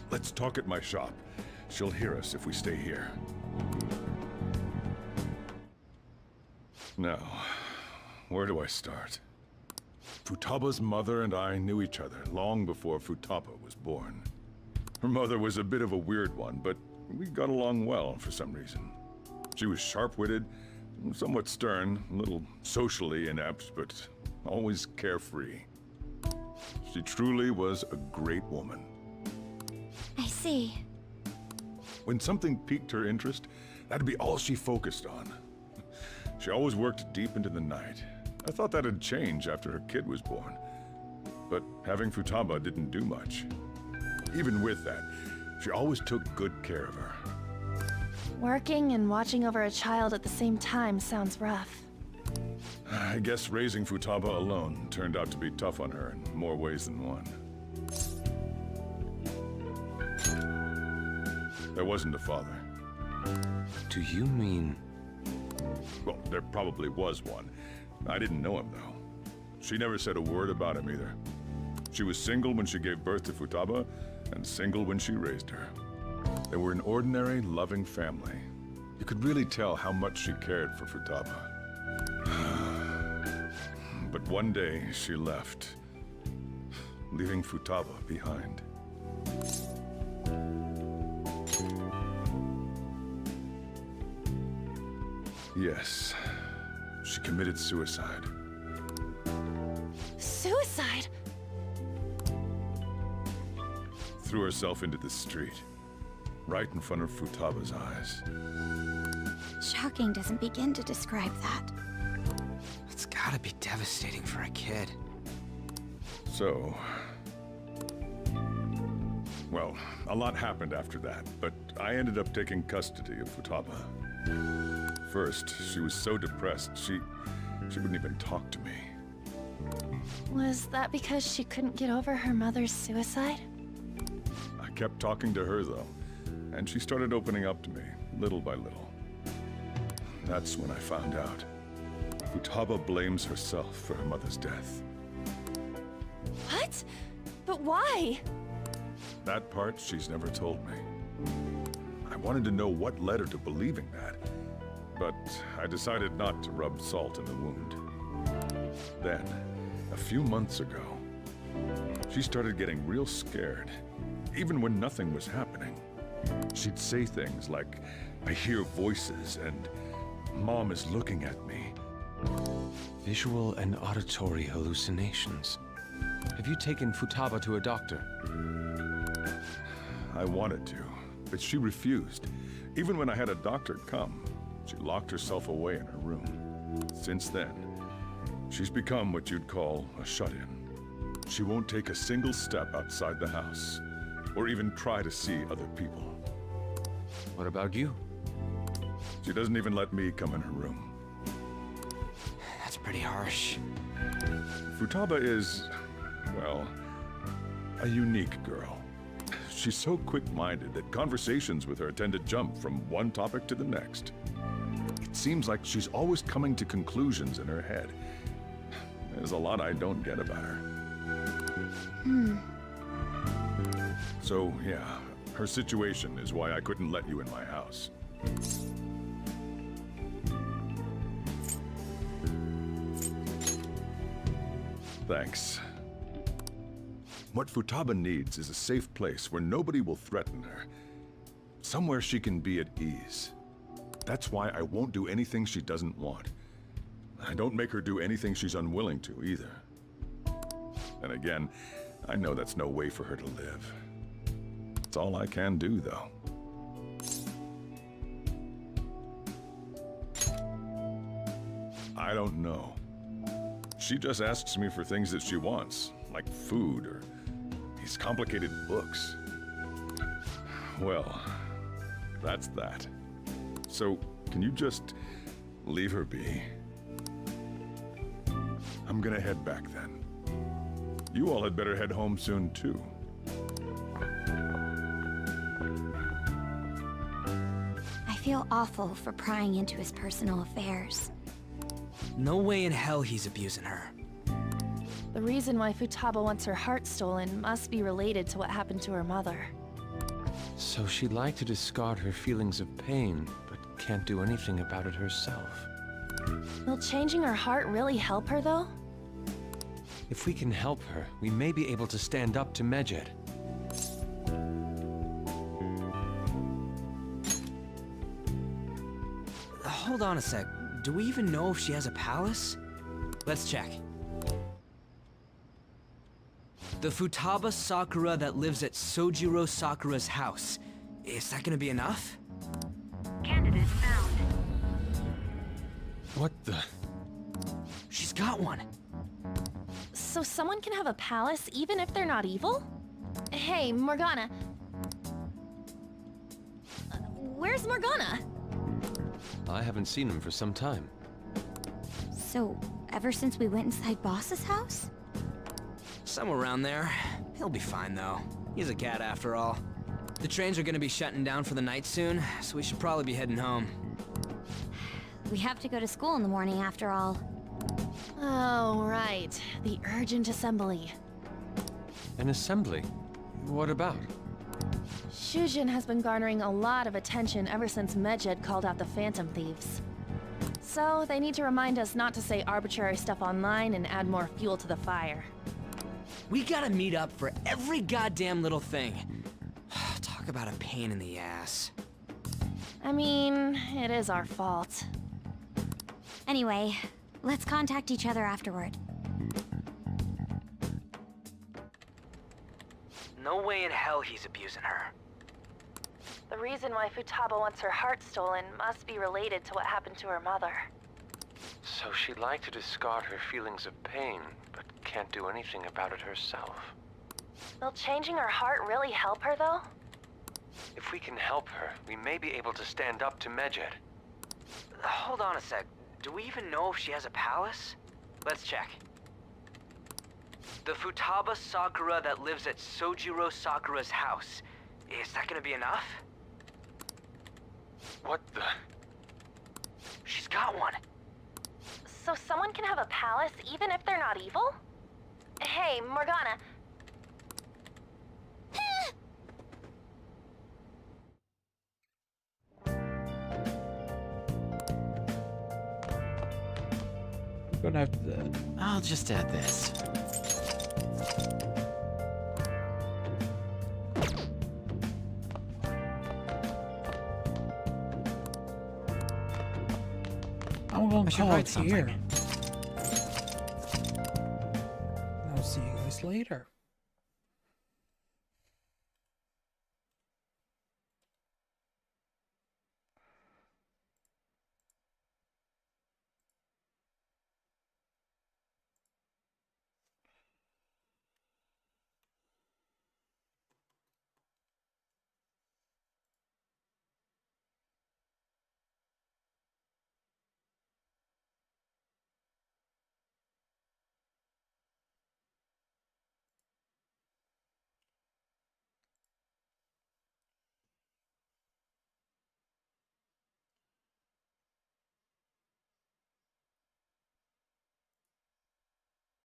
Let's talk at my shop. She'll hear us if we stay here. Now, where do I start? Futaba's mother and I knew each other long before Futaba was born. Her mother was a bit of a weird one, but we got along well for some reason. She was sharp-witted, somewhat stern, a little socially inept, but always carefree. She truly was a great woman. I see. When something piqued her interest, that'd be all she focused on. She always worked deep into the night. I thought that'd change after her kid was born. But having Futaba didn't do much. Even with that, she always took good care of her. Working and watching over a child at the same time sounds rough. I guess raising Futaba alone turned out to be tough on her in more ways than one. There wasn't a father. Do you mean... Well, there probably was one. I didn't know him, though. She never said a word about him, either. She was single when she gave birth to Futaba, and single when she raised her. They were an ordinary, loving family. You could really tell how much she cared for Futaba. But one day, she left, leaving Futaba behind. Yes, she committed suicide. Suicide? Threw herself into the street, right in front of Futaba's eyes. Shocking doesn't begin to describe that. It's gotta be devastating for a kid. So... Well, a lot happened after that, but I ended up taking custody of Futaba. First, she was so depressed, she wouldn't even talk to me. Was that because she couldn't get over her mother's suicide? I kept talking to her, though, and she started opening up to me, little by little. That's when I found out. Futaba blames herself for her mother's death. What? But why? That part she's never told me. I wanted to know what led her to believing that, but I decided not to rub salt in the wound. Then, a few months ago, she started getting real scared, even when nothing was happening. She'd say things like, "I hear voices," and "Mom is looking at me." Visual and auditory hallucinations. Have you taken Futaba to a doctor? I wanted to, but she refused. Even when I had a doctor come, she locked herself away in her room. Since then, she's become what you'd call a shut-in. She won't take a single step outside the house, or even try to see other people. What about you? She doesn't even let me come in her room. That's pretty harsh. Futaba is, well, a unique girl. She's so quick-minded that conversations with her tend to jump from one topic to the next. It seems like she's always coming to conclusions in her head. There's a lot I don't get about her. So, yeah, her situation is why I couldn't let you in my house. Thanks. What Futaba needs is a safe place where nobody will threaten her. Somewhere she can be at ease. That's why I won't do anything she doesn't want. I don't make her do anything she's unwilling to, either. And again, I know that's no way for her to live. It's all I can do, though. I don't know. She just asks me for things that she wants, like food or these complicated books. Well, that's that. So, can you just leave her be? I'm gonna head back then. You all had better head home soon, too. I feel awful for prying into his personal affairs. No way in hell he's abusing her. The reason why Futaba wants her heart stolen must be related to what happened to her mother. So she'd like to discard her feelings of pain, but can't do anything about it herself. Will changing her heart really help her, though? If we can help her, we may be able to stand up to Medjed. Hold on a sec. Do we even know if she has a palace? Let's check. The Futaba Sakura that lives at Sojiro Sakura's house. Is that gonna be enough? Candidate found. What the? She's got one. So someone can have a palace even if they're not evil? Hey, Morgana. Where's Morgana? I haven't seen him for some time. So, ever since we went inside Boss's house? Somewhere around there. He'll be fine, though. He's a cat, after all. The trains are gonna be shutting down for the night soon, so we should probably be heading home. We have to go to school in the morning, after all. Oh, right. The urgent assembly. An assembly? What about? Shujin has been garnering a lot of attention ever since Medjed called out the Phantom Thieves. So, they need to remind us not to say arbitrary stuff online and add more fuel to the fire. We gotta meet up for every goddamn little thing. Talk about a pain in the ass. I mean, it is our fault. Anyway, let's contact each other afterward. No way in hell he's abusing her. The reason why Futaba wants her heart stolen must be related to what happened to her mother. So she'd like to discard her feelings of pain, but can't do anything about it herself. Will changing her heart really help her, though? If we can help her, we may be able to stand up to Medjed. Hold on a sec. Do we even know if she has a palace? Let's check. The Futaba Sakura that lives at Sojiro Sakura's house. Is that gonna be enough? What the? She's got one. So someone can have a palace even if they're not evil? Hey, Morgana. We're gonna have to... I'll just add this. I'm gonna call write it here. I'll see you guys later.